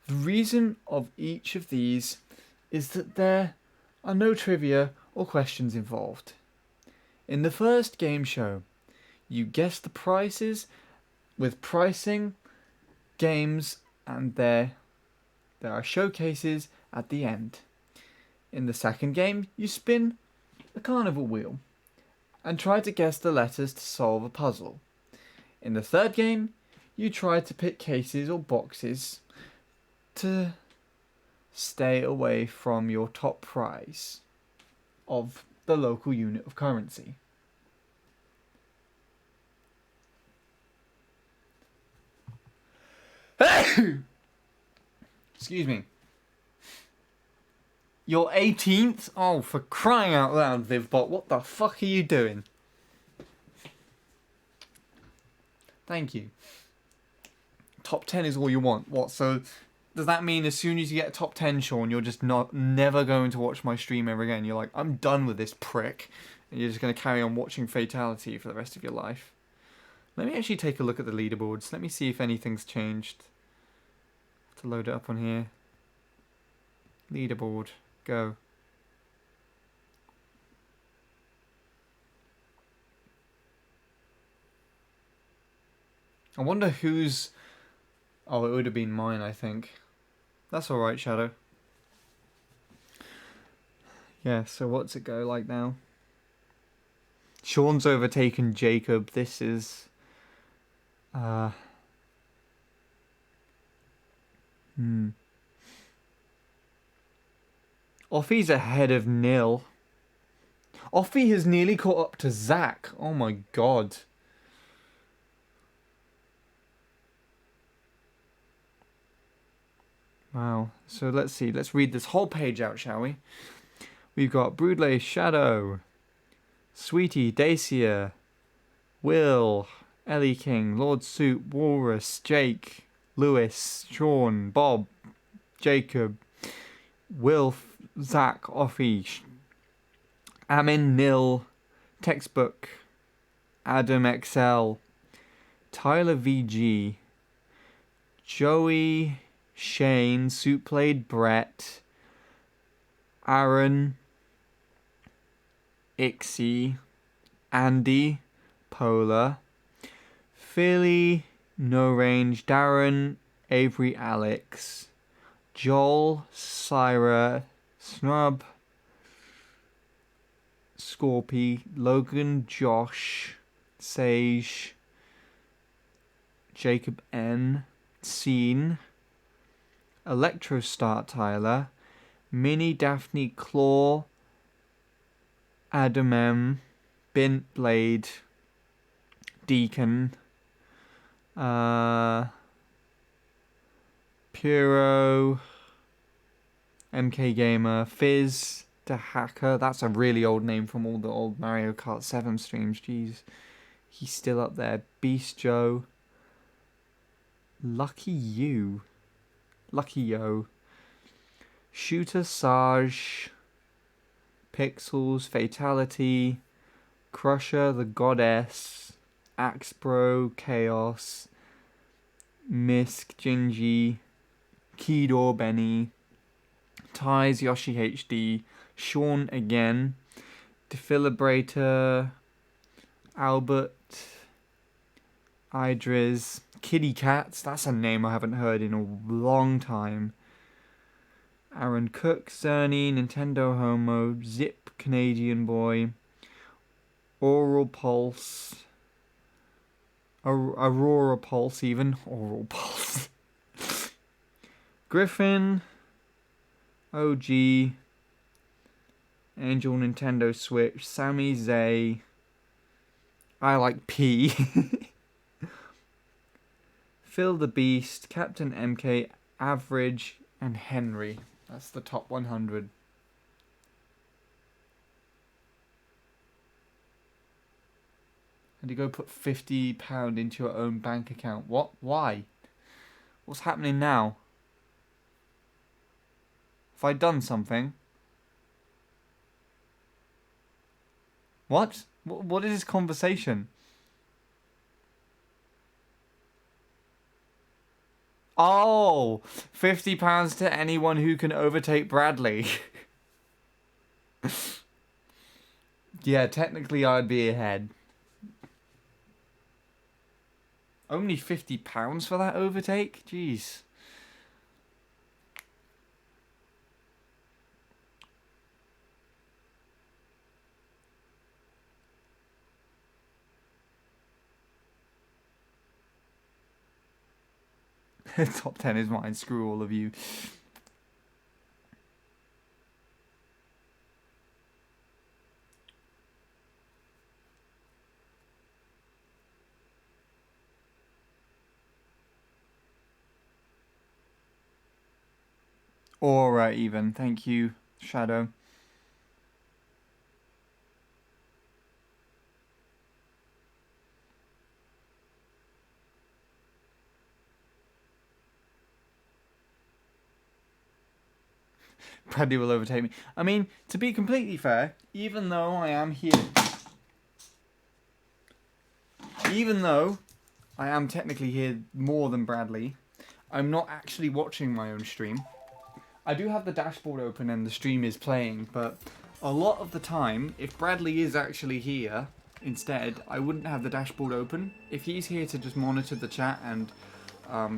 S1: The reason of each of these is that there are no trivia or questions involved. In the first game show, you guess the prices with pricing, games, and there are showcases at the end. In the second game, you spin a carnival wheel and try to guess the letters to solve a puzzle. In the third game, you try to pick cases or boxes to stay away from your top prize of the local unit of currency. Excuse me. You're 18th? Oh, for crying out loud, Vivbot. What the fuck are you doing? Thank you. Top 10 is all you want. What, so does that mean as soon as you get top 10, Sean, you're just never going to watch my stream ever again? You're like, I'm done with this prick. And you're just going to carry on watching Fatality for the rest of your life. Let me actually take a look at the leaderboards. Let me see if anything's changed. Have to load it up on here. Leaderboard. Go. I wonder who's... Oh, it would have been mine, I think. That's alright, Shadow. Yeah, so what's it go like now? Sean's overtaken Jacob. This is... Offie's ahead of Nil. Offie has nearly caught up to Zach. Oh my god. Wow. So let's see. Let's read this whole page out, shall we? We've got Broodley, Shadow, Sweetie, Dacia, Will, Ellie King, Lord Soup, Walrus, Jake, Lewis, Sean, Bob, Jacob, Wilf, Zach, Offie, Amin, Nil, Textbook, Adam XL, Tyler VG, Joey, Shane, Soup Played Brett, Aaron, Ixie, Andy, Polar, Philly, No Range, Darren, Avery, Alex, Joel, Syra, Snub, Scorpy, Logan, Josh, Sage, Jacob N, Scene, Electrostart Tyler, Mini Daphne Claw, Adam M, Bint Blade, Deacon, Puro, MK Gamer, Fizz, The Hacker. That's a really old name from all the old Mario Kart 7 streams. Jeez. He's still up there. Beast Joe. Lucky You. Lucky Yo. Shooter Saj. Pixels. Fatality. Crusher the Goddess. Axbro. Chaos. Misk. Gingy. Keydor Benny. Ties, Yoshi HD, Sean again, Defibrillator, Albert, Idris, Kitty Cats, that's a name I haven't heard in a long time. Aaron Cook, Cerny, Nintendo Homo, Zip, Canadian Boy, Oral Pulse, Aurora Pulse even, Oral Pulse, Griffin, OG, Angel Nintendo Switch, Sammy Zay, I like P, Phil the Beast, Captain MK, Average, and Henry. That's the top 100. And you go put £50 into your own bank account. What? Why? What's happening now? Have I done something? What? What is this conversation? Oh, £50 to anyone who can overtake Bradley. Yeah, technically I'd be ahead. Only £50 for that overtake? Jeez. Top 10 is mine. Screw all of you. Aura even. Thank you, Shadow. Bradley will overtake me. I mean, to be completely fair, even though I am here... Even though I am technically here more than Bradley, I'm not actually watching my own stream. I do have the dashboard open and the stream is playing, but a lot of the time, if Bradley is actually here instead, I wouldn't have the dashboard open. If he's here to just monitor the chat and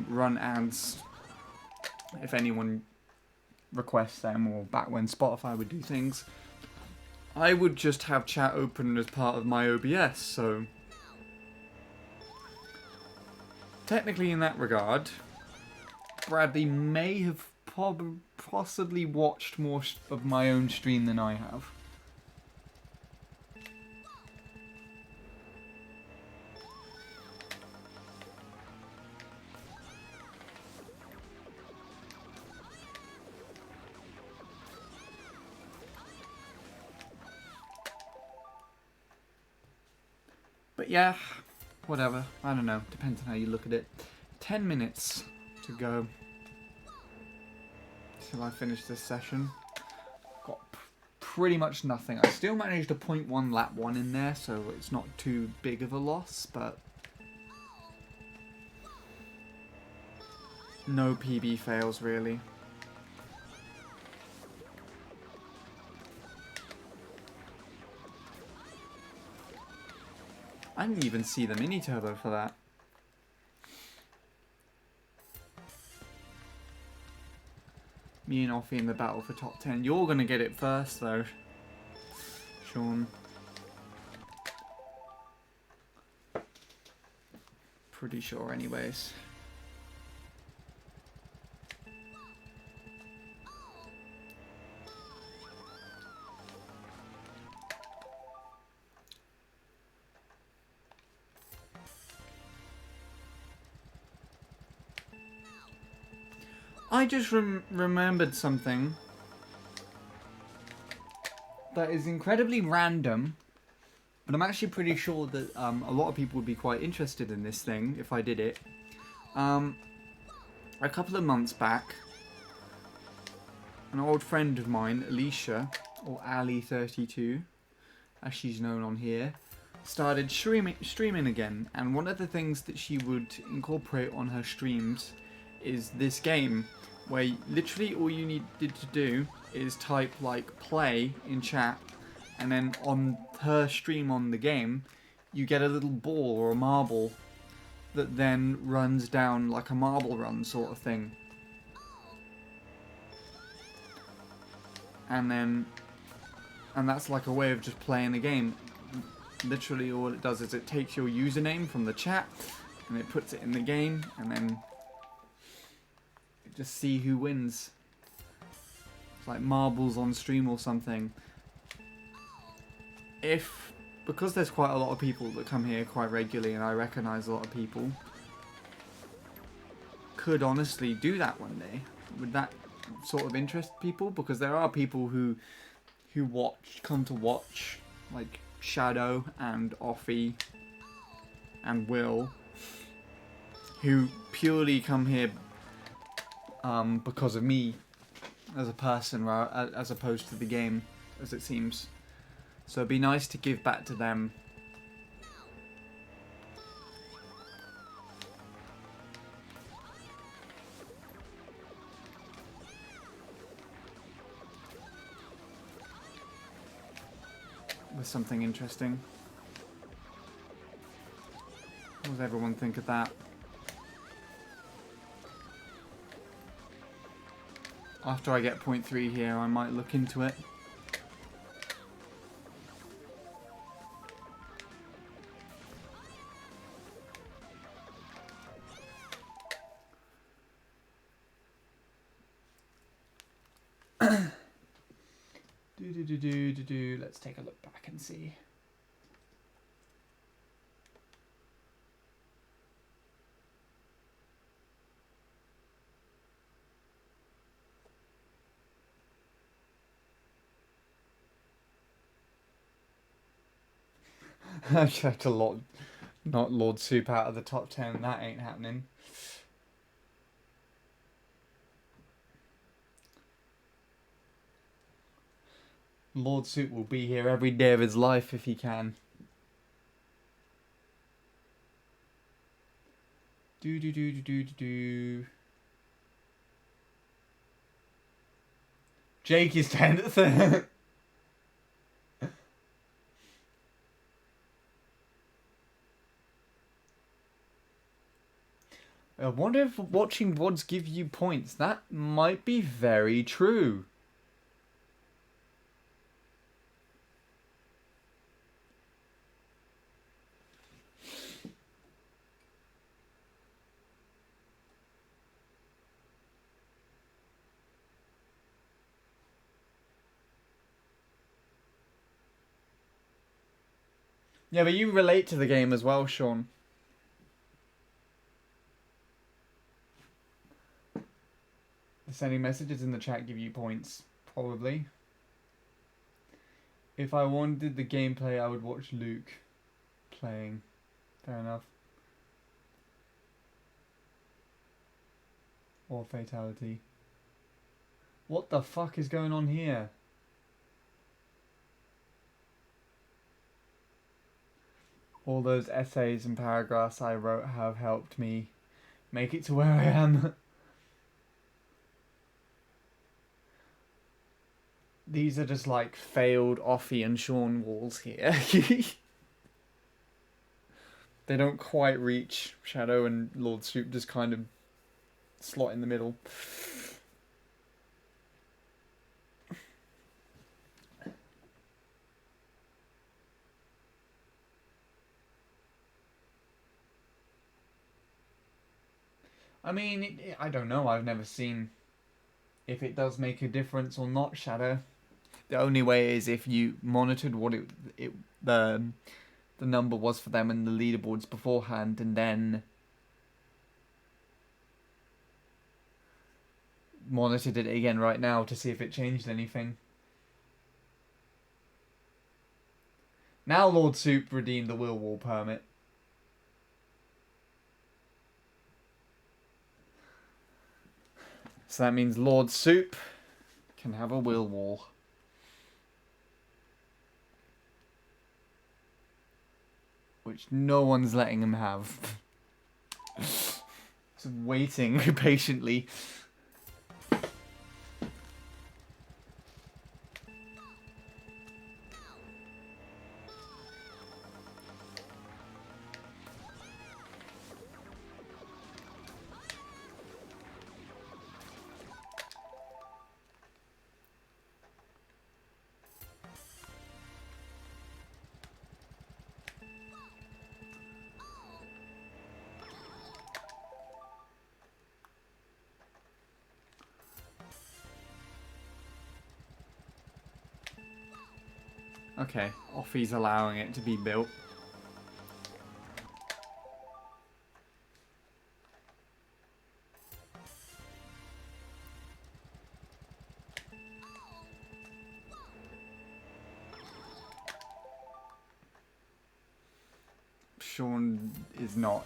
S1: run ads, if anyone requests them, or back when Spotify would do things, I would just have chat open as part of my OBS, so technically in that regard, Bradley may have possibly watched more of my own stream than I have. But yeah, whatever. I don't know. Depends on how you look at it. 10 minutes to go till I finish this session. Got pretty much nothing. I still managed a 0.1 lap 1 in there, so it's not too big of a loss, but no PB fails really. I didn't even see the mini turbo for that. Me and Offie in the battle for top 10. You're gonna get it first though, Sean. Pretty sure anyways. I just remembered something that is incredibly random, but I'm actually pretty sure that a lot of people would be quite interested in this thing if I did it. A couple of months back, an old friend of mine, Alicia, or Ali32, as she's known on here, started streaming again, and one of the things that she would incorporate on her streams is this game, where literally all you needed to do is type like play in chat, and then on her stream on the game you get a little ball or a marble that then runs down like a marble run sort of thing, and that's like a way of just playing the game. Literally all it does is it takes your username from the chat and it puts it in the game, and then just see who wins. It's like marbles on stream or something. Because there's quite a lot of people that come here quite regularly and I recognise a lot of people, could honestly do that one day. Would that sort of interest people? Because there are people who come to watch, like Shadow and Offie and Will, who purely come here because of me as a person, as opposed to the game, as it seems. So it'd be nice to give back to them. With something interesting. What does everyone think of that? After I get 0.3 here, I might look into it. Let's take a look back and see. I checked a lot, not Lord Soup out of the top 10. That ain't happening. Lord Soup will be here every day of his life if he can. Jake is 10th. I wonder if watching VODs give you points. That might be very true. Yeah, but you relate to the game as well, Sean. Sending messages in the chat give you points, probably. If I wanted the gameplay, I would watch Luke playing. Fair enough. Or Fatality. What the fuck is going on here? All those essays and paragraphs I wrote have helped me make it to where I am. These are just like failed Offie and Sean walls here. They don't quite reach. Shadow and Lord Soup just kind of slot in the middle. I mean, I don't know. I've never seen if it does make a difference or not, Shadow. The only way is if you monitored what the number was for them in the leaderboards beforehand, and then monitored it again right now to see if it changed anything. Now Lord Soup redeemed the Will Wall permit. So that means Lord Soup can have a Will Wall. Which no one's letting him have. Just waiting patiently. Okay, Offie's allowing it to be built. Sean is not.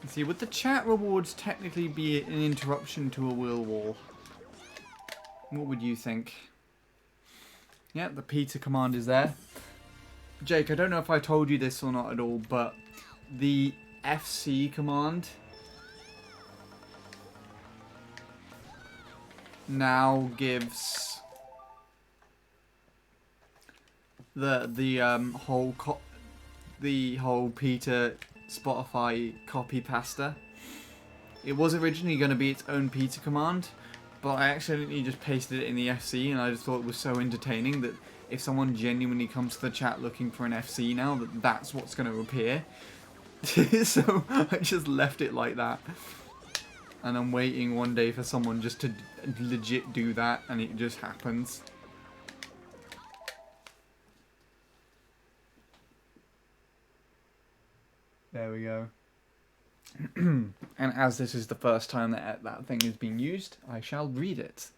S1: See, would the chat rewards technically be an interruption to a will wall? What would you think? Yeah, the Peter command is there. Jake, I don't know if I told you this or not at all, but the FC command now gives the whole Peter Spotify copy pasta. It was originally going to be its own Peter command, but I accidentally just pasted it in the FC, and I just thought it was so entertaining that if someone genuinely comes to the chat looking for an FC now, that's what's going to appear. So I just left it like that, and I'm waiting one day for someone just to legit do that, and it just happens. There we go. And as this is the first time that that thing is being used, I shall read it.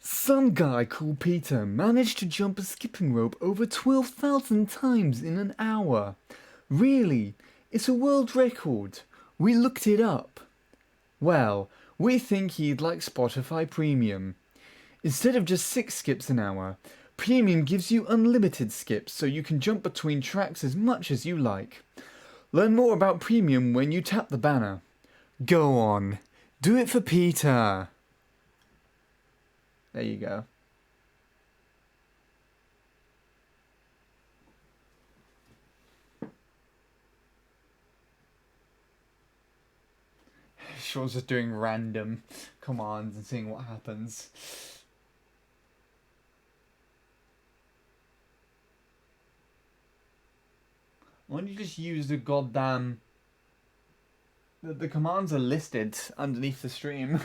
S1: Some guy called Peter managed to jump a skipping rope over 12,000 times in an hour. Really, it's a world record. We looked it up. Well, we think he'd like Spotify Premium. Instead of just 6 skips an hour, Premium gives you unlimited skips, so you can jump between tracks as much as you like. Learn more about Premium when you tap the banner. Go on, do it for Peter. There you go. Sean's just doing random commands and seeing what happens. Why don't you just use the goddamn The commands are listed underneath the stream.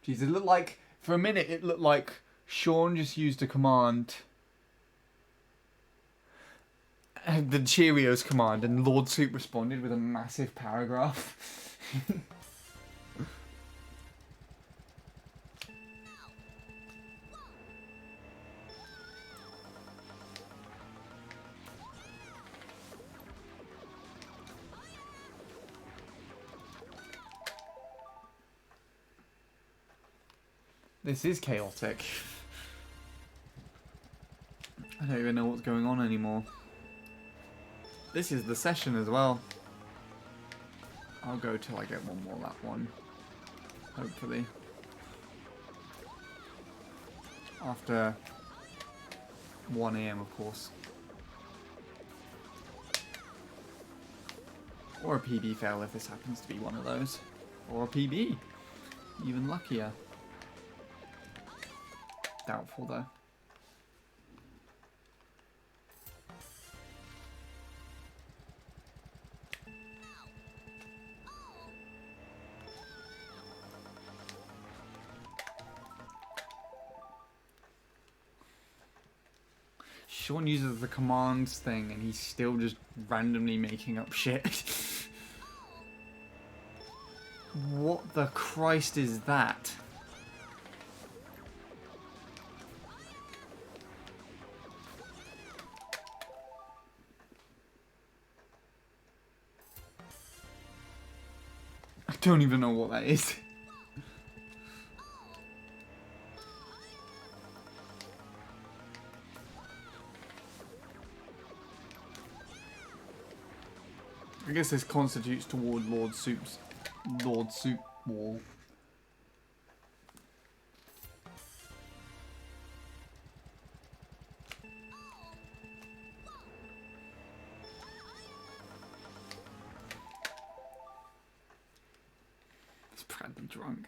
S1: Jeez, it looked like, for a minute, it looked like Sean just used a command, the Cheerios command, and Lord Soup responded with a massive paragraph. This is chaotic. I don't even know what's going on anymore. This is the session as well. I'll go till I get one more lap one. Hopefully. After 1 AM, of course. Or a PB fail if this happens to be one of those. Or a PB. Even luckier. Doubtful though. Sean uses the commands thing and he's still just randomly making up shit. What the Christ is that? I don't even know what that is. I guess this constitutes toward Lord Soup wall. He's probably drunk.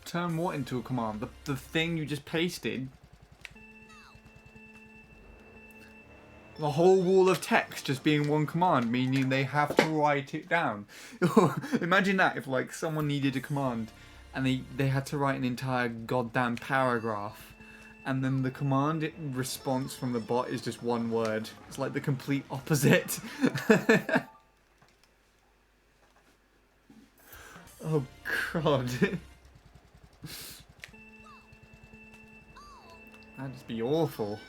S1: Turn what into a command? The thing you just pasted? The whole wall of text just being one command, meaning they have to write it down. Imagine that if like someone needed a command and they had to write an entire goddamn paragraph and then the command response from the bot is just one word. It's like the complete opposite. Oh god. That'd just be awful.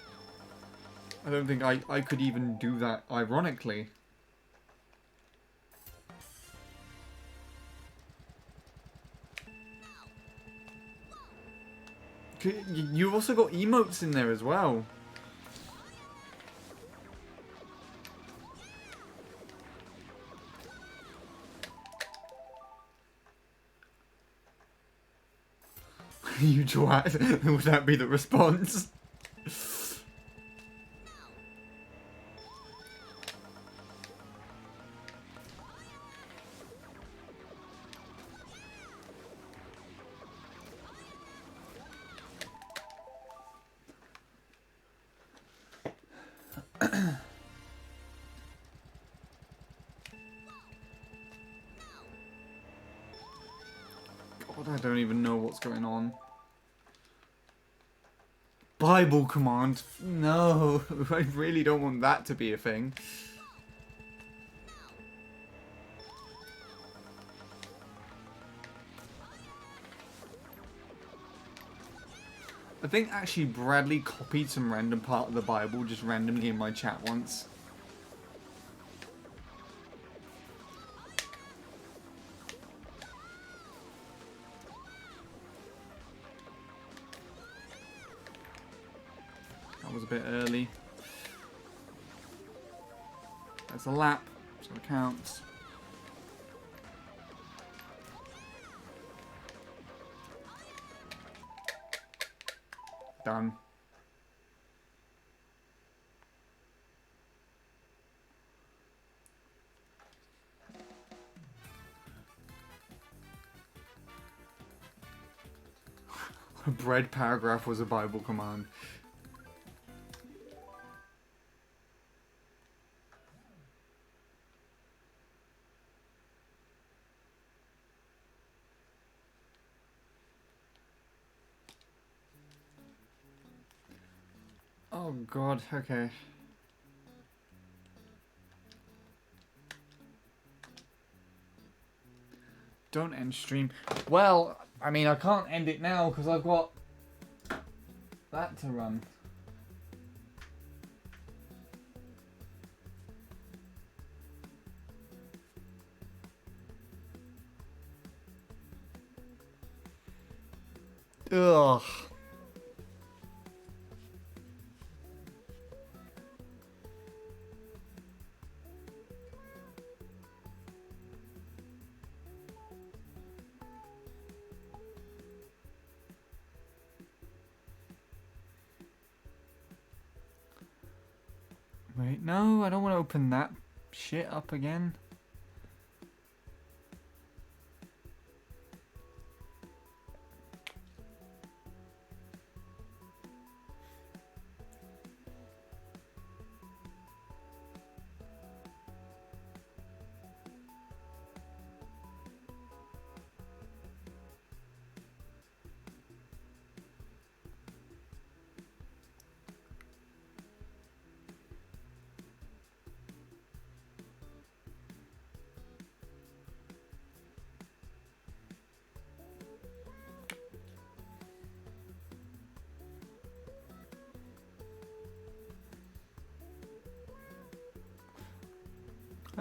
S1: I don't think I could even do that ironically. You've also got emotes in there as well. You twat. Would that be the response? God, I don't even know what's going on. Bible command? No, I really don't want that to be a thing. I think actually Bradley copied some random part of the Bible just randomly in my chat once. That was a bit early. That's a lap, so it counts. Done. A bread paragraph was a Bible command. Oh god, okay. Don't end stream. Well, I mean, I can't end it now because I've got that to run. Ugh. Wait, no, I don't want to open that shit up again.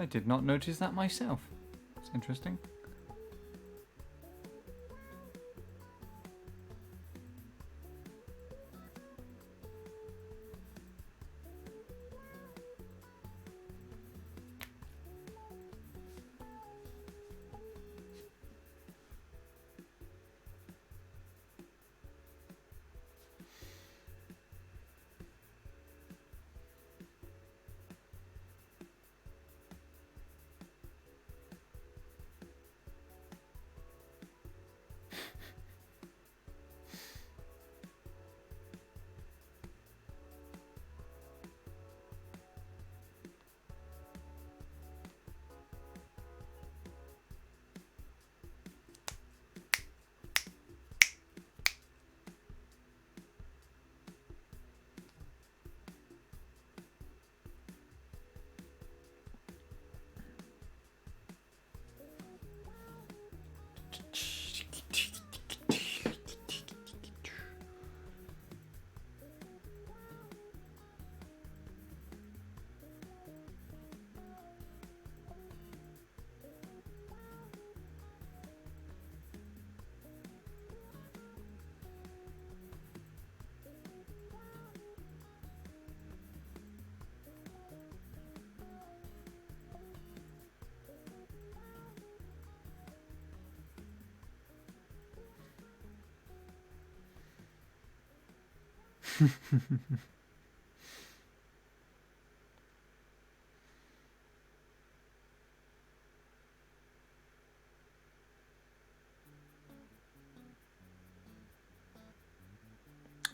S1: I did not notice that myself. It's interesting.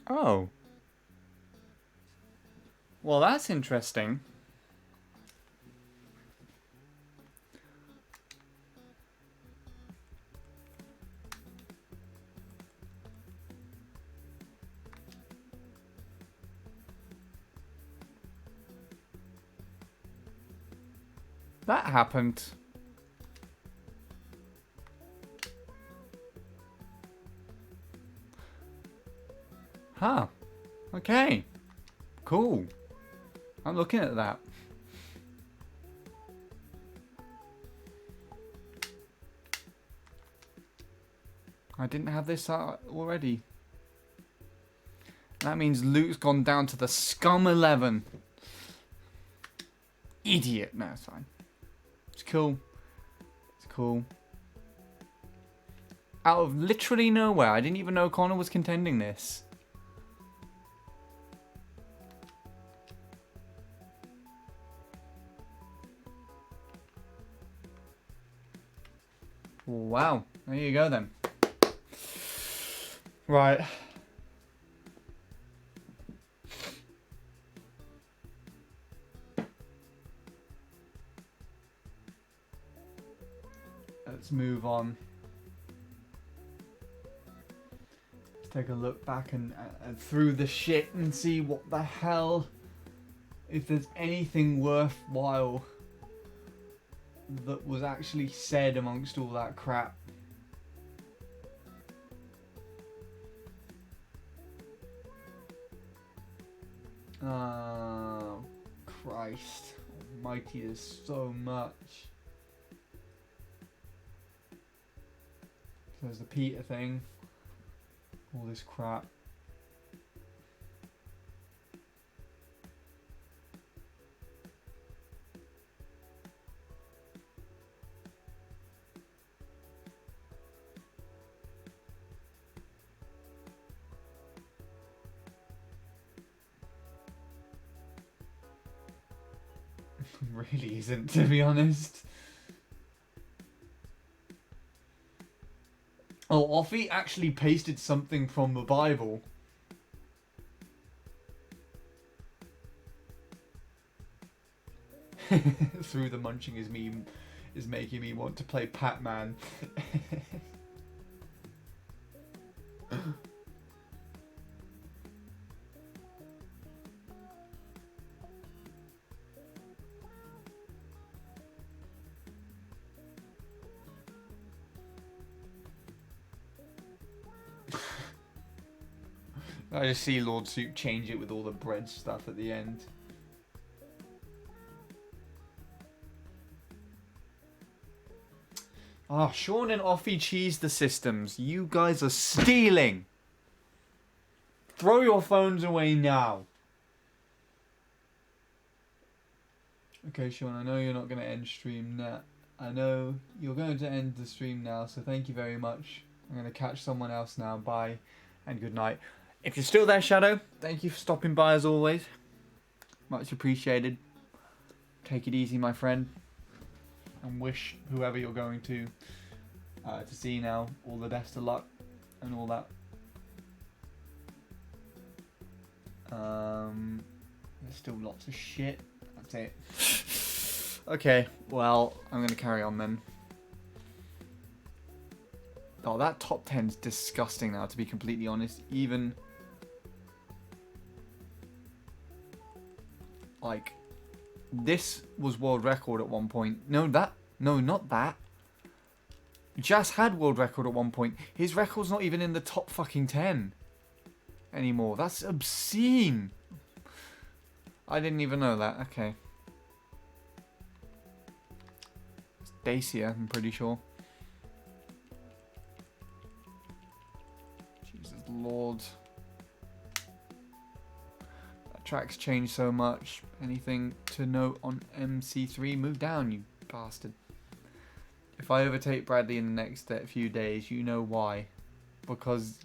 S1: Oh. Well, that's interesting. That happened. Huh. Okay. Cool. I'm looking at that. I didn't have this already. That means Luke's gone down to the scum 11. Idiot. No, it's fine. It's cool. It's cool. Out of literally nowhere. I didn't even know Connor was contending this. Wow. There you go then. Right. Let's move on. Let's take a look back and through the shit and see what the hell, if there's anything worthwhile that was actually said amongst all that crap. Oh, Christ almighty, there's so much. So there's the Peter thing, all this crap. Really isn't, to be honest. Oh, Offie actually pasted something from the Bible. Through the munching is making me want to play Pac-Man. I just see Lord Soup change it with all the bread stuff at the end. Ah, Sean and Offie cheese the systems. You guys are stealing. Throw your phones away now. Okay, Sean, I know you're not going to end stream now. I know you're going to end the stream now, so thank you very much. I'm going to catch someone else now. Bye and good night. If you're still there, Shadow, thank you for stopping by as always. Much appreciated. Take it easy, my friend. And wish whoever you're going to see now all the best of luck and all that. There's still lots of shit. That's it. Okay, well, I'm going to carry on then. Oh, that top 10's disgusting now, to be completely honest. Even... like, this was world record at one point. No, not that. Jas had world record at one point. His record's not even in the top fucking 10 anymore. That's obscene. I didn't even know that. Okay. It's Dacia, I'm pretty sure. Jesus Lord. Tracks change so much. Anything to note on MC3? Move down, you bastard. If I overtake Bradley in the next few days, you know why. Because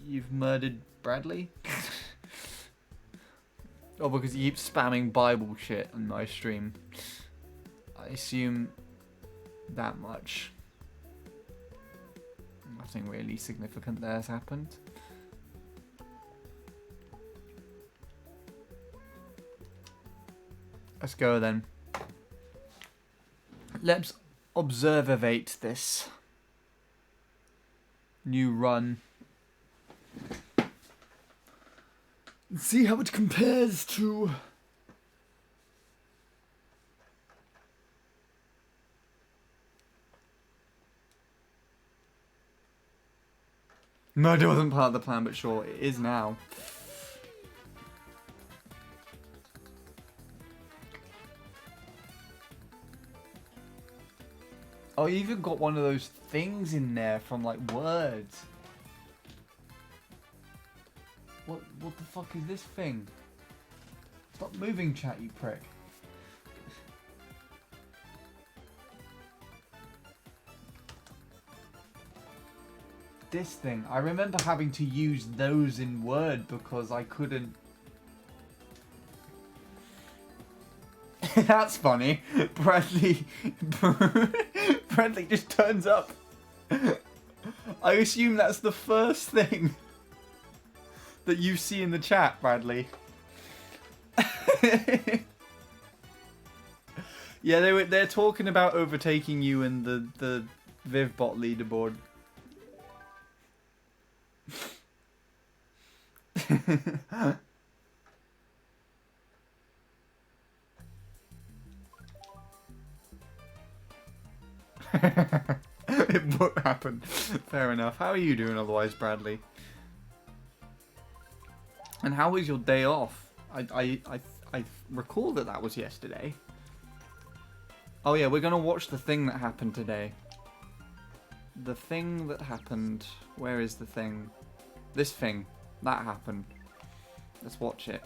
S1: you've murdered Bradley? Or because you keep spamming Bible shit on my stream. I assume that much. Nothing really significant there has happened. Let's go then. Let's observate this new run. See how it compares to Murder wasn't part of the plan, but sure, it is now. Oh, you even got one of those things in there from, like, words. What the fuck is this thing? Stop moving, chat, you prick. This thing. I remember having to use those in Word because I couldn't... That's funny. Bradley just turns up. I assume that's the first thing that you see in the chat, Bradley. Yeah, they're talking about overtaking you in the Vivbot leaderboard. It won't happen. Fair enough. How are you doing otherwise, Bradley? And how was your day off? I recall that was yesterday. Oh yeah, we're gonna watch the thing that happened today. The thing that happened. Where is the thing? This thing. That happened. Let's watch it.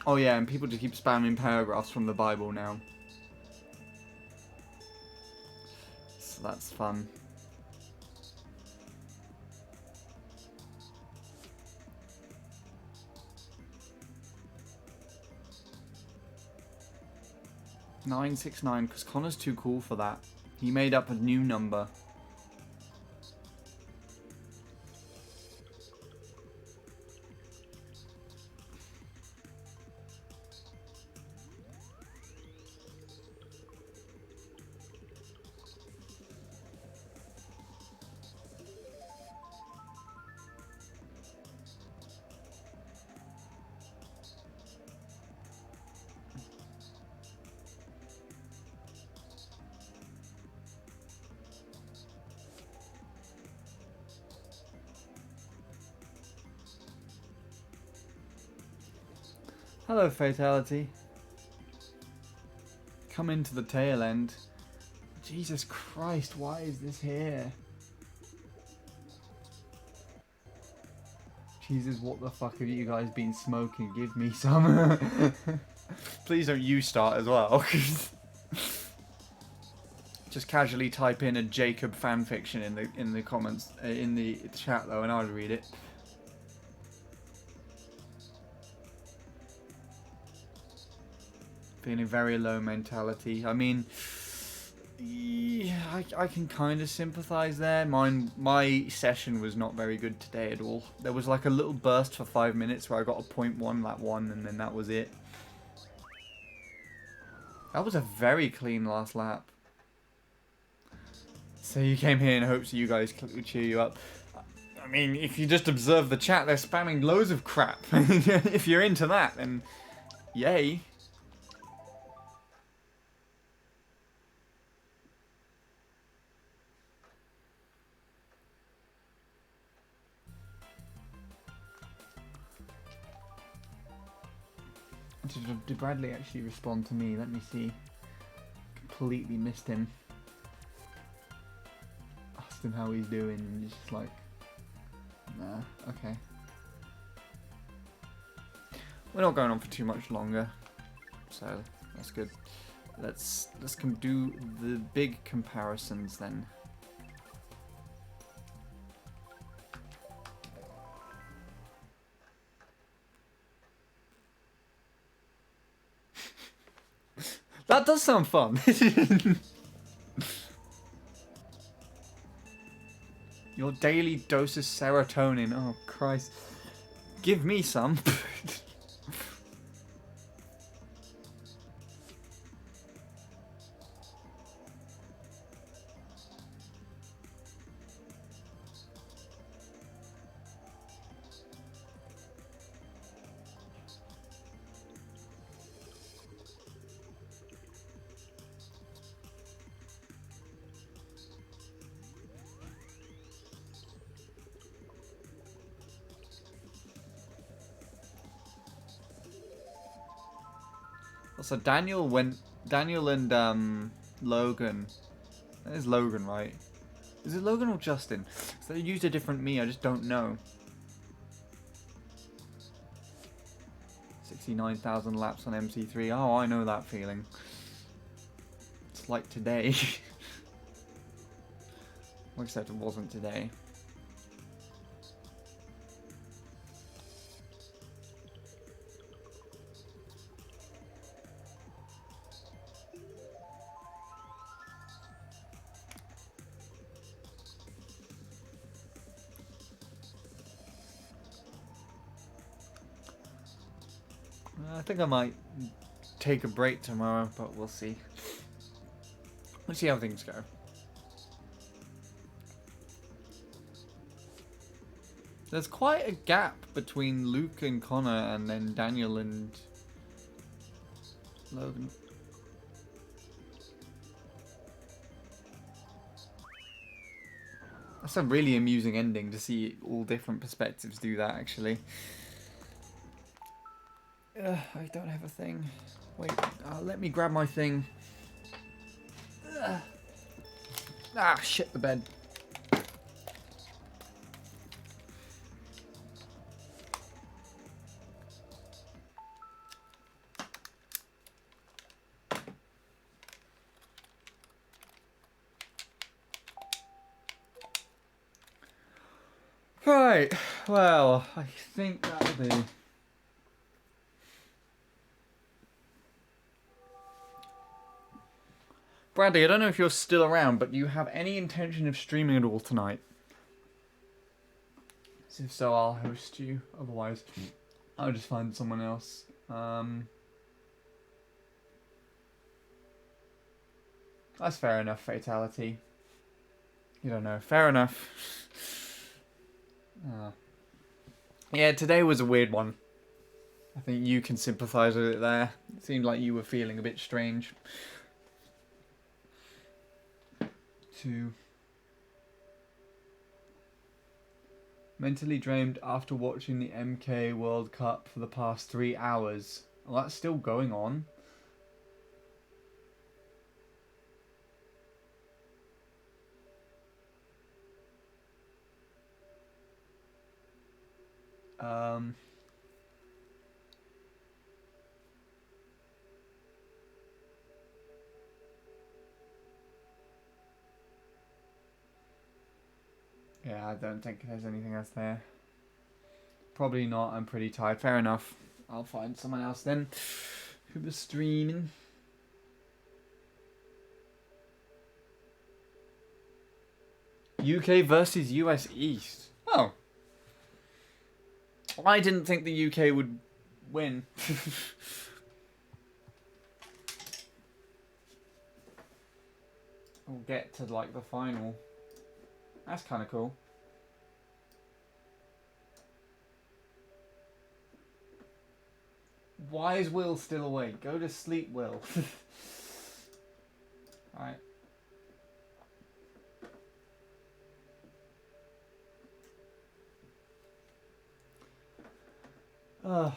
S1: Oh yeah, and people just keep spamming paragraphs from the Bible now. So that's fun. $969, because Connor's too cool for that. He made up a new number. Hello, Fatality. Come into the tail end. Jesus Christ, why is this here? Jesus, what the fuck have you guys been smoking? Give me some. Please don't you start as well. Just casually type in a Jacob fanfiction in the comments in the chat though, and I'll read it. Feeling very low mentality. I mean, yeah, I can kind of sympathise there. My session was not very good today at all. There was like a little burst for 5 minutes where I got a 0.1 that one, and then that was it. That was a very clean last lap. So you came here in hopes that you guys would cheer you up. I mean, if you just observe the chat, they're spamming loads of crap. If you're into that, then yay. Did Bradley actually respond to me? Let me see. Completely missed him. Asked him how he's doing and he's just like, nah, okay. We're not going on for too much longer, so that's good. Let's do the big comparisons then. That does sound fun. Your daily dose of serotonin. Oh, Christ. Give me some. So Daniel and Logan. That is Logan, right? Is it Logan or Justin? So they used a different me, I just don't know. 69,000 laps on MC3. Oh, I know that feeling. It's like today. Except it wasn't today. I think I might take a break tomorrow, but we'll see. Let's see how things go. There's quite a gap between Luke and Connor and then Daniel and Logan. That's a really amusing ending to see all different perspectives do that, actually. I don't have a thing. Wait, let me grab my thing. Ah, shit, the bed. Right, well, I think that'll do. Bradley, I don't know if you're still around, but do you have any intention of streaming at all tonight? If so, I'll host you. Otherwise, I'll just find someone else. That's fair enough, Fatality. You don't know. Fair enough. Yeah, today was a weird one. I think you can sympathise with it there. It seemed like you were feeling a bit strange. Mentally drained after watching the MK World Cup for the past 3 hours. Well, that's still going on. Yeah, I don't think there's anything else there. Probably not. I'm pretty tired. Fair enough. I'll find someone else then who was streaming. UK versus US East. Oh. I didn't think the UK would win. We'll get to like the final. That's kind of cool. Why is Will still awake? Go to sleep, Will. Alright. Ugh.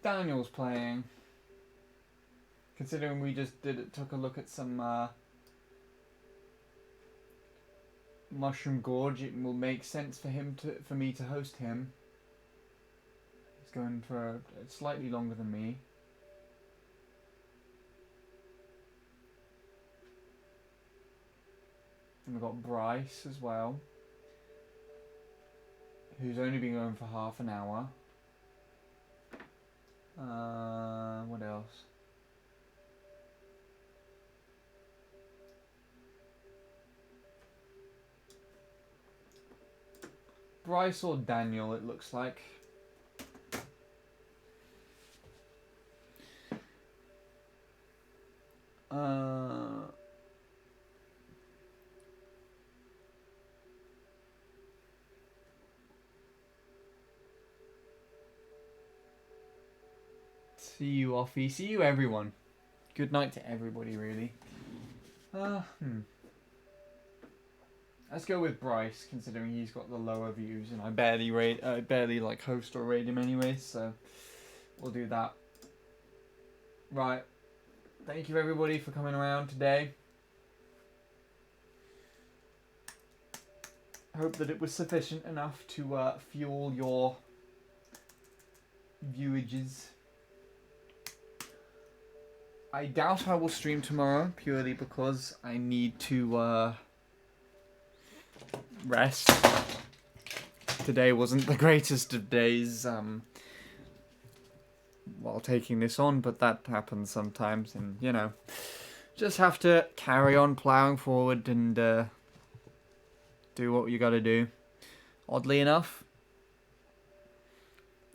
S1: Daniel's playing. Considering we just took a look at some Mushroom Gorge, it will make sense for me to host him. He's going for slightly longer than me. And we've got Bryce as well, who's only been going for half an hour. What else? Bryce or Daniel, it looks like. See you, Offie. See you, everyone. Good night to everybody, really. Let's go with Bryce, considering he's got the lower views, and I barely like host or rate him anyway, so we'll do that. Right. Thank you, everybody, for coming around today. Hope that it was sufficient enough to fuel your viewages. I doubt I will stream tomorrow, purely because I need to rest. Today wasn't the greatest of days while taking this on, but that happens sometimes, and you know, just have to carry on plowing forward and do what you gotta do. Oddly enough,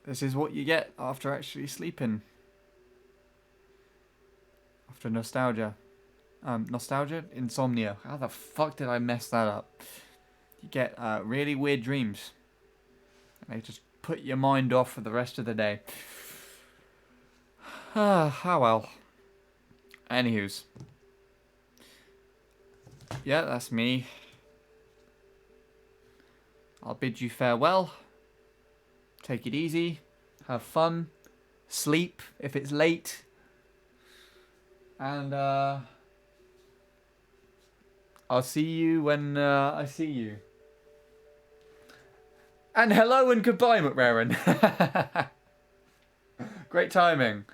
S1: this is what you get after actually sleeping. After nostalgia. Insomnia. How the fuck did I mess that up? You get really weird dreams. And they just put your mind off for the rest of the day. How well. Anywho's. Yeah, that's me. I'll bid you farewell. Take it easy. Have fun. Sleep if it's late. And I'll see you when I see you. And hello and goodbye, McRaran. Great timing.